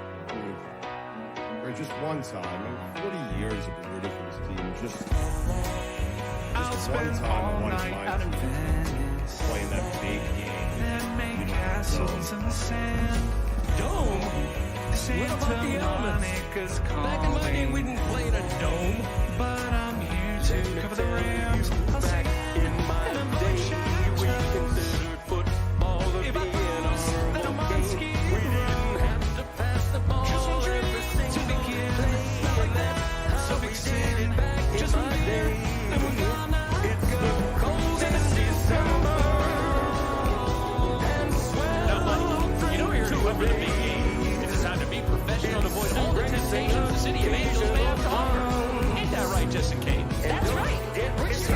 Or just one time. 40 years I've been rooting for this team. Just one time I wanted my team to play in that big game. Then make castles in the sand. Dome? What about the elements? Back in my day, we didn't play in a dome. But I'm here to cover the Rams. Back in my day, we considered football to be an honorable game. We didn't have to pass the ball every single play. And that's how we did it back in my day. It's so cold in December. And swell. You know you're to a big game. It's time to be professional and avoid all the temptations the city of Angels may have to offer. Ain't that right, Justin Kane? That's right. We're just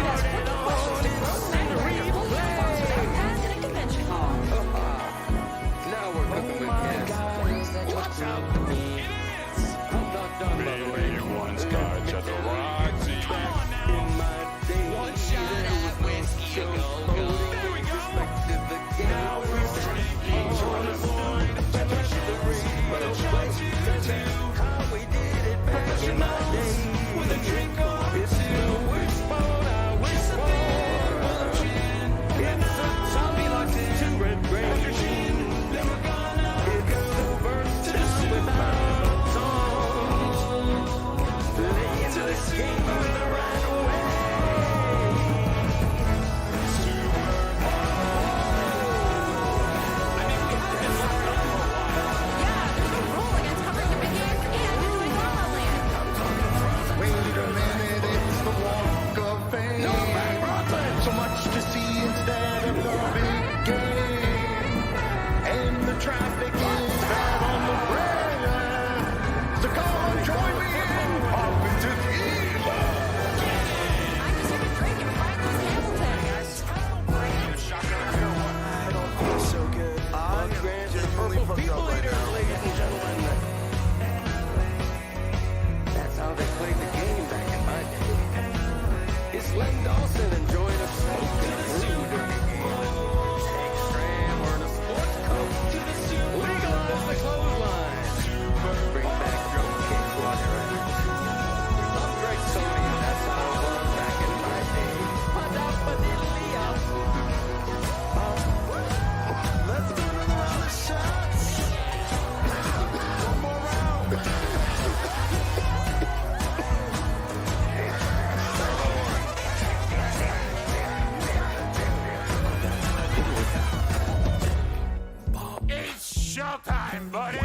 time, buddy.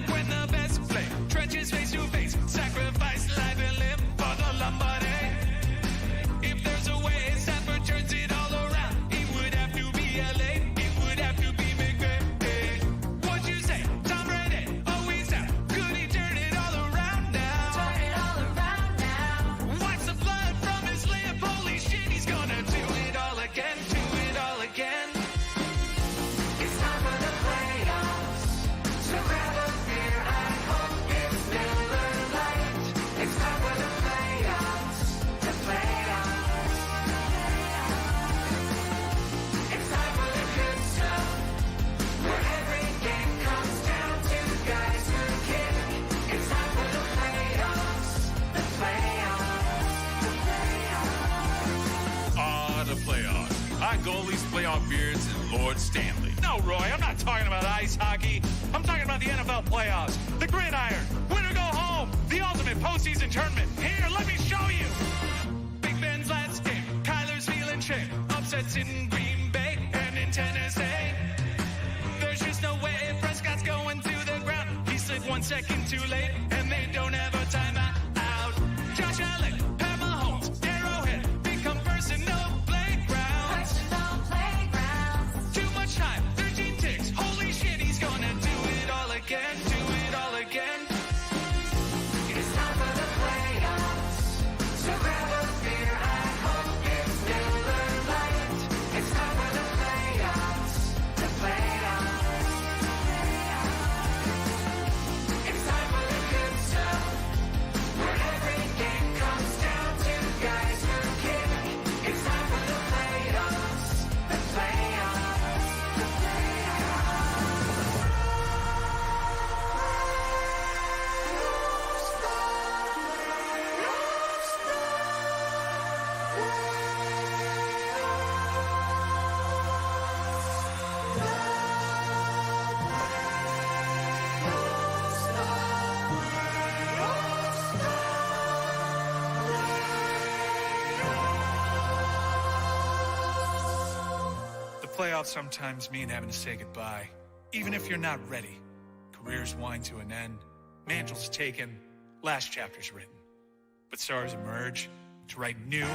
When the best play, trenches face to face, sacrifice life and limb for the Lombardi. If there's a way, Sanford turns it all around. It would have to be LA, it would have to be McVay. What'd you say? Tom Brady, always down. Could he turn it all around now? Turn it all around now. Wipes the blood from his lip. Holy shit, he's gonna do it all again, do it all again. It's time for the playoffs. So grab a beer, I hope it's Miller Lite. It's time for the playoffs, the playoffs. It's time for the good stuff, where every game comes down to guys who kick. It's time for the playoffs, the playoffs, the playoffs. Ah, the playoffs. Hot goalies, playoff beards, and Lord Stanley. No, Roy, I'm not talking about ice hockey. I'm talking about the NFL playoffs, the gridiron, win or go home, the ultimate postseason tournament. Here, let me show you. Big Ben's last game, Kyler's feeling shame, upsets in Green Bay and in Tennessee. There's just no way Prescott's going to the ground. He slid 1 second too late, and they don't have a timeout. Josh Allen, Pat Mahomes, Arrowhead, become personal playgrounds. Too much time, 13 ticks. Holy shit, he's gonna do it all again, do it all again. It's time for the playoffs. So grab a beer, I hope it's Miller Lite. It's time for the playoffs, the playoffs. It's time for the good stuff, where every game comes down to guys who kick. It's time for the playoffs, the playoffs, the The playoffs sometimes mean having to say goodbye, even if you're not ready. Careers wind to an end, mantles taken, last chapter's written. But stars emerge to write new,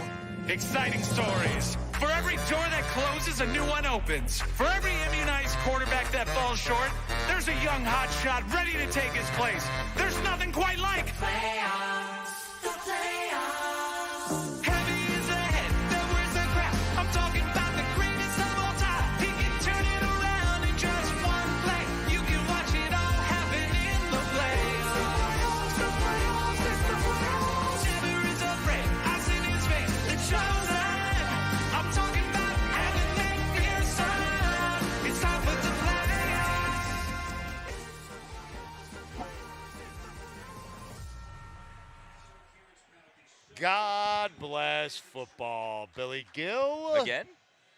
exciting stories. For every door that closes, a new one opens. For every immunized quarterback that falls short, there's a young hotshot ready to take his place. There's nothing quite like playoffs, the playoffs. Heavy is the head that wears the crown. I'm talking about the greatest of all time. He can turn it around in just one play. You can watch it all happen in the playoffs. The playoffs, it's the playoffs. Never is afraid. I see his face. The chosen. I'm talking about Evan McPherson. It's time for the playoffs. God bless football. Billy Gill. Again?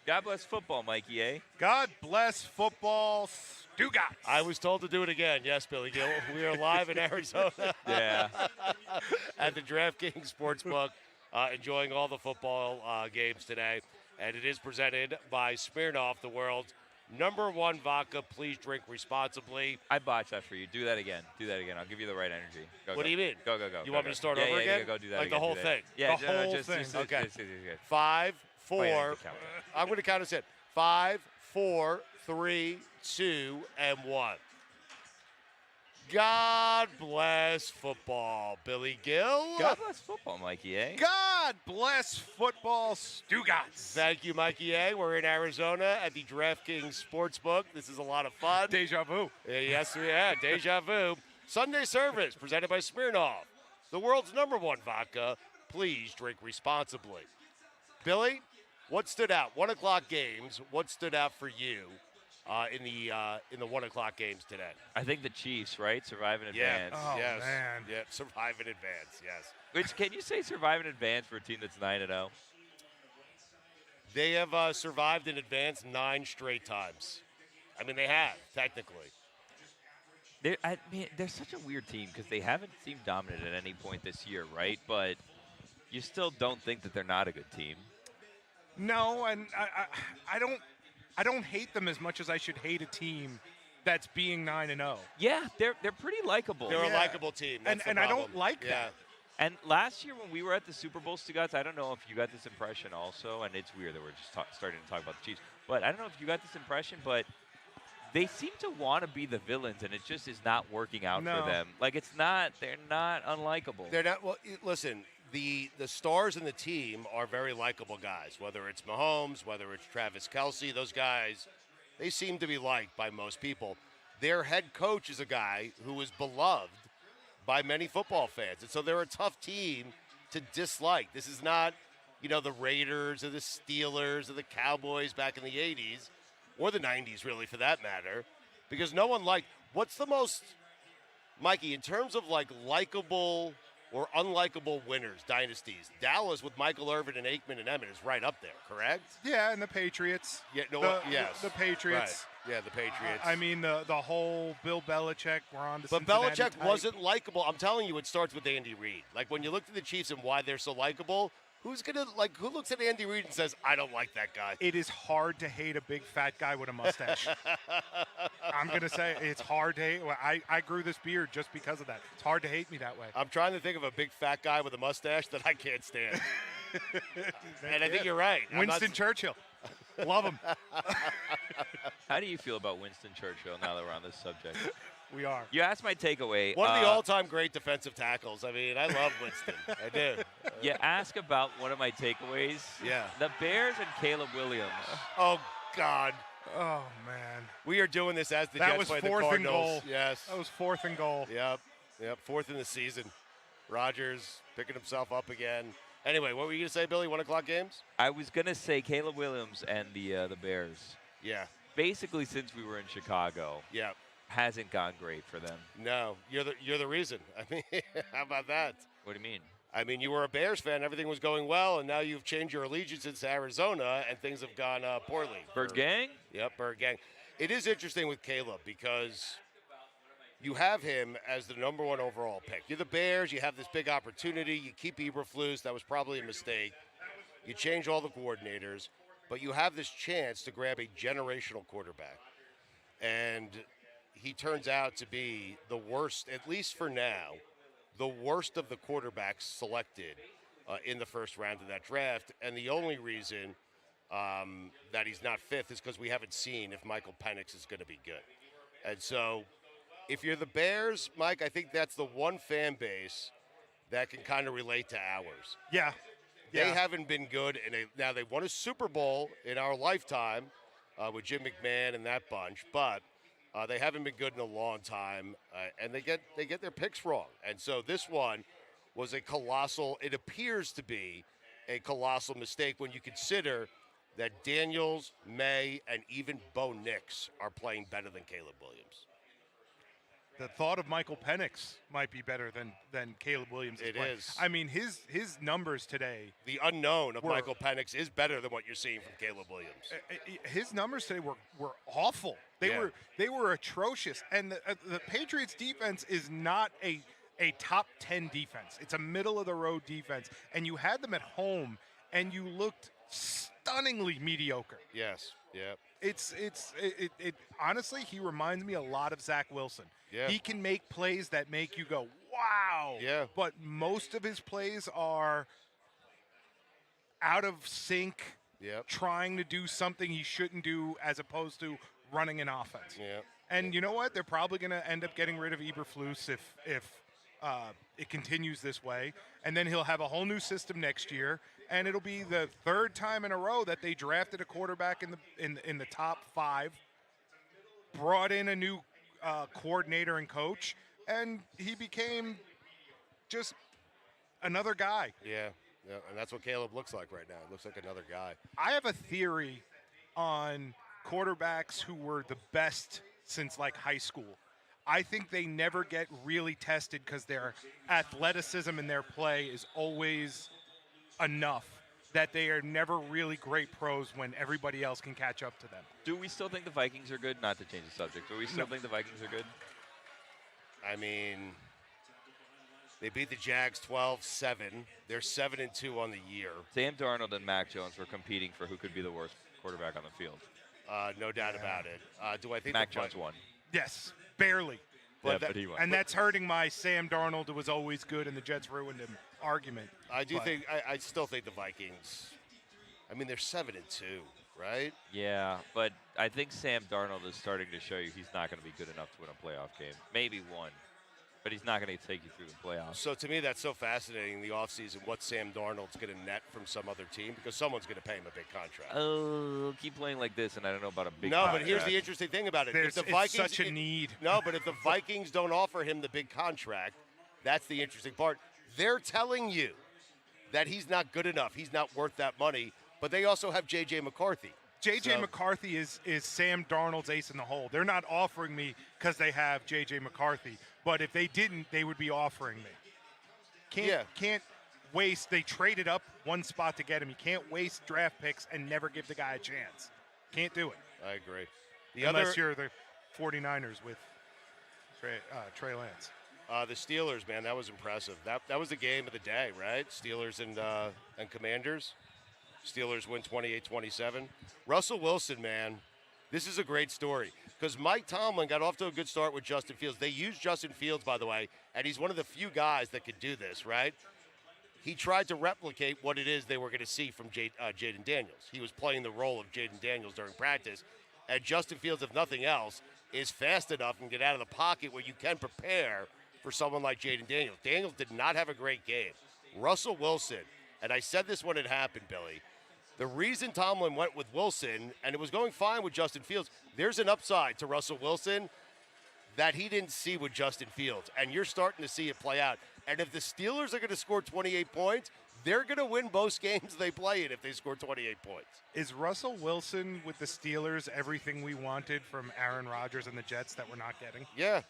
God bless football, Mikey, eh? God bless football, Stugotz. I was told to do it again. Yes, Billy Gill. We are live in Arizona. Yeah. At the DraftKings Sportsbook, enjoying all the football games today. And it is presented by Smirnoff, the world's #1 vodka. Please drink responsibly. I botched that for you. Do that again. Do that again. I'll give you the right energy. Go, What go. do you mean? Go. You want me to start yeah, over yeah, again? Yeah, go do that like again. the whole do that. thing? Yeah, The whole thing. Okay. Just 5, 4. Oh, yeah, count. I'm going to count us in. 5, 4, 3, 2, and 1. God bless football, Billy Gill. God bless football, Mikey A. God bless football, Stugotz. Thank you, Mikey A. We're in Arizona at the DraftKings Sportsbook. This is a lot of fun. Deja vu. Yes, deja vu. Sunday service presented by Smirnoff, the world's #1 vodka. Please drink responsibly. Billy, what stood out? 1 o'clock games. What stood out for you in the 1 o'clock games today? I think the Chiefs, right? Survive in Yeah. advance. Oh, Yes. man. Yeah, survive in advance. Yes. Which, can you say survive in advance for a team that's 9-0? They have survived in advance 9 straight times. I mean, they have, technically. They're such a weird team because they haven't seemed dominant at any point this year, right? But you still don't think that they're not a good team. No, and I don't hate them as much as I should hate a team that's being 9-0. Yeah, they're pretty likable. They're a likable team. That's And the I don't problem. like Yeah. that. And last year when we were at the Super Bowl, Stugotz, I don't know if you got this impression also, and it's weird that we're just starting to talk about the Chiefs, but I don't know if you got this impression, but they seem to want to be the villains, and it just is not working out No. for them. Like, they're not unlikable. They're not. Well, listen. The stars in the team are very likable guys. Whether it's Mahomes, whether it's Travis Kelce, those guys, they seem to be liked by most people. Their head coach is a guy who is beloved by many football fans, and so they're a tough team to dislike. This is not, the Raiders or the Steelers or the Cowboys back in the 80s or the 90s, really, for that matter, because no one liked. What's the most, Mikey, in terms of likable or unlikable winners, dynasties? Dallas with Michael Irvin and Aikman and Emmett is right up there, correct? Yeah, and the Patriots. Yeah, yes. The Patriots. Right. Yeah, the Patriots. I mean, the whole Bill Belichick, we're on to But Cincinnati Belichick type. wasn't likable. I'm telling you, it starts with Andy Reid. Like, when you look at the Chiefs and why they're so likable, who looks at Andy Reid and says, I don't like that guy? It is hard to hate a big fat guy with a mustache. I'm going to say it's hard to hate. Well, I grew this beard just because of that. It's hard to hate me that way. I'm trying to think of a big fat guy with a mustache that I can't stand. And I think you're right. Winston Churchill. Love him. How do you feel about Winston Churchill now that we're on this subject? We are. You asked my takeaway. One of the all-time great defensive tackles. I mean, I love Winston. I do. You ask about one of my takeaways. Yeah. The Bears and Caleb Williams. Oh, God. Oh, man. We are doing this as the That Jets was play the 4th and Cardinals. goal. Yes. That was 4th and goal. Yep. 4th in the season. Rodgers picking himself up again. Anyway, what were you going to say, Billy? 1 o'clock games? I was going to say Caleb Williams and the Bears. Yeah. Basically, since we were in Chicago, Yeah. hasn't gone great for them. No, you're the reason. I mean, how about that? What do you mean? I mean, you were a Bears fan. Everything was going well, and now you've changed your allegiances to Arizona, and things have gone poorly. Bird Gang? Yep, Bird Gang. It is interesting with Caleb because you have him as the #1 overall pick. You're the Bears. You have this big opportunity. You keep Eberflus. That was probably a mistake. You change all the coordinators, but you have this chance to grab a generational quarterback. And he turns out to be the worst, at least for now, the worst of the quarterbacks selected in the first round of that draft. And the only reason that he's not 5th is because we haven't seen if Michael Penix is going to be good. And so if you're the Bears, Mike, I think that's the one fan base that can kind of relate to ours. Yeah. They haven't been good. Now, they won a Super Bowl in our lifetime with Jim McMahon and that bunch, but they haven't been good in a long time, and they get their picks wrong. And so this one was it appears to be a colossal mistake when you consider that Daniels, May, and even Bo Nix are playing better than Caleb Williams. The thought of Michael Penix might be better than Caleb Williams. It playing. is. I mean, his numbers today. The unknown of Michael Penix is better than what you're seeing from Caleb Williams. His numbers today were awful. They were atrocious. And the Patriots defense is not a top 10 defense. It's a middle of the road defense. And you had them at home, and you looked stunningly mediocre. Yes. Yeah. It honestly, he reminds me a lot of Zach Wilson. Yeah. He can make plays that make you go, wow. Yeah. But most of his plays are out of sync, Yep. trying to do something he shouldn't do as opposed to running an offense. Yeah. And you know what? They're probably going to end up getting rid of Eberflus if it continues this way. And then he'll have a whole new system next year. And it'll be the third time in a row that they drafted a quarterback in the top 5, brought in a new coordinator and coach, and he became just another guy. Yeah, and that's what Caleb looks like right now. He looks like another guy. I have a theory on quarterbacks who were the best since like high school. I think they never get really tested because their athleticism and their play is always enough that they are never really great pros when everybody else can catch up to them. Do we still think the Vikings are good? Not to change the subject. Do we still think the Vikings are good? I mean, they beat the Jags 12-7. They're 7-2 on the year. Sam Darnold and Mac Jones were competing for who could be the worst quarterback on the field. No doubt about it. Do I think Mac Jones won? Yes, barely. But he won. And that's hurting my Sam Darnold was always good and the Jets ruined him argument. I still think the Vikings, I mean, they're 7-2, right? Yeah, but I think Sam Darnold is starting to show you he's not going to be good enough to win a playoff game. Maybe one, but he's not going to take you through the playoffs. So to me, that's so fascinating, the offseason, what Sam Darnold's going to net from some other team, because someone's going to pay him a big contract. Oh, keep playing like this, and I don't know about a big No, contract. but here's the interesting thing about it. It's such a need. No, but if the Vikings don't offer him the big contract, that's the interesting part. They're telling you that he's not good enough. He's not worth that money, but they also have J.J. McCarthy. J.J. McCarthy is Sam Darnold's ace in the hole. They're not offering me because they have J.J. McCarthy. But if they didn't, they would be offering me. Can't waste. They traded up one spot to get him. You can't waste draft picks and never give the guy a chance. Can't do it. I agree. Unless you're the 49ers with Trey Lance. The Steelers, man, that was impressive. That was the game of the day, right? Steelers and Commanders. Steelers win 28-27. Russell Wilson, man, this is a great story because Mike Tomlin got off to a good start with Justin Fields. They used Justin Fields, by the way, and he's one of the few guys that could do this, right? He tried to replicate what it is they were going to see from Jaden Daniels. He was playing the role of Jaden Daniels during practice, and Justin Fields, if nothing else, is fast enough and get out of the pocket where you can prepare for someone like Jaden Daniels. Daniels did not have a great game. Russell Wilson, and I said this when it happened, Billy, the reason Tomlin went with Wilson, and it was going fine with Justin Fields, there's an upside to Russell Wilson that he didn't see with Justin Fields, and you're starting to see it play out. And if the Steelers are going to score 28 points, they're going to win most games they play in if they score 28 points. Is Russell Wilson with the Steelers everything we wanted from Aaron Rodgers and the Jets that we're not getting? Yeah.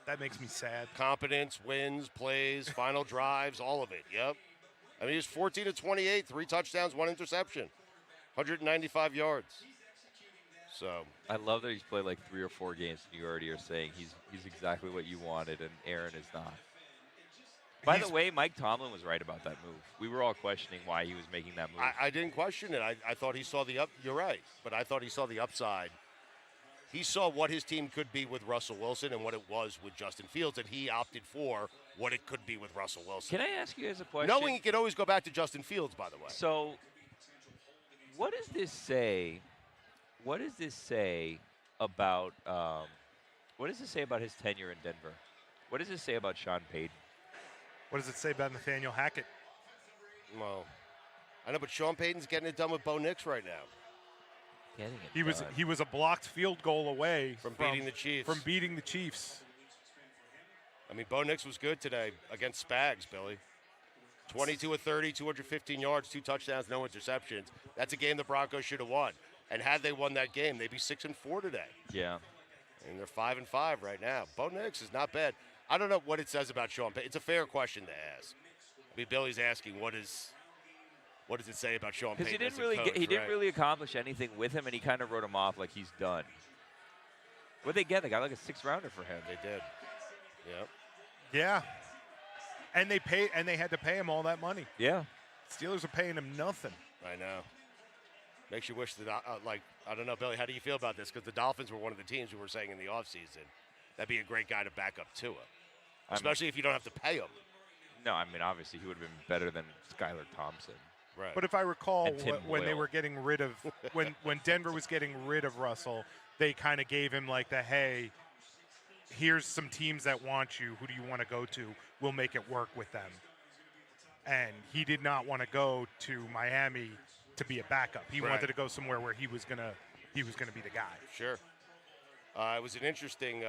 That makes me sad. Competence, wins, plays, final drives, all of it. Yep. I mean, he was 14-28, 3 touchdowns, 1 interception, 195 yards. So I love that he's played like 3 or 4 games, and you already are saying he's exactly what you wanted, and Aaron is not. By the way, Mike Tomlin was right about that move. We were all questioning why he was making that move. I didn't question it. I thought he saw the up. You're right, but I thought he saw the upside. He saw what his team could be with Russell Wilson and what it was with Justin Fields, and he opted for what it could be with Russell Wilson. Can I ask you guys a question? Knowing he could always go back to Justin Fields, by the way. So, what does this say? What does this say about? What does this say about his tenure in Denver? What does this say about Sean Payton? What does it say about Nathaniel Hackett? Well, I know, but Sean Payton's getting it done with Bo Nix right now. He was a blocked field goal away from beating the Chiefs. From beating the Chiefs. I mean, Bo Nix was good today against Spags, Billy. 22 of 30, 215 yards, 2 touchdowns, no interceptions. That's a game the Broncos should have won. And had they won that game, they'd be 6-4 today. Yeah. And they're 5-5 right now. Bo Nix is not bad. I don't know what it says about Sean Payton. It's a fair question to ask. I mean, Billy's asking what does it say about Sean Payton? Because he didn't really accomplish anything with him, and he kind of wrote him off like he's done. What'd they get? They got like a 6th-rounder for him. They did. Yep. Yeah. And they had to pay him all that money. Yeah. Steelers are paying him nothing. I know. Makes you wish that, I don't know, Billy, how do you feel about this? Because the Dolphins were one of the teams we were saying in the offseason. That'd be a great guy to back up Tua, especially if you don't have to pay him. No, I mean, obviously he would have been better than Skylar Thompson. Right. But if I recall, And Tim when they Boyle. were getting rid of when Denver was getting rid of Russell, they kind of gave him like the hey, here's some teams that want you. Who do you want to go to? We'll make it work with them. And he did not want to go to Miami to be a backup. He Right. wanted to go somewhere where he was gonna be the guy. Sure. It was an interesting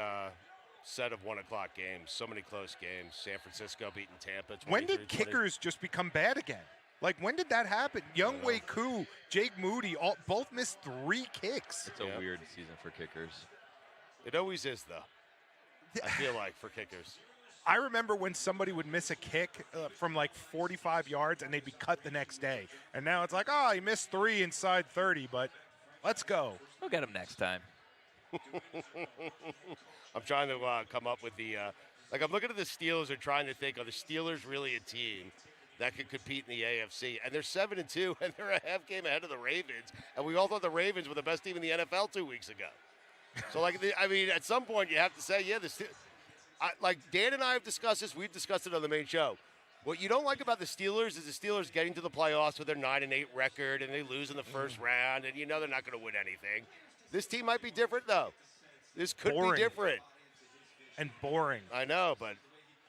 set of 1 o'clock games. So many close games. San Francisco beating Tampa. When did 23-20. kickers just become bad again? Like, when did that happen? Young Wei Koo, Jake Moody, both missed 3 kicks. It's a weird season for kickers. It always is, though. I feel like for kickers. I remember when somebody would miss a kick from like 45 yards and they'd be cut the next day. And now it's like, oh, he missed 3 inside 30, but let's go. We'll get him next time. I'm trying to come up with the like. I'm looking at the Steelers and trying to think: are the Steelers really a team that could compete in the AFC? And they're 7-2, and they're a half game ahead of the Ravens. And we all thought the Ravens were the best team in the NFL 2 weeks ago. So, like, I mean, at some point you have to say, yeah, like Dan and I have discussed this. We've discussed it on the main show. What you don't like about the Steelers is the Steelers getting to the playoffs with their 9-8 record, and they lose in the first round, and you know they're not going to win anything. This team might be different, though. This could Boring. be different. And boring. I know, but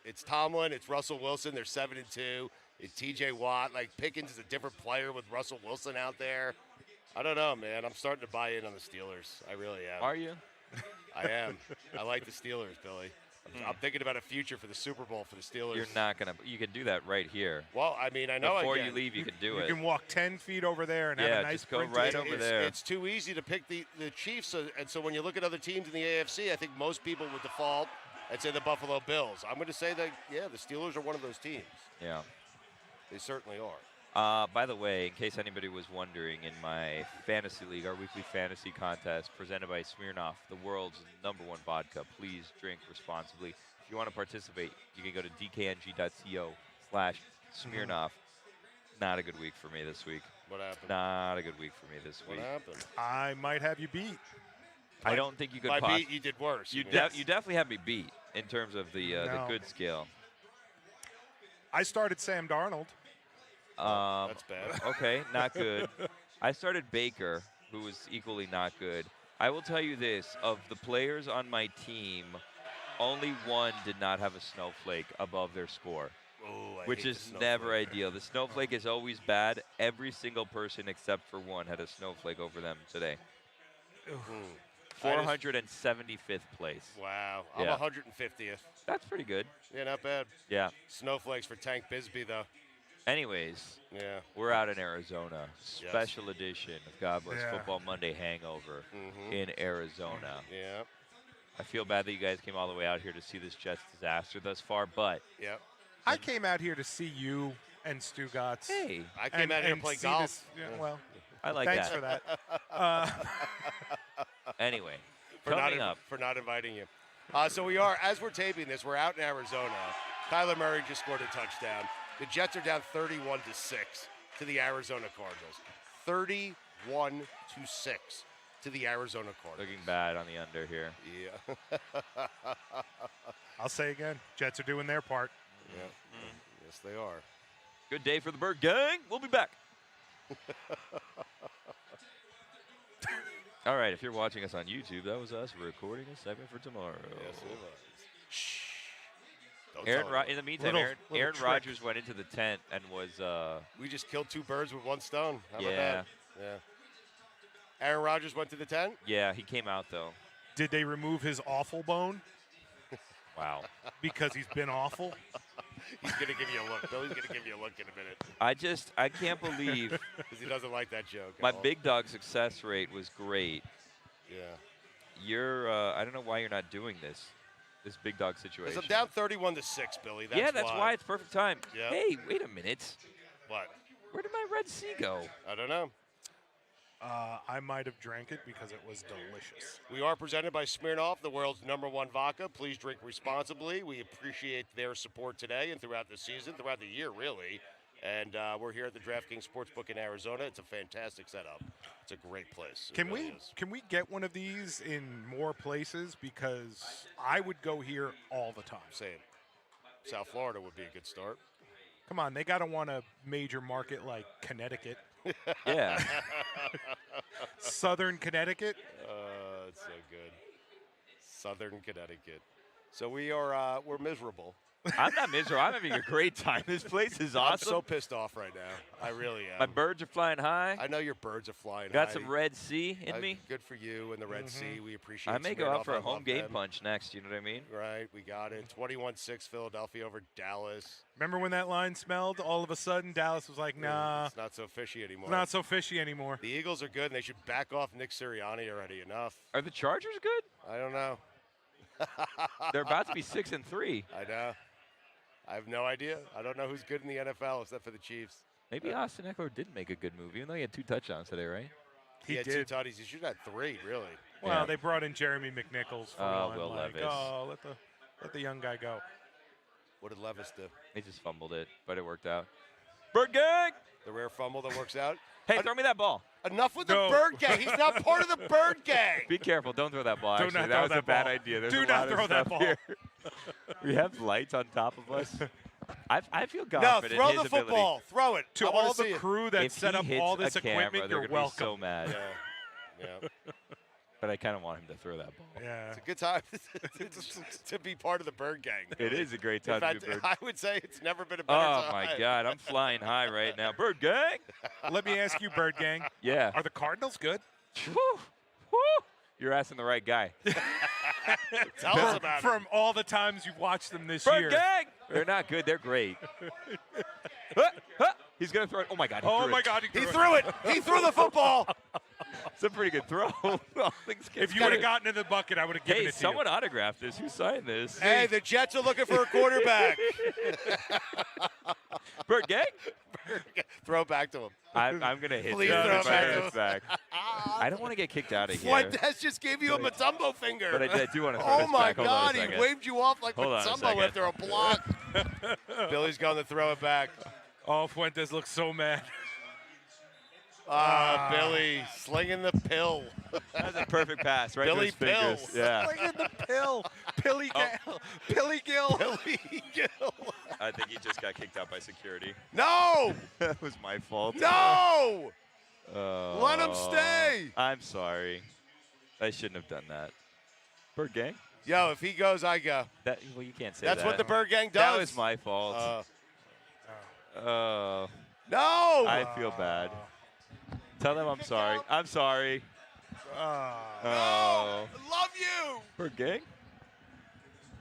it's Tomlin, it's Russell Wilson. They're 7-2. It's T.J. Watt. Like, Pickens is a different player with Russell Wilson out there. I don't know, man. I'm starting to buy in on the Steelers. I really am. Are you? I am. I like the Steelers, Billy. I'm thinking about a future for the Super Bowl for the Steelers. You're not going to. You can do that right here. Well, I mean, I know Before I can. you leave, you can do it. You can walk 10 feet over there and have Yeah, a nice just go sprint right to over get there. It's too easy to pick the Chiefs, and so when you look at other teams in the AFC, I think most people would default and say the Buffalo Bills. I'm going to say that, yeah, the Steelers are one of those teams. Yeah. They certainly are. By the way, in case anybody was wondering, in my fantasy league, our weekly fantasy contest presented by Smirnoff, the world's #1 vodka, please drink responsibly. If you want to participate, you can go to dkng.co/Smirnoff. Not a good week for me this week. What happened? Not a good week for me this What week. happened? I might have you beat. I don't think you could. By beat, you did worse. You mean. you definitely have me beat in terms of the No. good scale. I started Sam Darnold. That's bad. Okay, not good. I started Baker, who was equally not good. I will tell you this, of the players on my team, only one did not have a snowflake above their score, Ooh, I which hate is the never snowflake. ideal. The snowflake is always bad. Every single person except for one had a snowflake over them today. 475th place. Wow. I'm Yeah. 150th. That's pretty good. Yeah, not bad. Yeah. Snowflakes for Tank Bisbee, though. Anyways, Yeah. we're out in Arizona. Special edition of God Bless Yeah. Football Monday Hangover in Arizona. Yeah. I feel bad that you guys came all the way out here to see this Jets disaster thus far, but Yep. I came out here to see you and Stugotz. hey, I came out here to play see golf. this- yeah, well, I like thanks that. for that. Anyway, for not coming up, for not inviting you. So we are, as we're taping this, we're out in Arizona. Kyler Murray just scored a touchdown. The Jets are down 31-6 to the Arizona Cardinals. 31-6 to the Arizona Cardinals. looking bad on the under here. Yeah. I'll say again, Jets are doing their part. Yeah. Yes, they are. Good day for the Bird Gang. We'll be back. All right, if you're watching us on YouTube, that was us recording a segment for tomorrow. Yes, it was. Shh. Don't Aaron, tell anyone. in the meantime, Little Aaron trick. Rodgers went into the tent and was, We just killed 2 birds with 1 stone. How about Yeah. that? Yeah. Aaron Rodgers went to the tent. yeah, he came out though. Did they remove his awful bone Wow. because he's been awful? He's going to give you a look. Billy's going to give you a look in a minute I can't believe because he doesn't like that joke. at my all. big dog success rate was great. Yeah. I don't know why you're not doing this big dog situation. Because I'm down 31-6, Billy. That's yeah, that's why it's perfect time. Yeah. Hey, wait a minute. What? Where did my Red Sea go? I don't know. I might have drank it because it was delicious. We are presented by Smirnoff, the world's #1 vodka. Please drink responsibly. We appreciate their support today and throughout the season, throughout the year, really. And we're here at the DraftKings Sportsbook in Arizona. It's a fantastic setup. It's a great place. It Can really we is. can we get one of these in more places? Because I would go here all the time. Same. South Florida would be a good start. Come on, they got to want a major market like Connecticut. Yeah. Southern Connecticut. That's so good. Southern Connecticut. So we're miserable. I'm not miserable. I'm having a great time. This place is awesome. I'm so pissed off right now. I really am. My birds are flying high. I know your birds are flying Got high. some Red Sea in me. Good for you and the Red Sea. We appreciate it. I may go out for a home game punch next. You know what I mean? Right. We got it. 21-6 Philadelphia over Dallas. Remember when that line smelled? All of a sudden, Dallas was like, nah. It's not so fishy anymore. It's not so fishy anymore. The Eagles are good, and they should back off Nick Sirianni already. Enough. Are the Chargers good? I don't know. They're about to be 6-3. I know. I have no idea. I don't know who's good in the NFL except for the Chiefs. Maybe Austin Eckler did make a good move, even though he had 2 touchdowns today, right? He had did. 2 tutties. He should have had 3, really. Well, they brought in Jeremy McNichols for one. Will like, Levis. Oh, let the young guy go. What did Levis do? He just fumbled it, but it worked out. Bird gang! The rare fumble that works out. Hey, throw me that ball. Enough with the bird gang. He's not part of the bird gang. Be careful. Don't throw that ball. Do Actually, not that throw was that a bad ball. idea. There's Do a not lot of throw that stuff ball. here. We have lights on top of us. I feel No, confident throw in his the football. ability. Throw it. To I wanna all the see it. crew that If set he up hits all this a camera, equipment, they're you're gonna welcome. be so mad. Yeah. But I kind of want him to throw that ball. Yeah. It's a good time to be part of the bird gang. It is a great time In fact, to be bird. I would say it's never been a better Oh time. my God, I'm flying high right now. Bird gang. Let me ask you, Bird Gang. Yeah. Are the Cardinals good? Woo, woo. You're asking the right guy. Tell us about it. From all the times you've watched them this Bird year. gang. They're not good. They're great. He's gonna throw it. Oh my God. Oh threw my it. God, He threw it. He threw the football. It's a pretty good throw. All things If you would have gotten in the bucket, I would have given Hey, it to someone autographed this. Who signed this? Hey, the Jets are looking for a quarterback. Bird gang. Throw it back to him. I'm gonna hit Please this throw if it I back get to this back. I don't want to get kicked out of here. Fuentes just gave you a Matumbo finger. But I do want to throw Oh this my back. Hold on a God, he second. waved you off like Hold on a Matumbo second. after a block. Billy's going to throw it back. Oh, Fuentes looks so mad. Billy slinging the pill. That's a perfect pass, right Billy to his fingers. Pill. Yeah. Look at the pill. Pilly Gill. Pilly Gill. Billy Gill. I think he just got kicked out by security. No! That was my fault. No! Oh, Let him stay. I'm sorry. I shouldn't have done that. Bird gang? Yo, if he goes, I go. Well, you can't say That's that. what the Bird Gang does. That was my fault. No! I feel bad. Tell them I'm sorry. I'm sorry. No! Love you! Bird gang?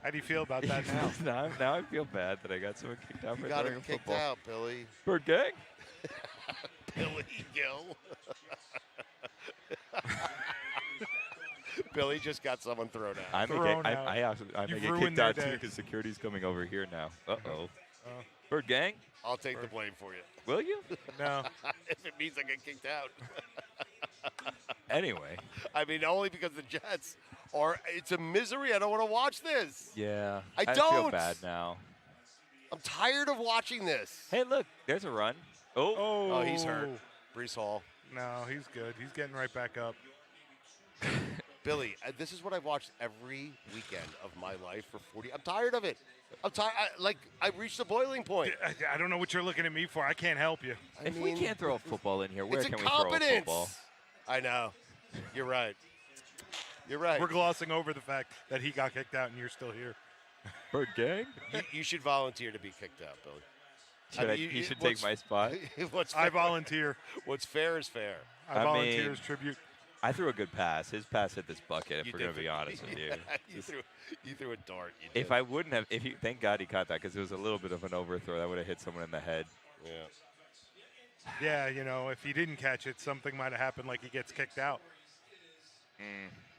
How do you feel about that now? now I feel bad that I got someone kicked out You for got throwing him a kicked football. out, Billy. Bird gang? Billy Gill. Billy just got someone thrown out. Thrown out. I may You've get ruined kicked their out too day. because security's coming over here now. Uh-oh. Bird gang? I'll take the blame for you. Will you? No. If it means I get kicked out. Anyway. I mean, only because the Jets are. It's a misery. I don't want to watch this. Yeah. I feel don't. bad now. I'm tired of watching this. Hey, look. There's a run. Oh. Oh, he's hurt. Brees Hall. No, he's good. He's getting right back up. Billy, this is what I've watched every weekend of my life for 40. I'm tired of it. I'm tired. I've reached the boiling point. I don't know what you're looking at me for. I can't help you. If we can't throw a football in here, where It's can we throw a incompetence. football? I know. You're right. You're right. We're glossing over the fact that he got kicked out and you're still here. Bird gang? You should volunteer to be kicked out, Billy. You should take my spot. What's I fair- volunteer. What's fair is fair. I volunteer as tribute. I threw a good pass. His pass hit this bucket, if You we're did going to be honest with you. Yeah, you threw a dart. You If did. I wouldn't have, thank God he caught that because it was a little bit of an overthrow. That would have hit someone in the head. Yeah. Yeah, you know, if he didn't catch it, something might have happened like he gets kicked out.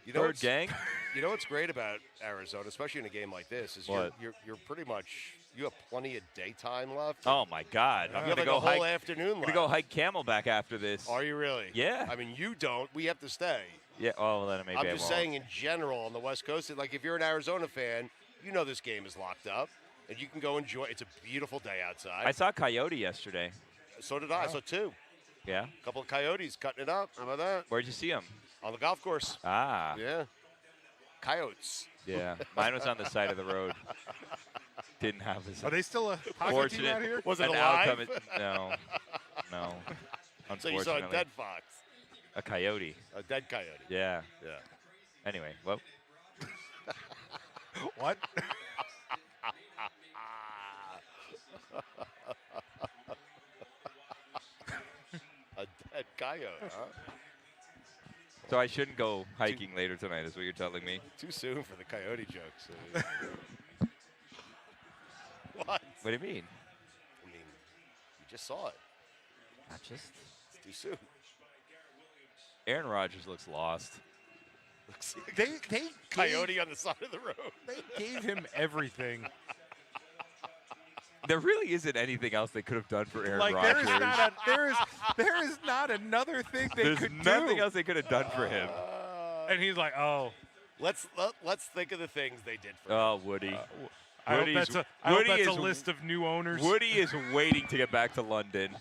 You know Bird what's- gang? You know what's great about Arizona, especially in a game like this, is What? you're pretty much you have plenty of daytime left. Oh my God! I'm you have gonna like go a whole hike. afternoon I'm left. gonna go hike Camelback after this. Are you really? Yeah. I mean, you don't. We have to stay. Yeah. Oh, well, then maybe I'm I just won't. saying in general on the West Coast, like if you're an Arizona fan, you know this game is locked up, and you can go enjoy. It's a beautiful day outside. I saw Coyote yesterday. So did I. I saw two. Yeah. A couple of coyotes cutting it up. How about that? Where'd you see him? On the golf course. Ah. Yeah. Coyotes. Yeah. Mine was on the side of the road. didn't have as Are they still a hockey team fortunate out here? Was it an alive? outcome. No, no. So you Unfortunately, saw a dead fox, a coyote. a dead coyote. Yeah. Yeah. Anyway, well, What? A dead coyote, huh? so I shouldn't go hiking later tonight, is what you're telling me? Too soon for the coyote jokes. What? What do you mean? I mean, you just saw it. Not just. It's too soon. Aaron Rodgers looks lost. Looks like They a coyote on the side of the road. They gave him everything. There really isn't anything else they could have done for Aaron Like Rodgers. there is not another thing they There's could nothing do. else they could have done for him. And he's like, oh. Let's think of the things they did for him. Oh, Woody. I hope Woody's- that's I hope Woody that's a is- list of new owners. Woody is waiting to get back to London.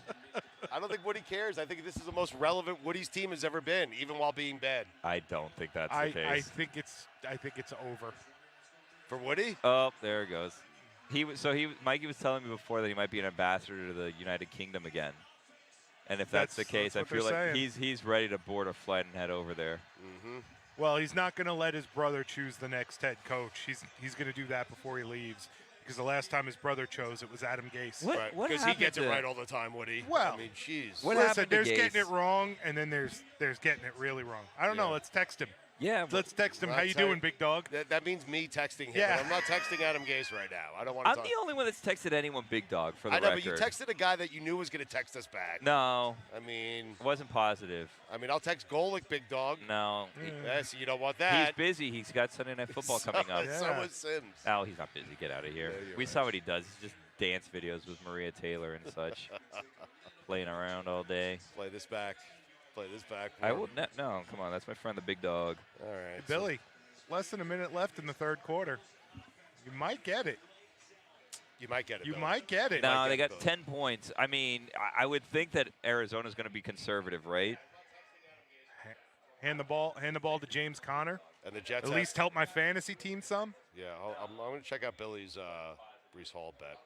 I don't think Woody cares. I think this is the most relevant Woody's team has ever been, even while being bad. I don't think that's the I case. think it's over. For Woody? Oh, there it goes. Mikey was telling me before that he might be an ambassador to the United Kingdom again. And if that's the case, that's I what feel they're like saying. he's ready to board a flight and head over there. Mm-hmm. Well, he's not going to let his brother choose the next head coach. He's going to do that before he leaves. Because the last time his brother chose, it was Adam Gase. What- Right. what Because he happened gets it to- right all the time, Woody. Well, I mean, jeez. What Listen, happened to there's Gase? getting it wrong, and then there's getting it really wrong. I don't know. Yeah. Let's text him. Yeah, Let's text him. Well, How you that's how- doing, big dog? That means me texting him. Yeah. But I'm not texting Adam Gase right now. I don't want to I'm talk. the only one that's texted anyone big dog for the I know, record. but you texted a guy that you knew was going to text us back. No, I mean, it wasn't positive. I'll text Golick, big dog. No. Yeah, so you don't want He's that. busy. He's got Sunday Night Football coming up. Yeah. So is Sims. Oh, he's not busy. Get out of here. Yeah, you're We right. saw what he does. He's just dance videos with Maria Taylor and such. Playing around all day. Play this back. Play this back. I will no, come on. That's my friend, the big dog. All right. Hey, Billy, less than a minute left in the third quarter. You might get it. You might get it. You Billy. might get it. No, get they it, got Billy. 10 points. I mean, I would think that Arizona's going to be conservative, right? Hand the ball to James Conner. And the Jets At have- least help my fantasy team some. Yeah, I'm going to check out Billy's Brees Hall bet.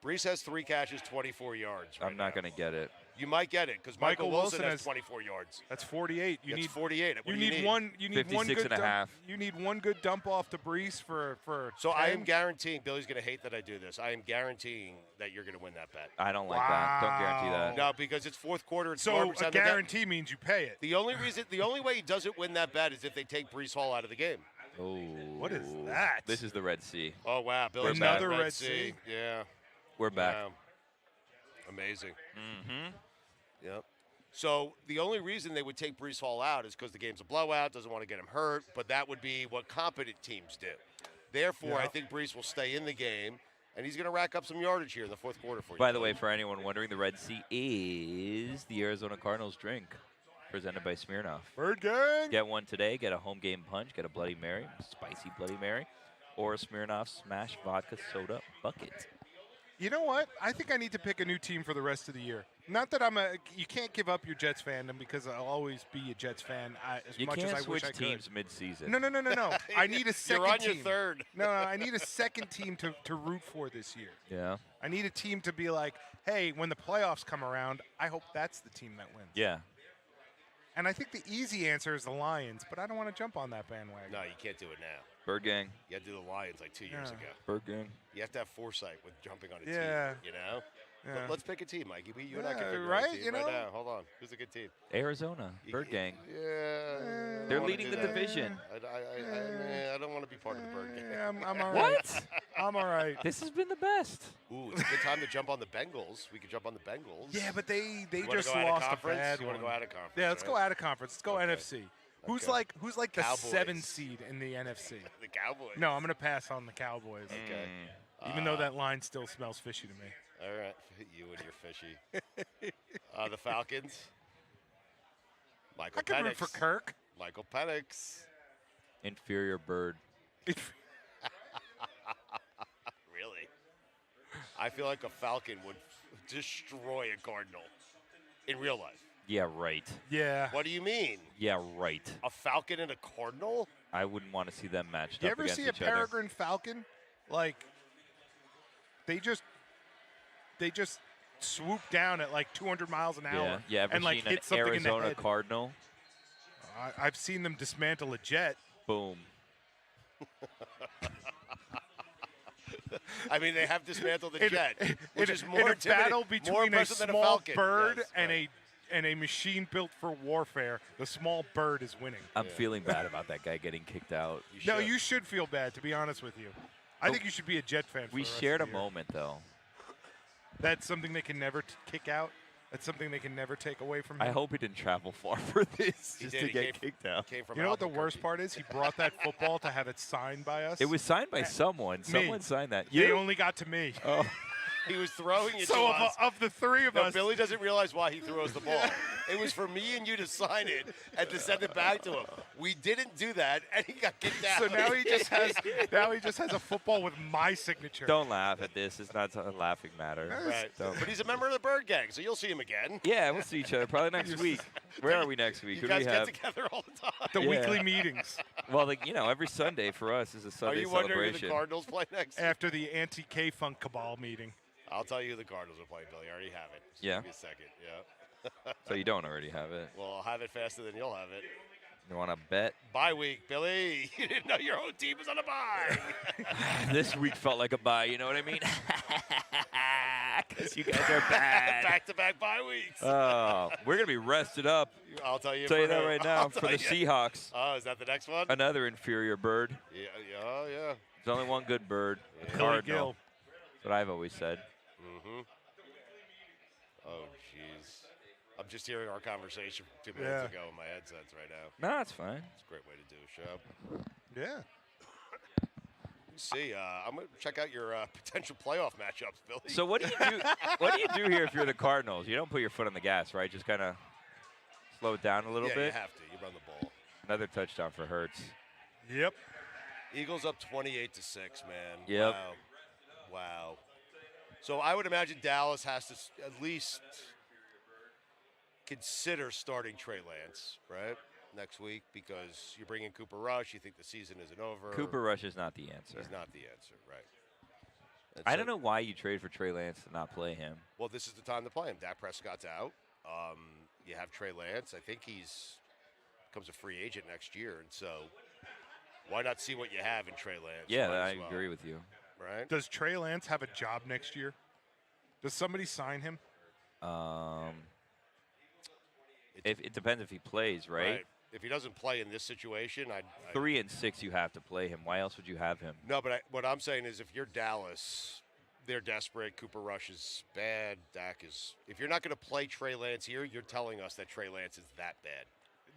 Brees has 3 catches, 24 yards. Right I'm not now. going to get it. You might get it because Michael Michael Wilson Wilson has has 24 yards. That's 48. You That's need 48. What You do you need one. You need one 56 good and a dump. half. You need one good dump off to Brees for. So I am 10. guaranteeing Billy's going to hate that I do this. I am guaranteeing that you're going to win that bet. I don't like that. Don't guarantee that. No, because it's fourth quarter. It's So garbage a time. The guy- guarantee means you pay it. The only way he doesn't win that bet is if they take Brees Hall out of the game. Oh. What is that? This is the Red Sea. Oh wow, Billy's Another got Red Sea. Yeah, We're back. wow. Amazing. Mm-hmm. Yep. So the only reason they would take Brees Hall out is because the game's a blowout, doesn't want to get him hurt, but that would be what competent teams do. Therefore, I Yeah. think Brees will stay in the game, and he's going to rack up some yardage here in the fourth quarter for you. By the way, for anyone wondering, the Red Sea is the Arizona Cardinals drink, presented by Smirnoff. Bird gang. Get one today. Get a home game punch. Get a Bloody Mary, spicy Bloody Mary, or a Smirnoff Smash Vodka Soda Bucket. You know what? I think I need to pick a new team for the rest of the year. Not that you can't give up your Jets fandom because I'll always be a Jets fan as You much can't as I switch wish I teams could. mid-season. No. I need a 2nd You're on team. your third. No, I need a second team to root for this year. Yeah. I need a team to be like, hey, when the playoffs come around, I hope that's the team that wins. Yeah. And I think the easy answer is the Lions, but I don't want to jump on that bandwagon. No, you can't do it now. Bird Gang. You had to do the Lions like 2 years Yeah. ago. Bird Gang. You have to have foresight with jumping on a Yeah. team, you know? Yeah. Let's pick a team, Mikey. You and I can Yeah, figure out right? a team You right know? now. Hold on. Who's a good team? Arizona. Bird Gang. Yeah. They're wanna leading do the that. division. I don't want to be part of the Bird Gang. Yeah, I'm all right. What? I'm all right. This has been the best. Ooh, it's a good time to jump on the Bengals. We could jump on the Bengals. Yeah, but they You wanna just go out of lost a conference? bad You one. want to go out of conference? Yeah, let's right? go out of conference. Let's go Okay. NFC. Who's Okay. like the Cowboys. 7 seed in the NFC? The Cowboys. No, I'm gonna pass on the Cowboys. Okay. Even though that line still smells fishy to me. All right. You and your fishy. The Falcons. Michael I can root Penix. for Kirk. Michael Penix. Inferior bird. Really? I feel like a Falcon would destroy a Cardinal in real life. Yeah, right. Yeah. What do you mean? Yeah, right. A Falcon and a Cardinal? I wouldn't want to see them matched You up ever against see a each other. peregrine falcon? like they just swoop down at like 200 miles an hour Yeah, ever and like seen hit an something in the Arizona head. Cardinal? I've seen them dismantle a jet. Boom. I mean, they have dismantled the jet, which is in more a battle more between a impressive than a small Falcon. bird Yes, and right. a machine built for warfare. The small bird is winning. I'm feeling bad about that guy getting kicked out. No, you should feel bad, to be honest with you. I think you should be a Jet fan. For We the rest shared of a the year. moment, though. That's something they can never kick out. That's something they can never take away from him. I hope he didn't travel far for this He just did. to He get kicked out. Came from You know what the Albuquerque. worst part is? He brought that football to have it signed by us. It was signed by someone. Me. Someone signed that. They You? only got to me. Oh. He was throwing it So to us. of the three of No, us, Billy doesn't realize why he threw us the ball. It was for me and you to sign it and to send it back to him. We didn't do that, and he got kicked out. so now he just has a football with my signature. Don't laugh at this. It's not a laughing matter. Right. Don't. But he's a member of the Bird Gang, so you'll see him again. Yeah, we'll see each other probably next week. Where are we next week? You Who do guys we get have? together all the time. The Yeah. weekly meetings Well, every Sunday for us is a Are Sunday you wondering who the celebration. Cardinals play next? after the anti-K-Funk cabal meeting. I'll tell you who the Cardinals are playing, Billy. I already have it. Just Yeah? Give me a second. Yeah. So you don't already have it. Well, I'll have it faster than you'll have it. You want to bet? Bye week, Billy. You didn't know your own team was on a bye. This week felt like a bye. You know what I mean? Because you guys are bad. Back-to-back bye weeks. Oh, we're gonna be rested up. I'll tell you. Tell you for that who. right now I'll for tell the you. Seahawks. Oh, is that the next one? Another inferior bird. Yeah, oh, yeah. There's only one good bird. A Yeah. Billy cardinal. Gill. That's what I've always said. Mm-hmm. Oh, jeez. I'm just hearing our conversation 2 minutes ago in my headsets right now. No, that's fine. It's a great way to do a show. Yeah. See, I'm gonna check out your potential playoff matchups, Billy. So what do you do? What do you do here if you're the Cardinals? You don't put your foot on the gas, right? Just kind of slow it down a little yeah, bit. you have to. You run the ball. Another touchdown for Hurts. Yep. Eagles up 28-6, man. Yep. Wow. So I would imagine Dallas has to at least consider starting Trey Lance, right? Next week, because you bring in Cooper Rush, you think the season isn't over. Cooper Rush is not the answer. He's not the answer, right? And I so- don't know why you trade for Trey Lance to not play him. Well, this is the time to play him. Dak Prescott's out. You have Trey Lance. I think becomes a free agent next year, and so why not see what you have in Trey Lance? Yeah, might I as well, agree with you. Right? Does Trey Lance have a job next year? Does somebody sign him? If it depends if he plays, right? If he doesn't play in this situation, I'd 3 and 6, you have to play him. Why else would you have him? No, but what I'm saying is, if you're Dallas, they're desperate. Cooper Rush is bad. Dak is. If you're not going to play Trey Lance here, you're telling us that Trey Lance is that bad.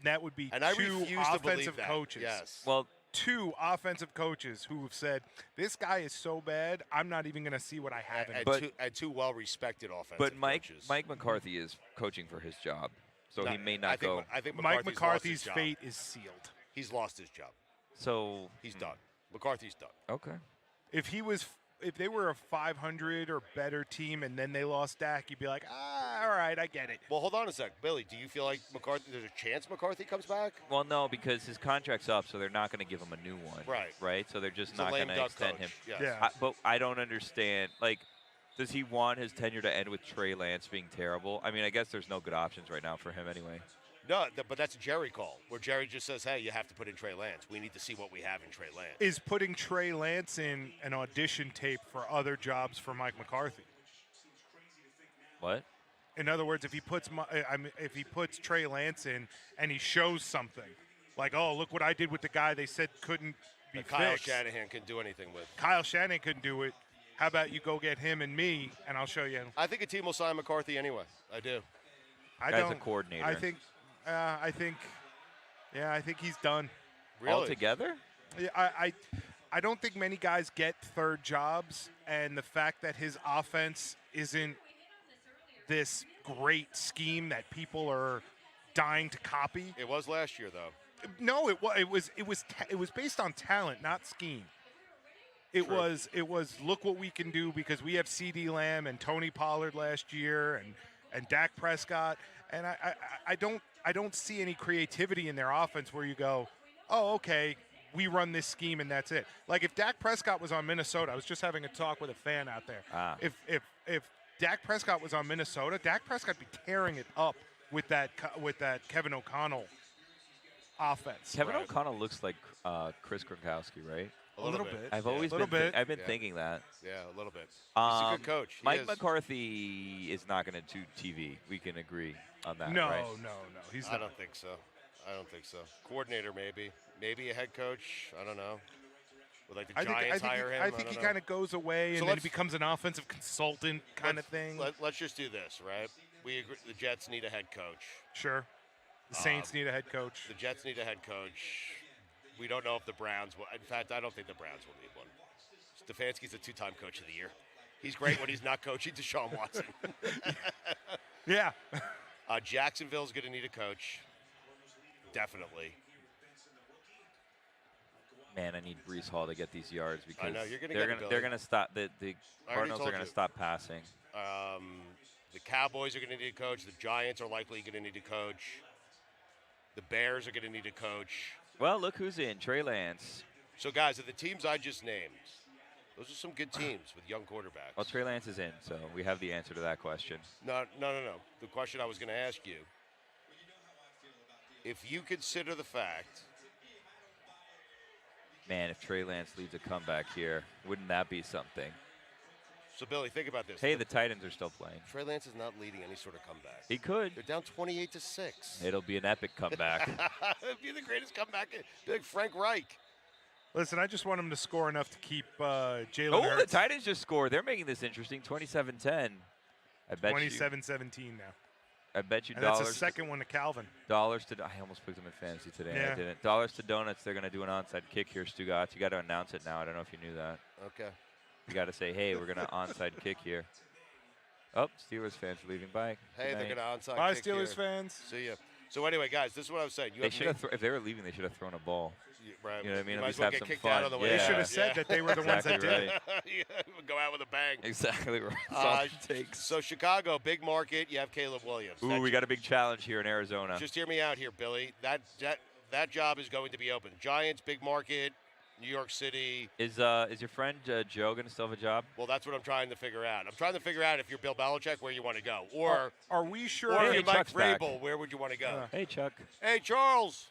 That would be And I two refuse to believe offensive that. coaches. Yes. Well, two offensive coaches who have said, this guy is so bad, I'm not even going to see what I have in him. And two well-respected offensive but Mike coaches. McCarthy is coaching for his job, so he may I not think, go. I think Mike McCarthy's McCarthy's lost his fate job. is sealed. He's lost his job. So He's done. McCarthy's done. Okay. If they were a 500 or better team and then they lost Dak, you'd be like, all right, I get it. Well, hold on a sec. Billy, do you feel like there's a chance McCarthy comes back? Well, no, because his contract's up, so they're not going to give him a new one. Right. Right. So they're just He's a not lame going to duck extend coach. him. Yes. Yeah. But I don't understand. Like, does he want his tenure to end with Trey Lance being terrible? I mean, I guess there's no good options right now for him anyway. No, but that's a Jerry call, where Jerry just says, hey, you have to put in Trey Lance. We need to see what we have in Trey Lance. Is putting Trey Lance in an audition tape for other jobs for Mike McCarthy? What? In other words, if he puts Trey Lance in and he shows something, like, oh, look what I did with the guy they said couldn't be That Kyle fixed. Shanahan can do anything with. Kyle Shanahan couldn't do it. How about you go get him and me, and I'll show you. I think a team will sign McCarthy anyway. I do. Guy's a coordinator. I think he's done. Really? Altogether? Yeah, I don't think many guys get third jobs, and the fact that his offense isn't this great scheme that people are dying to copy. It was last year, though. No, it was based on talent, not scheme. It True. was look what we can do because we have CD Lamb and Tony Pollard last year and Dak Prescott, and I don't see any creativity in their offense where you go, oh, okay, we run this scheme and that's it. Like if Dak Prescott was on Minnesota, I was just having a talk with a fan out there. If Dak Prescott was on Minnesota, Dak Prescott would be tearing it up with that Kevin O'Connell offense. Kevin O'Connell looks like Chris Gronkowski, right? A little bit. I've always been I've been thinking that. Yeah, a little bit. He's a good coach. Mike McCarthy is not going to do TV. We can agree on that, No, right? no. He's I don't think so. Coordinator, maybe a head coach. I don't know. Would like the Giants hire him? I think he kind of goes away and then he becomes an offensive consultant kind of thing. Let's just do this, right? We agree. The Jets need a head coach. Sure. The Saints need a head coach. The Jets need a head coach. We don't know if the Browns will. In fact, I don't think the Browns will need one. Stefanski's a 2-time coach of the year. He's great when he's not coaching Deshaun Watson. Yeah. Jacksonville's going to need a coach. Definitely. Man, I need Breece Hall to get these yards because I know, you're they're going to stop. The Cardinals are going to stop passing. The Cowboys are going to need a coach. The Giants are likely going to need a coach. The Bears are going to need a coach. Well, look who's in. Trey Lance. So, guys, of the teams I just named, those are some good teams with young quarterbacks. Well, Trey Lance is in, so we have the answer to that question. No. The question I was going to ask you, if you consider the fact. Man, if Trey Lance leads a comeback here, wouldn't that be something? So, Billy, think about this. Hey, the Titans are still playing. Trey Lance is not leading any sort of comeback. He could. They're down 28-6. It'll be an epic comeback. It'd be the greatest comeback. Be like Frank Reich. Listen, I just want him to score enough to keep Jalen Oh, Hurts. the Titans just scored. They're making this interesting. 27-10. I bet 27-17 now. I bet you And dollars. that's the second one to Calvin. Dollars to. I almost picked them in fantasy today. Yeah. I didn't. Dollars to donuts. They're going to do an onside kick here, Stugotz. You got to announce it now. I don't know if you knew that. Okay. You got to say, hey, we're going to onside kick here. Oh, Steelers fans are leaving. Bye. Hey, Good they're night. going to onside Bye, kick Steelers here. fans. See ya. So anyway, guys, this is what I was saying. They should have. If they were leaving, they should have thrown a ball. Right. You know what I mean? You At might least as well have get some kicked fun. out of the way. Yeah. They should have said that they were the ones that Exactly did right. it. Yeah, go out with a bang. Exactly right. That's all it takes. So Chicago, big market. You have Caleb Williams. Ooh, we got a big challenge here in Arizona. Just hear me out here, Billy. That job is going to be open. Giants, big market. New York City. Is your friend Joe going to still have a job? Well, that's what I'm trying to figure out. I'm trying to figure out if you're Bill Belichick, where you want to go, or are we sure? Or if Hey, you're Mike Chuck's back. Vrabel, where would you want to go? Hey, Chuck. Hey, Charles.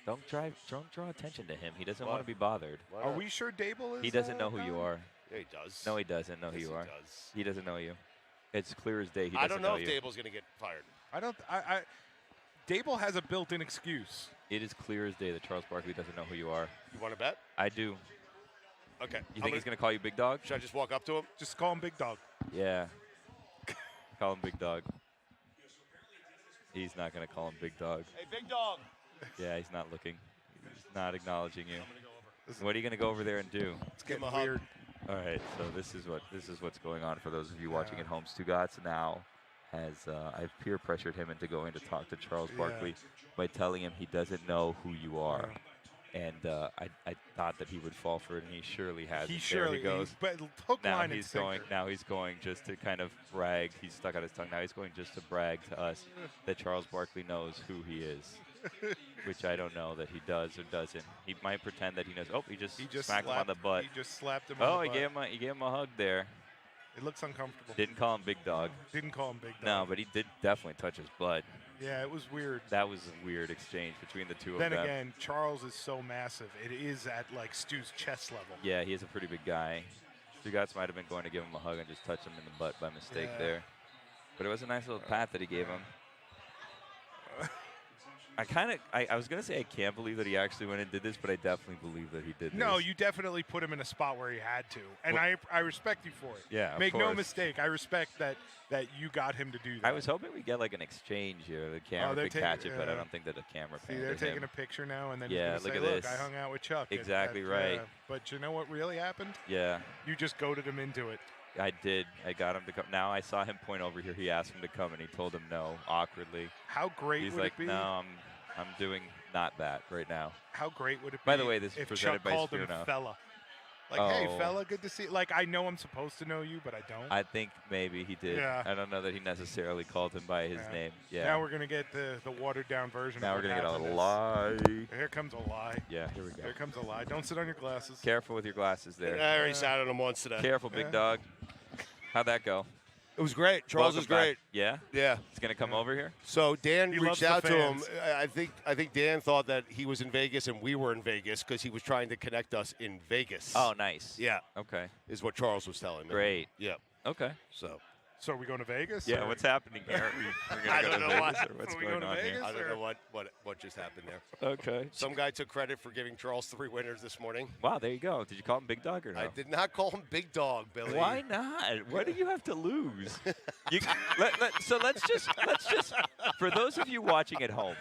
Don't draw attention to him. He doesn't What? want to be bothered. Why Are not? we sure Dable is? He doesn't know who you gone? are. Yeah, he does. No, he doesn't know who Yes, you he are. does. He doesn't know you. It's clear as day. He I doesn't don't know if you. Dable's going to get fired. I don't. Dable has a built-in excuse. It is clear as day that Charles Barkley doesn't know who you are. You want to bet? I do. Okay. You think he's going to call you Big Dog? Should I just walk up to him? Just call him Big Dog. Yeah. Call him Big Dog. He's not going to call him Big Dog. Hey, big dog. Yeah, he's not looking. He's not acknowledging you. What are you going to go over there and do? It's getting him a hug. weird. All right, so this is what's going on for those of you watching at home. Stugotz now has I've peer pressured him into going to talk to Charles Barkley by telling him he doesn't know who you are, and I thought that he would fall for it, and he surely has. He surely goes. But hook, Now line, he's and sinker. going. Now he's going just to kind of brag. He's stuck out his tongue. Now he's going just to brag to us that Charles Barkley knows who he is, which I don't know that he does or doesn't. He might pretend that he knows. Oh, he just smacked him on the butt. He just slapped him. Oh, on he the butt. gave him a hug there. It looks uncomfortable. Didn't call him Big Dog. Didn't call him Big Dog. No, but he did definitely touch his butt. Yeah, it was weird. That was a weird exchange between the two Then of them. again, Charles is so massive. It is at like Stu's chest level. Yeah, he is a pretty big guy. Stugotz might have been going to give him a hug and just touch him in the butt by mistake Yeah. there. But it was a nice little pat that he gave him. I was going to say I can't believe that he actually went and did this, but I definitely believe that he did No, this. you definitely put him in a spot where he had to, and Well- I respect you for it. Yeah, of Make no course. mistake, I respect that you got him to do that. I was hoping we'd get like an exchange here. The camera they're could catch taking- it, but I yeah. don't think that the camera See, panned they're at taking him. a picture now, and then Yeah, he's look gonna at say, look, this. I hung out with Chuck. Exactly right. But you know what really happened? Yeah. You just goaded him into it. I did. I got him to come. Now I saw him point over here. He asked him to come, and he told him no, awkwardly. How great He's would like, it be? no, I'm doing not that right now. How great would it be? By the way, this is if presented Chuck by called him Smirnoff. fella? Like, hey, fella, good to see you. Like, I know I'm supposed to know you, but I don't. I think maybe he did. Yeah. I don't know that he necessarily called him by his name. Yeah. Now we're going to get the watered-down version Now of we're what going to get a happened. lie. Here comes a lie. Yeah, here we go. Here comes a lie. Don't sit on your glasses. Careful with your glasses there. I already sat on them once today. Careful, big dog. How'd that go? It was great. Charles Welcome was great. back. Yeah? Yeah. He's going to come over here? So Dan He reached loves the out to him. fans. I think Dan thought that he was in Vegas and we were in Vegas because he was trying to connect us in Vegas. Oh, nice. Yeah. Okay. Is what Charles was telling me. Great. Yeah. Okay. So are we going to Vegas? Yeah, or- what's happening here? We're I gonna don't go know to what. Vegas, or what's Are we going going to on here? Vegas? I don't know what just happened there. Okay. Some guy took credit for giving Charles 3 winners this morning. Wow, there you go. Did you call him Big Dog or no? I did not call him Big Dog, Billy. Why not? What do you have to lose? So let's just for those of you watching at home,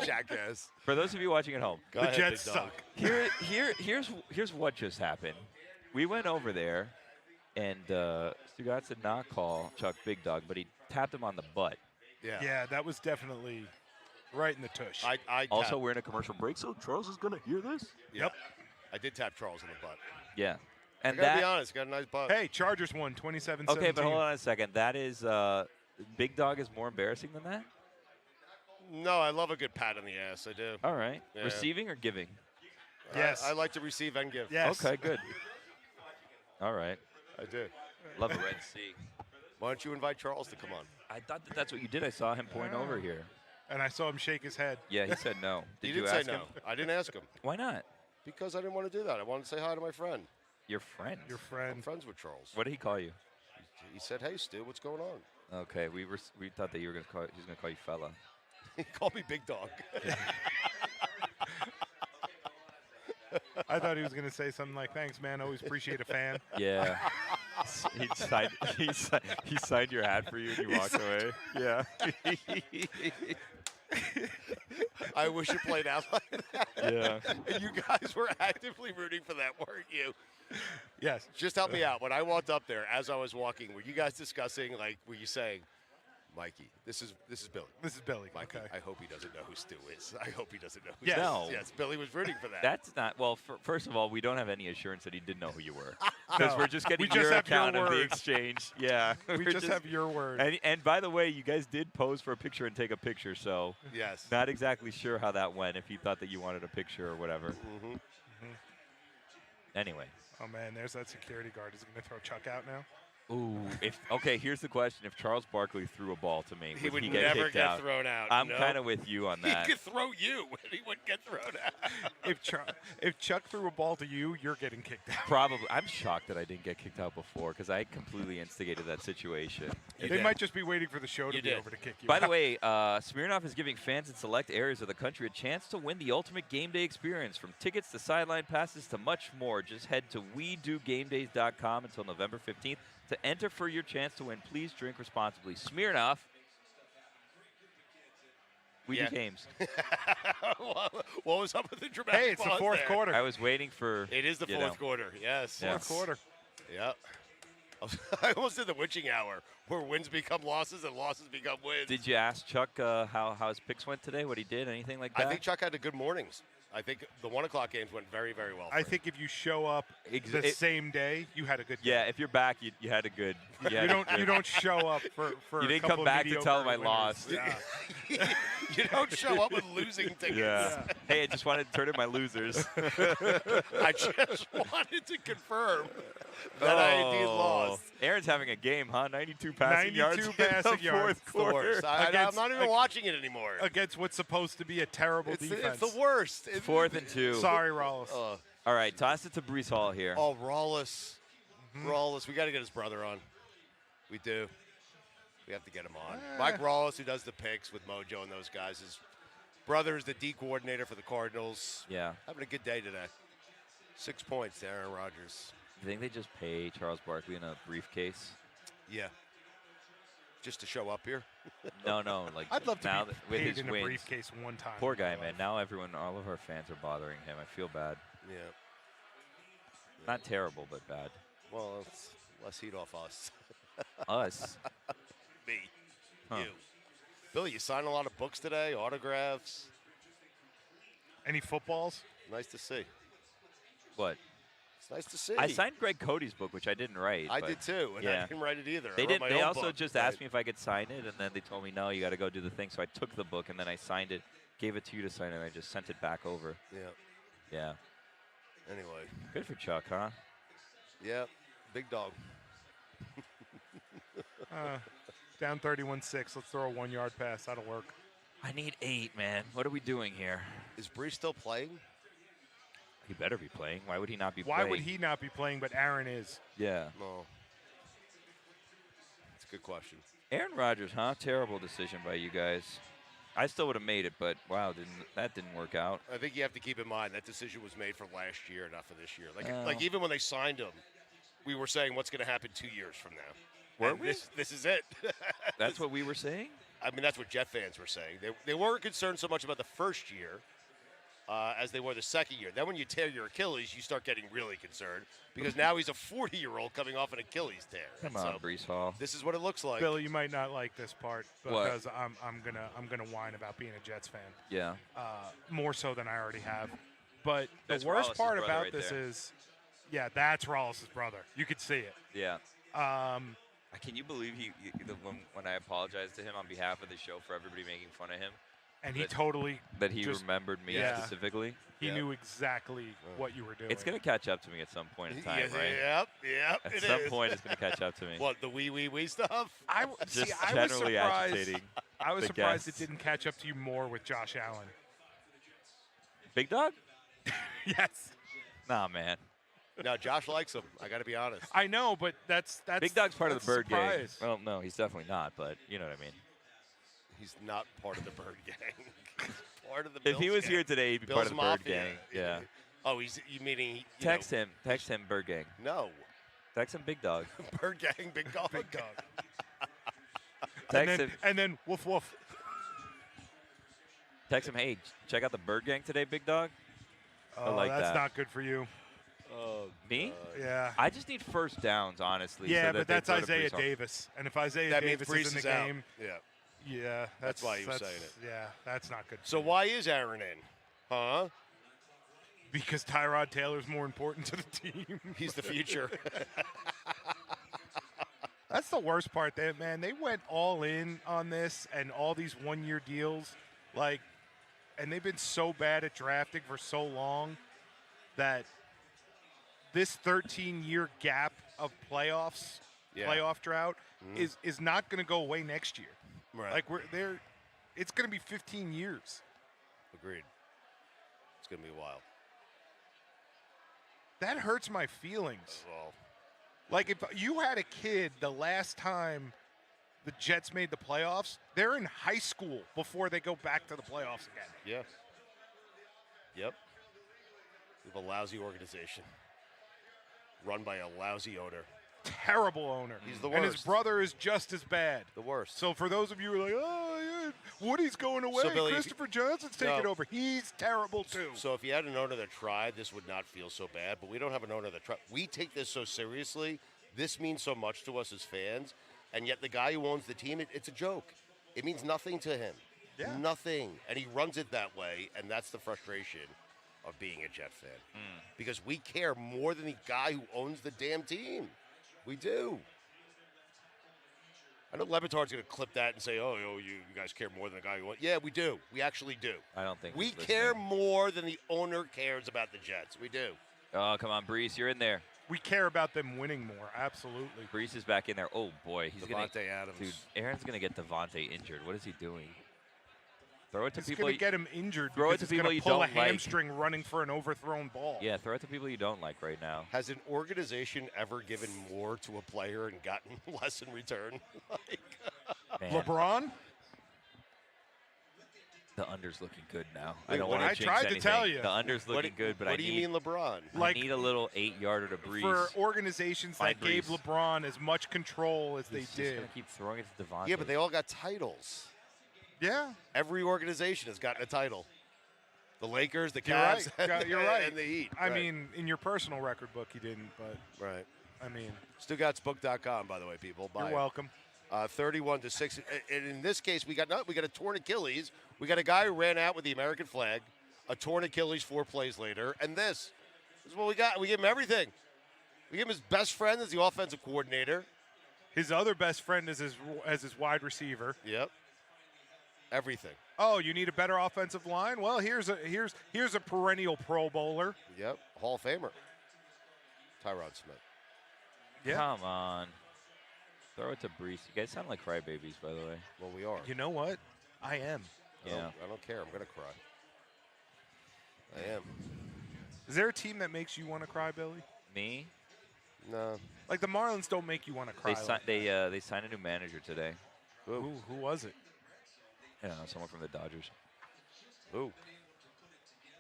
Jackass. for those of you watching at home, Go The ahead, Jets Big Dog. suck. here's what just happened. We went over there, and Stugotz did not call Chuck Big Dog, but he tapped him on the butt. Yeah. Yeah, that was definitely right in the tush. I Also, tapped- we're in a commercial break, so Charles is gonna hear this. yeah. I did tap Charles in the butt. Yeah, I and gotta be that. honest, got a nice butt. Hey, Chargers won 27-17. Okay, but hold on a second. That is Big Dog is more embarrassing than that. No, I love a good pat on the ass. I do. All right, Yeah. receiving or giving? Yes. I like to receive and give. Yes. Okay, good. All right, I do. love it. Red Sea. Why don't you invite Charles to come on? I thought that's what you did. I saw him point over here. And I saw him shake his head. Yeah, he said no. Did He you did say ask no. him? I didn't ask him Why not? because I didn't want to do that. I wanted to say hi to my friend. Your friend. Your I'm friend. friends with Charles. What did he call you? He said, "Hey, Stu, what's going on?" Okay, we thought that you were gonna call. He was gonna call you fella. He called me Big Dog. I thought he was going to say something like, thanks, man. Always appreciate a fan. Yeah. He signed your hat for you and you walked away. Yeah. I wish it played out like that. Yeah. And you guys were actively rooting for that, weren't you? Yes. Just help me out. When I walked up there, as I was walking, were you guys discussing, like, were you saying, Mikey, this is Billy. This is Billy. Mikey, Okay. I hope he doesn't know who Stu is. I hope he doesn't know who Yes. Stu No. is. Yes, Billy was rooting for that. That's not well. First of all, we don't have any assurance that he did know who you were because No. we're just getting We just your have your account of the words. exchange. Yeah. We We're just have your word. And by the way, you guys did pose for a picture and take a picture, so Yes. not exactly sure how that went. If he thought that you wanted a picture or whatever. Mm-hmm. Anyway. Oh, man, there's that security guard. Is he going to throw Chuck out now? Ooh. Okay, here's the question: if Charles Barkley threw a ball to me, He would he get never kicked get out? thrown out. I'm no. kind of with you on that. He could throw you, and he wouldn't get thrown out. If Chuck threw a ball to you, you're getting kicked out. Probably. I'm shocked that I didn't get kicked out before because I completely instigated that situation. You They did. might just be waiting for the show to You be did. over to kick you By out. the way, Smirnoff is giving fans in select areas of the country a chance to win the ultimate game day experience. From tickets to sideline passes to much more, just head to WeDoGameDays.com until November 15th to enter for your chance to win. Please drink responsibly. Smirnoff. We Yeah. do games. What was up with the dramatic Hey, it's the pause fourth there? quarter. I was waiting for. It is the you fourth know. quarter. Yes. Yeah. Fourth quarter. Yep. I almost did the witching hour, where wins become losses and losses become wins. Did you ask Chuck how his picks went today? What he did? Anything like that? I think Chuck had a good mornings. I think the 1 o'clock games went very, very well. For I him. think if you show up the same day, you had a good day. Yeah, if you're back, you had a good. You don't show up for You a didn't couple come back to mediocre tell him I winners. lost. Yeah. you don't show up with losing tickets. Yeah. Hey, I just wanted to turn in my losers. I just wanted to confirm that I indeed lost. Aaron's having a game, huh? 92 passing 92 yards passing in the yards. fourth It's the quarter. worst. I'm Against- not even watching it anymore. Against what's supposed to be a terrible It's defense. the worst. It's, 4th and 2. Sorry, Rollis. All right, toss it to Brees Hall here. Oh, Rawless. Rawless. We got to get his brother on. We do. We have to get him on. Mike Rawless, who does the picks with Mojo and those guys, his brother is the D coordinator for the Cardinals. Yeah. Having a good day today. 6 points to Aaron Rodgers. You think they just pay Charles Barkley in a briefcase? Yeah. Just to show up here. No, like I'd love to now be that- with paid his in a wins. briefcase one time. Poor in my guy, life. man. Now all of our fans are bothering him. I feel bad. Yeah. Not terrible, but bad. Well, it's less heat off us. Us. Me. Huh. You. Billy, you signed a lot of books today, autographs. Any footballs? Nice to see. What? It's nice to see. I signed Greg Cody's book, which I didn't write. I but did too, and I didn't write it either. They I wrote did. my They own also book, just right? asked me if I could sign it, and then they told me, no, you got to go do the thing. So I took the book, and then I signed it, gave it to you to sign it, and I just sent it back over. Yeah. Yeah. Anyway. Good for Chuck, huh? Yeah. Big dog. Down 31-6. Let's throw a 1-yard pass. That'll work. I need 8, man. What are we doing here? Is Bree still playing? He better be playing. Why would he not be Why playing? would he not be playing, but Aaron is? Yeah. No. It's a good question. Aaron Rodgers, huh? Terrible decision by you guys. I still would have made it, but wow, that didn't work out. I think you have to keep in mind that decision was made for last year, not for this year. Like even when they signed him, we were saying what's going to happen 2 years from now. Were we? This is it. That's what we were saying? I mean, that's what Jet fans were saying. They weren't concerned so much about the first year as they were the second year. Then when you tear your Achilles, you start getting really concerned because now he's a 40-year-old coming off an Achilles tear. Come on, Brees Hall. This is what it looks like. Billy, you might not like this part What? because I'm gonna whine about being a Jets fan. Yeah. More so than I already have. But That's the worst Rollis' part brother about right this there. is, that's Rollis' brother. You could see it. Yeah. Can you believe when I apologized to him on behalf of the show for everybody making fun of him? And he totally That he just- remembered me specifically. He knew exactly what you were doing. It's going to catch up to me at some point in time, Yes, right? Yep. At some point, it's going to catch up to me. What, the wee stuff? I Just was generally surprised. agitating. I was the surprised guests. it didn't catch up to you more with Josh Allen. Big Dog? Yes. Nah, man. No, Josh likes him. I got to be honest. I know, but that's Big Dog's part of that's the Bird a gang. surprise. Well, no, he's definitely not, but you know what I mean. He's not part of the Bird gang. He's part of the If he Bills was gang. here today, he'd be Bills part of the Bird Mafia. gang. Yeah. Oh, you meaning you Text him, Bird gang. No. Text him, Big Dog. Bird gang, big dog. Big dog. Text him, and then woof woof. text him. Hey, check out the Bird gang today, Big Dog. I like that's that. not good for you. Oh, Me? Yeah. I just need first downs, honestly. Yeah, so that but they that's throw to Isaiah Brees Hall. Davis, and if Isaiah that means Davis Brees is in is the out. game, Yeah. that's why you were saying it. Yeah, that's not good. So why is Aaron in? Huh? Because Tyrod Taylor's more important to the team. He's the future. That's the worst part. They went all in on this and all these one-year deals, and they've been so bad at drafting for so long that this 13-year gap of playoff drought is not going to go away next year. Right. It's going to be 15 years. Agreed. It's going to be wild. That hurts my feelings. Well, Like, if you had a kid the last time the Jets made the playoffs, they're in high school before they go back to the playoffs again. yeah. Yep. We have a lousy organization run by a lousy owner. Terrible owner. He's the And his worst. brother is just as bad. The worst. So for those of you who are like, oh, yeah, Woody's going away, So, Billy, if Christopher Johnson's taking No. over. He's terrible, too. So if you had an owner that tried, this would not feel so bad. But we don't have an owner that tried. We take this so seriously. This means so much to us as fans. And yet the guy who owns the team, it's a joke. It means nothing to him. Yeah. Nothing. And he runs it that way. And that's the frustration of being a Jet fan. Because we care more than the guy who owns the damn team. We do. I know Levitard's going to clip that and say, oh, you guys care more than the guy who owns. Yeah, we do. We actually do. I don't think We he's care listening. more than the owner cares about the Jets. We do. Oh, come on, Brees, you're in there. We care about them winning more, absolutely. Brees is back in there. Oh boy, he's gonna. Devontae Adams. Dude, Aaron's gonna get Devontae injured. What is he doing? Throw it to It's people. going to get him injured throw it because to it's people going you to pull a don't like. hamstring running for an overthrown ball. Yeah, throw it to people you don't like right now. Has an organization ever given more to a player and gotten less in return? Man, LeBron? the under's looking good now. Wait, I don't what- want I to tried to anything. tell you. The under's looking good, but what I do need. you mean LeBron? Like- I need a little 8-yarder to Brees. For organizations Find that gave Brees. LeBron as much control as He's they just did. gonna keep throwing it to Devontae. Yeah, but they all got titles. Yeah. Every organization has gotten a title. The Lakers, the You're Cavs, right. You're right. and the Heat. I Right. mean, in your personal record book, you didn't, but right. I mean, Stugottsbook.com, by the way, people. Buy you're it. welcome. 31-6. And in this case, we got a torn Achilles. We got a guy who ran out with the American flag, a torn Achilles 4 plays later, and this. This is what we got. We give him everything. We give him his best friend as the offensive coordinator. His other best friend is his wide receiver. Yep. Everything. Oh, you need a better offensive line? Well, here's a perennial Pro Bowler. Yep. Hall of Famer. Tyrod Smith. Yeah. Come on. Throw it to Brees. You guys sound like crybabies, by the way. Well, we are. You know what? I am. Yeah. I don't care. I'm going to cry. I am. Is there a team that makes you want to cry, Billy? Me? No. Like the Marlins don't make you want to cry. They signed a new manager today. Who was it? I don't know, someone from the Dodgers. Ooh.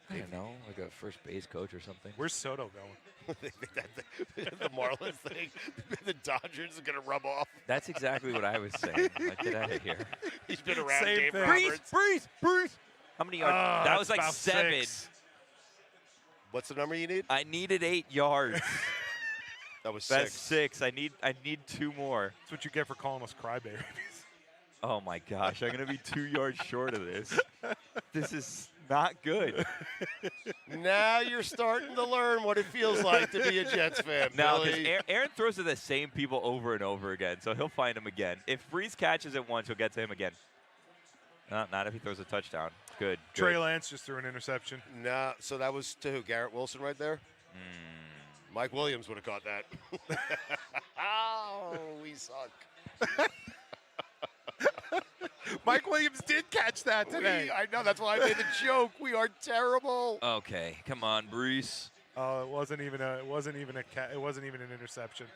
I don't know, like a first base coach or something. Where's Soto going? The Marlins thing, the Dodgers are going to rub off. That's exactly what I was saying. Like, get out of here. He's been around Same Dave thing. Roberts. Brees. How many yards? that was like about 7. 6. What's the number you need? I needed 8 yards. That was That's 6. 6. I need 2 more. That's what you get for calling us crybabies. Oh my gosh, I'm gonna be 2 yards short of this. This is not good. Now you're starting to learn what it feels like to be a Jets fan, No, because Billy. Aaron throws to the same people over and over again, so he'll find him again. If Brees catches it once, he'll get to him again. Not if he throws a touchdown. Good. Trey Lance just threw an interception. Nah, so that was to who? Garrett Wilson right there? Mike Williams would have caught that. Oh, we suck. Mike Williams did catch that today. I know, that's why I made the joke. We are terrible. Okay, come on, Brees. It wasn't even an interception.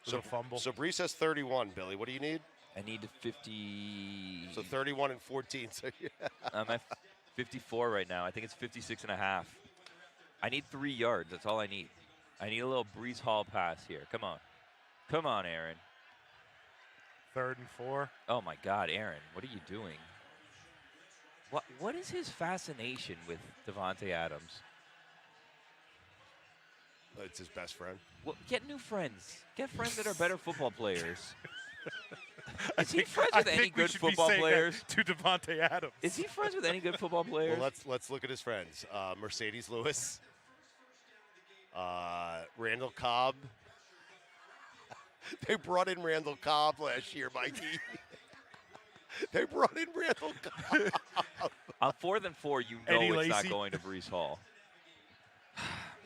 It was a fumble. So Brees has 31, Billy. What do you need? I need 50. So 31 and 14. So yeah. I'm at 54 right now. I think it's 56 and a half. I need 3 yards. That's all I need. I need a little Brees Hall pass here. Come on. Come on, Aaron. 3rd and 4. Oh, my God, Aaron. What are you doing? What is his fascination with Devontae Adams? It's his best friend. Well, get new friends. Get friends that are better football players. Is he friends with any good football players? To Devontae Adams. Is he friends with any good football players? Well, let's look at his friends. Mercedes Lewis, Randall Cobb. They brought in Randall Cobb last year, Mikey. They brought in Randall Cobb. On 4th and 4, you know Eddie it's Lacy. not going to Brees Hall.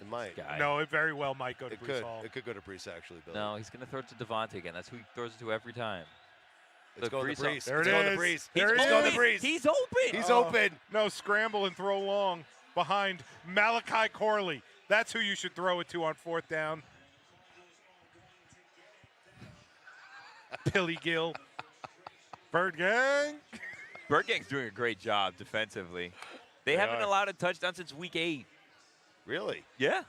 It might. Guy. No, it very well might go to It Brees could. Hall. It could go to Brees, actually, Billy. No, he's going to throw it to Devontae again. That's who he throws it to every time. It's going to Brees. There it's it going is. to Brees. There It's it going is. to Brees. He's open. He's open. No, scramble and throw long behind Malachi Corley. That's who you should throw it to on 4th down. Billy Gill. Bird Gang. Bird Gang's doing a great job defensively. They haven't are. allowed a touchdown since week 8. Really? Yeah.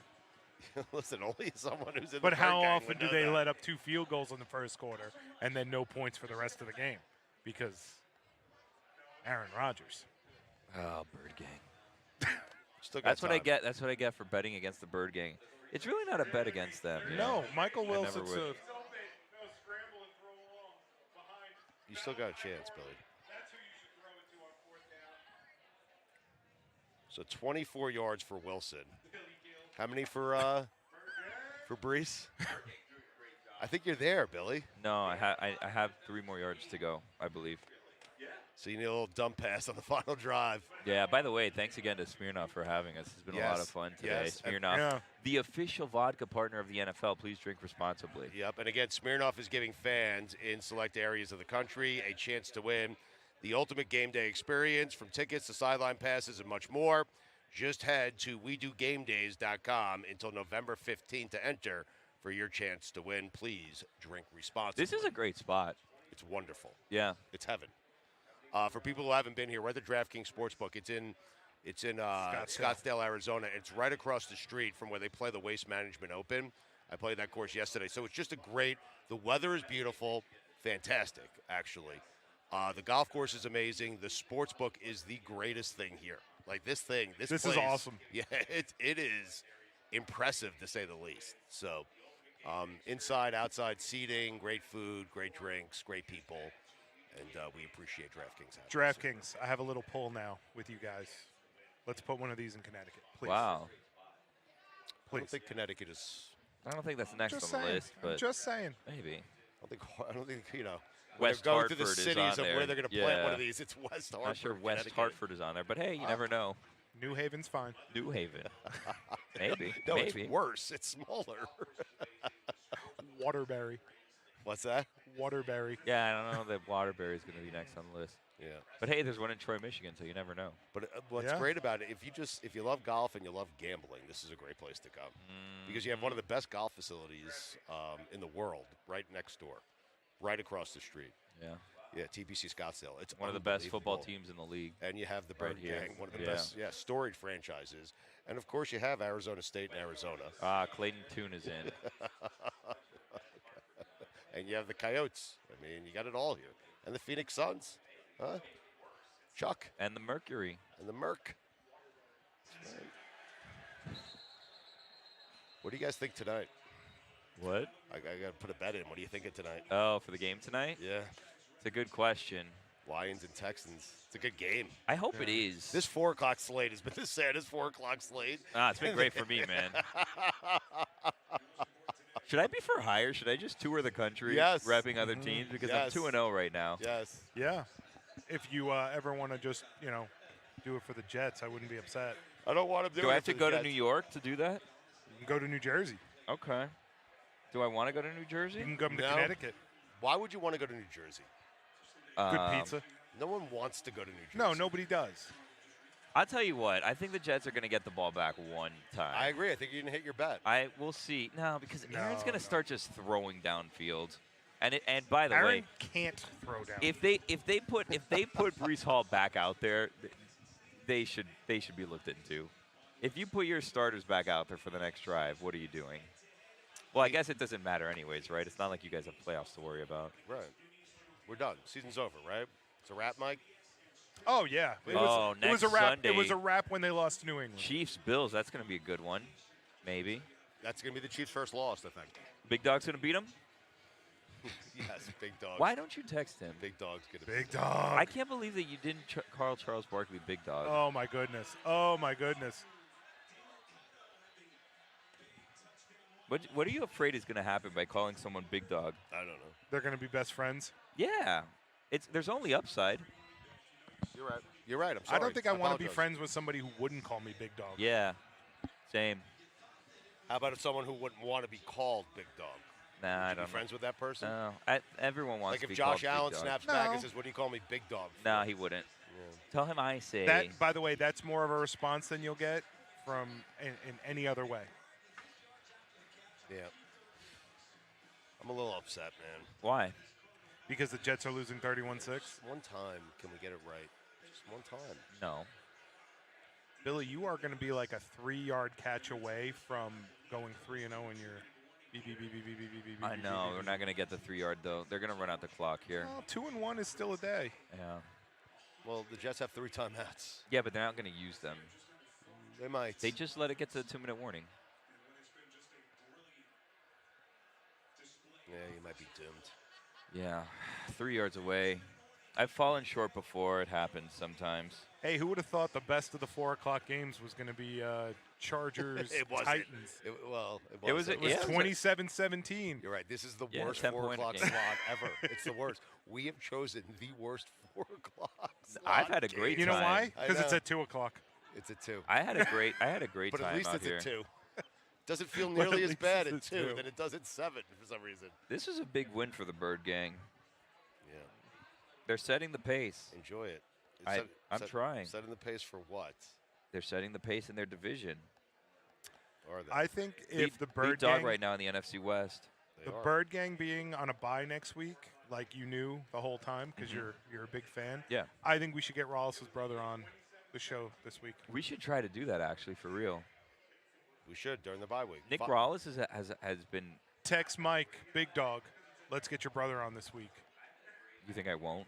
Listen, only someone who's in But the how Bird Gang often would do know they that. let up 2 field goals in the first quarter and then no points for the rest of the game? Because Aaron Rodgers. Oh, Bird Gang. Still got That's what I time. get. That's what I get for betting against the Bird Gang. It's really not a bet against them. you know? No, Michael I never Wilson's would. a You still got a chance, Billy. That's who you should throw it to on 4th down. So 24 yards for Wilson. How many for Brees? I think you're there, Billy. No, I have 3 more yards to go, I believe. So you need a little dump pass on the final drive. Yeah, by the way, thanks again to Smirnoff for having us. It's been a lot of fun today. Yes. Smirnoff, Yeah. the official vodka partner of the NFL. Please drink responsibly. Yep, and again, Smirnoff is giving fans in select areas of the country a chance to win the ultimate game day experience, from tickets to sideline passes and much more. Just head to WeDoGameDays.com until November 15th to enter for your chance to win. Please drink responsibly. This is a great spot. It's wonderful. Yeah. It's heaven. For people who haven't been here, we're at the DraftKings Sportsbook. It's in Scottsdale, Arizona. It's right across the street from where they play the Waste Management Open. I played that course yesterday. So it's just the weather is beautiful, fantastic, actually. The golf course is amazing. The Sportsbook is the greatest thing here. Like this place, is awesome. Yeah, it is impressive to say the least. So inside, outside seating, great food, great drinks, great people. And we appreciate DraftKings. DraftKings, I have a little poll now with you guys. Let's put one of these in Connecticut, please. Wow. I don't think Connecticut is. I don't think that's next Just on the saying. list, I'm but just saying. maybe. I don't think when West they're going through the Hartford is cities on of there. where they're going to plant one of these. It's West Hartford. Not sure West Connecticut. Hartford is on there, but hey, you never know. New Haven's fine. New Haven. Maybe. No, maybe. it's worse. It's smaller. Waterbury. What's that? Waterbury. Yeah, I don't know that Waterbury is going to be next on the list. Yeah. But hey, there's one in Troy, Michigan, so you never know. But what's great about it, if you love golf and you love gambling, this is a great place to come because you have one of the best golf facilities in the world right next door, right across the street. Yeah. Yeah, TPC Scottsdale. It's one of the best football unbelievable. teams in the league. And you have the right Bird here. Gang, one of the best, storied franchises. And of course, you have Arizona State and Arizona. Clayton Tune is in. And you have the Coyotes. I mean, you got it all here. And the Phoenix Suns, huh? Chuck. And the Mercury. And the Merc. What do you guys think tonight? What? I got to put a bet in. What do you think of tonight? Oh, for the game tonight? Yeah. It's a good question. Lions and Texans. It's a good game. I hope it is. This 4 o'clock slate has been the saddest 4 o'clock slate. It's been great for me, man. Should I be for hire? Should I just tour the country, repping other teams? Because I'm 2-0 right now. Yes. Yeah. If you ever want to just, do it for the Jets, I wouldn't be upset. I don't want to do it. Do I have to go to New York to do that? You can go to New Jersey. Okay. Do I want to go to New Jersey? You can come to Connecticut. Why would you want to go to New Jersey? Good pizza. No one wants to go to New Jersey. No, nobody does. I'll tell you what. I think the Jets are going to get the ball back one time. I agree. I think you're going to hit your bet. We'll see. No, because Aaron's going to start just throwing downfield. And by the way, Aaron can't throw down. If they put Breece Hall back out there, they should be looked into. If you put your starters back out there for the next drive, what are you doing? Well, I guess it doesn't matter anyways, right? It's not like you guys have playoffs to worry about. Right. We're done. Season's over, right? It's a wrap, Mike? Oh, yeah. It next was a wrap. Sunday, It was a wrap when they lost to New England. Chiefs, Bills, that's going to be a good one. Maybe. That's going to be the Chiefs' first loss, I think. Big Dog's going to beat them? Yes, Big Dog. Why don't you text him? Big Dog's going to Big Dog. I can't believe that you didn't call Charles Barkley Big Dog. Oh, my goodness. Oh, my goodness. What are you afraid is going to happen by calling someone Big Dog? I don't know. They're going to be best friends? Yeah. There's only upside. You're right. You're right. I'm sorry. I don't think I want to be apologize. friends with somebody who wouldn't call me Big Dog. Yeah. Same. How about someone who wouldn't want to be called Big Dog? Nah, I Would you don't be friends with that person? No. Everyone wants Like to if be Josh called Allen Big Dog. snaps back and says, "What do you call me, Big Dog?" for?" No, he wouldn't. Tell him I say. That, by the way, that's more of a response than you'll get from in any other way. Yeah. I'm a little upset, man. Why? Because the Jets are losing 31-6. One time, can we get it right? Just one time. No. Billy, you are going to be like a 3-yard catch away from going 3-0 in your I know. We're not going to get the 3-yard, though. They're going to run out the clock here. Well, 2-1 is still a day. Yeah. Well, the Jets have 3 timeouts. Yeah, but they're not going to use them. They might. They just let it get to the 2-minute warning. Yeah, you might be doomed. Yeah. 3 yards away. I've fallen short before. It happens sometimes. Hey, who would have thought the best of the 4 o'clock games was going to be Chargers It wasn't. Titans? It was 27-17. You're right. This is the Yeah, worst 10 4 point o'clock game. slot ever. It's the worst. We have chosen the worst 4 o'clock slot. I've had a great You know why? I Because it's know. at 2 o'clock. It's at 2. I had a great But time at least out it's here. at 2. Doesn't feel But at nearly as least bad it's at at 2 2. than it does at 7 for some reason. This is a big win for the Bird Gang. Yeah. They're setting the pace. Enjoy it. I'm trying. Setting the pace for what? They're setting the pace in their division. Are they? I think if Lead- the lead Bird dog Gang, right now in the NFC West. They the are. Bird Gang being on a bye next week, like you knew the whole time because Mm-hmm. you're a big fan. Yeah. I think we should get Rollis's brother on the show this week. We should try to do that actually for real. We should during the bye week. Nick Rollis has been. Text Mike, Big Dog. Let's get your brother on this week. You think I won't?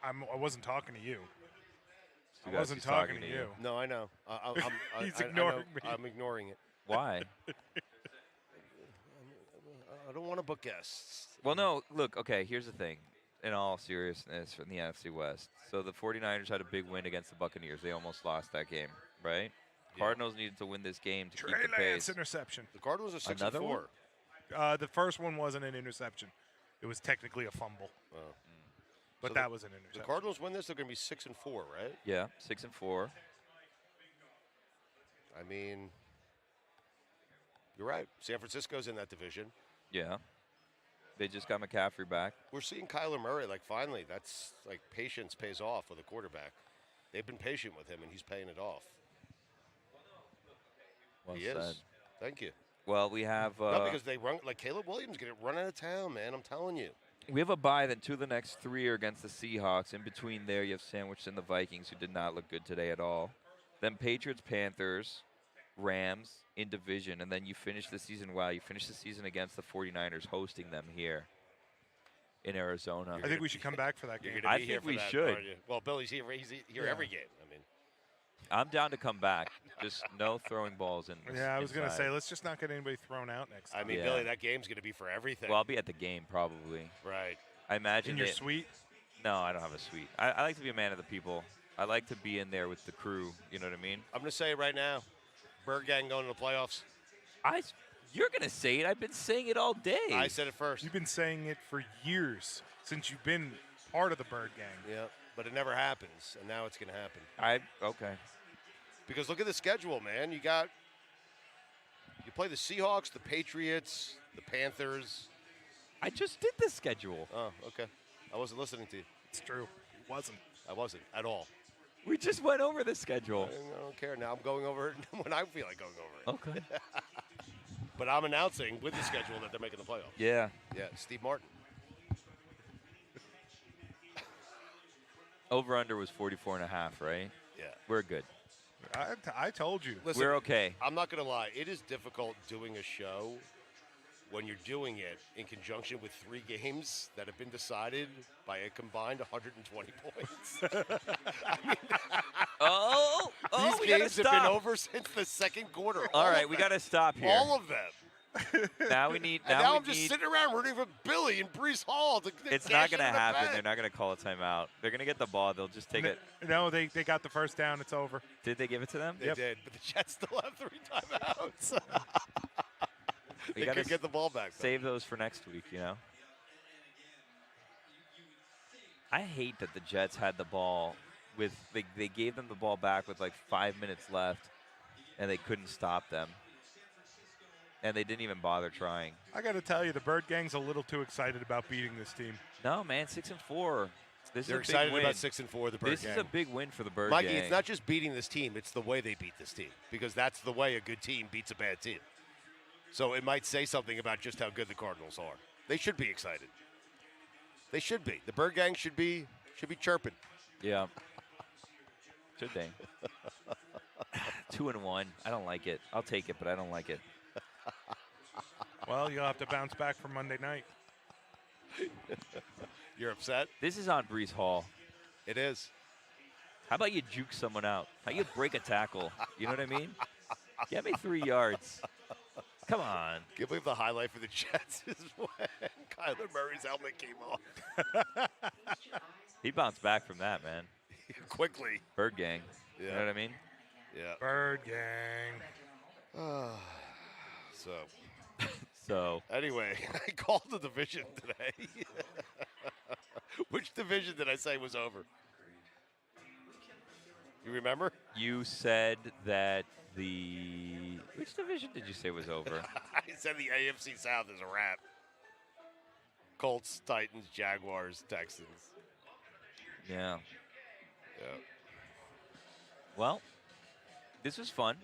I wasn't talking to you. Stugotz I wasn't is talking to you. No, I know. He's I ignoring know. me. I'm ignoring it. Why? I don't want to book guests. Well, no. Look, okay, here's the thing. In all seriousness, from the NFC West. So the 49ers had a big win against the Buccaneers. They almost lost that game, right? Cardinals needed to win this game to Trey keep the Lance pace. interception. The Cardinals are 6 Another and 4. one? The first one wasn't an interception. It was technically a fumble. Oh. But So that was an interception. The Cardinals win this, they're going to be 6 and 4, right? Yeah, 6 and 4. I mean, you're right. San Francisco's in that division. Yeah. They just got McCaffrey back. We're seeing Kyler Murray, like, finally. That's, like, patience pays off with a quarterback. They've been patient with him, and he's paying it off. Well He said. is. Thank you. Well, we have Not because they run, like, Caleb Williams get run out of town, man. I'm telling you. we have a bye. Then 2 of the next 3 are against the Seahawks. In between there, you have sandwiched in the Vikings, who did not look good today at all. Then Patriots, Panthers, Rams in division, and then you finish the season. Wow, you finish the season against the 49ers, hosting them here in Arizona. I think we should come back for that You're game. gonna I be here think for we that, should. aren't you? Well, Billy's here. He's here Yeah. every game. I mean, I'm down to come back. Just no throwing balls in. Yeah, I was going to inside. say, let's just not get anybody thrown out next time. I mean, Yeah. Billy, that game's going to be for everything. Well, I'll be at the game probably. right. I imagine In your it- suite? No, I don't have a suite. I like to be a man of the people. I like to be in there with the crew. You know what I mean? I'm going to say it right now. Bird Gang going to the playoffs. You're gonna say it. I've been saying it all day. I said it first. You've been saying it for years, since you've been part of the Bird Gang. Yeah, but it never happens, and now it's going to happen. Okay. Because look at the schedule, man. You play the Seahawks, the Patriots, the Panthers. I just did the schedule. Oh, okay. I wasn't listening to you. It's true. It wasn't. I wasn't at all. We just went over the schedule. I don't care. Now I'm going over it when I feel like going over it. Okay. But I'm announcing with the schedule that they're making the playoffs. Yeah. Yeah, Steve Martin. Over under was 44.5, right? Yeah. We're good. I told you. Listen, We're okay. I'm not going to lie. It is difficult doing a show when you're doing it in conjunction with 3 games that have been decided by a combined 120 points. Oh, These we gotta games have stop. been over since the second quarter. All of right, we them. got to stop here. All of them. Now we need. And Now now we I'm just need. sitting around rooting for Billy and Brees Hall. To It's cash not in going to the happen. bet. They're not going to call a timeout. They're going to get the ball. They'll just take it. No, they got the first down. It's over. Did they give it to them? They did, but the Jets still have 3 timeouts. We They gotta could get the ball back. though. Save those for next week, you know? I hate that the Jets had the ball with they gave them the ball back with like 5 minutes left, and they couldn't stop them. And they didn't even bother trying. I got to tell you, the Bird Gang's a little too excited about beating this team. No, man, 6 and 4. This They're is a big excited win. about 6 and 4. The Bird This Gang. is a big win for the Bird Mikey, Gang. it's not just beating this team; it's the way they beat this team, because that's the way a good team beats a bad team. So it might say something about just how good the Cardinals are. They should be excited. They should be. The Bird Gang should be chirping. Yeah. Should they? 2-1. I don't like it. I'll take it, but I don't like it. Well, you'll have to bounce back for Monday night. You're upset? This is on Brees Hall. It is. How about you juke someone out? How you break a tackle? You know what I mean? Get me 3 yards. Come on. Can you believe the highlight for the Jets is when Kyler Murray's helmet came off? He bounced back from that, man. Quickly. Bird Gang. Yeah. You know what I mean? Yeah. Bird Gang. So Anyway, I called the division today. Which division did I say was over? You remember? you said that which division did you say was over? I said the AFC South is a wrap. Colts, Titans, Jaguars, Texans. Yeah. Yeah. Well, this was fun.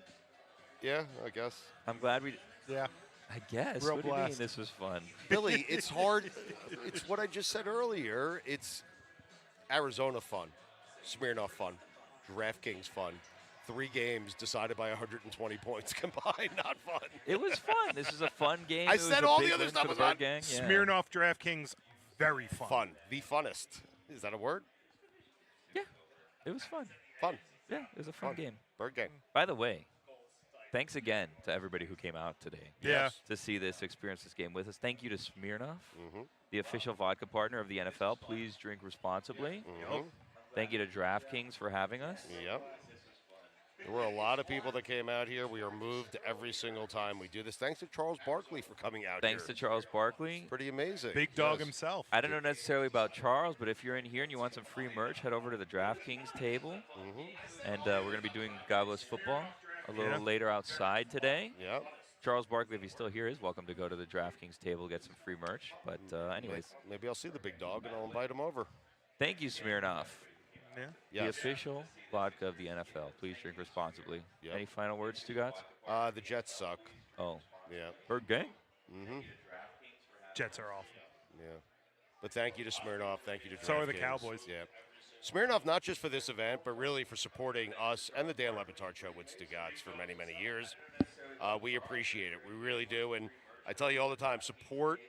Yeah, I guess. I'm glad we. Yeah. I guess. Real What do you mean blast. this was fun? Billy, it's hard. It's what I just said earlier. It's Arizona fun, Smirnoff fun, DraftKings fun. 3 games decided by 120 points combined. Not fun. It was fun. This is a fun game. I It was said a all big the other win stuff for the was on Bird Gang. Yeah. Smirnoff DraftKings, very fun. Fun. The funnest. Is that a word? Yeah. It was fun. Fun. Yeah, it was a fun game. Bird Gang. By the way, thanks again to everybody who came out today. Yeah. To see this, experience this game with us. Thank you to Smirnoff, the official vodka partner of the NFL. Please drink responsibly. Yep. Thank you to DraftKings for having us. Yep. There were a lot of people that came out here. We are moved every single time we do this. Thanks to Charles Barkley for coming out Thanks here. to Charles Barkley. Pretty amazing. Big dog himself. I don't know necessarily about Charles, but if you're in here and you want some free merch, head over to the DraftKings table. And we're going to be doing God Bless Football a little later outside today. Yep. Charles Barkley, if he's still here, is welcome to go to the DraftKings table, get some free merch. But anyways. Maybe I'll see the big dog and I'll invite him over. Thank you, Smirnoff. Yeah. The Yes. official vodka of the NFL. Please drink responsibly. Yep. Any final words, Stugotz? The Jets suck. Oh. Yeah. Bird gang? Jets are awful. Yeah. But thank you to Smirnoff. Thank you to DraftKings. So are the Cowboys. Yeah. Smirnoff, not just for this event, but really for supporting us and the Dan Lebitard Show with Stugotz for many, many years. We appreciate it. We really do. And I tell you all the time, support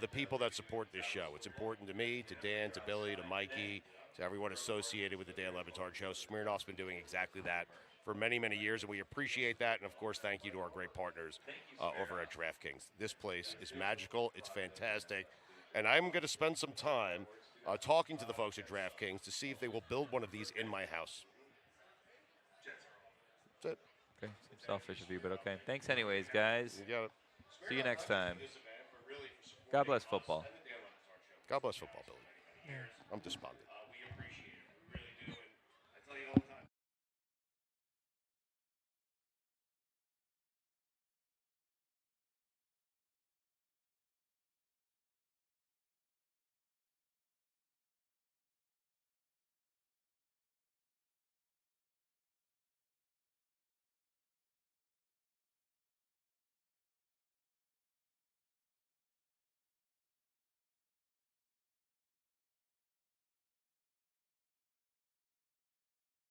the people that support this show. It's important to me, to Dan, to Billy, to Mikey, to everyone associated with the Dan Lebitard Show. Smirnoff's been doing exactly that for many, many years, and we appreciate that. And, of course, thank you to our great partners over at DraftKings. This place is magical. It's fantastic. And I'm going to spend some time talking to the folks at DraftKings to see if they will build one of these in my house. That's it. Okay, seems selfish of you, but okay. Thanks anyways, guys. You got it. See you next time. God bless football. God bless football, Billy. I'm despondent.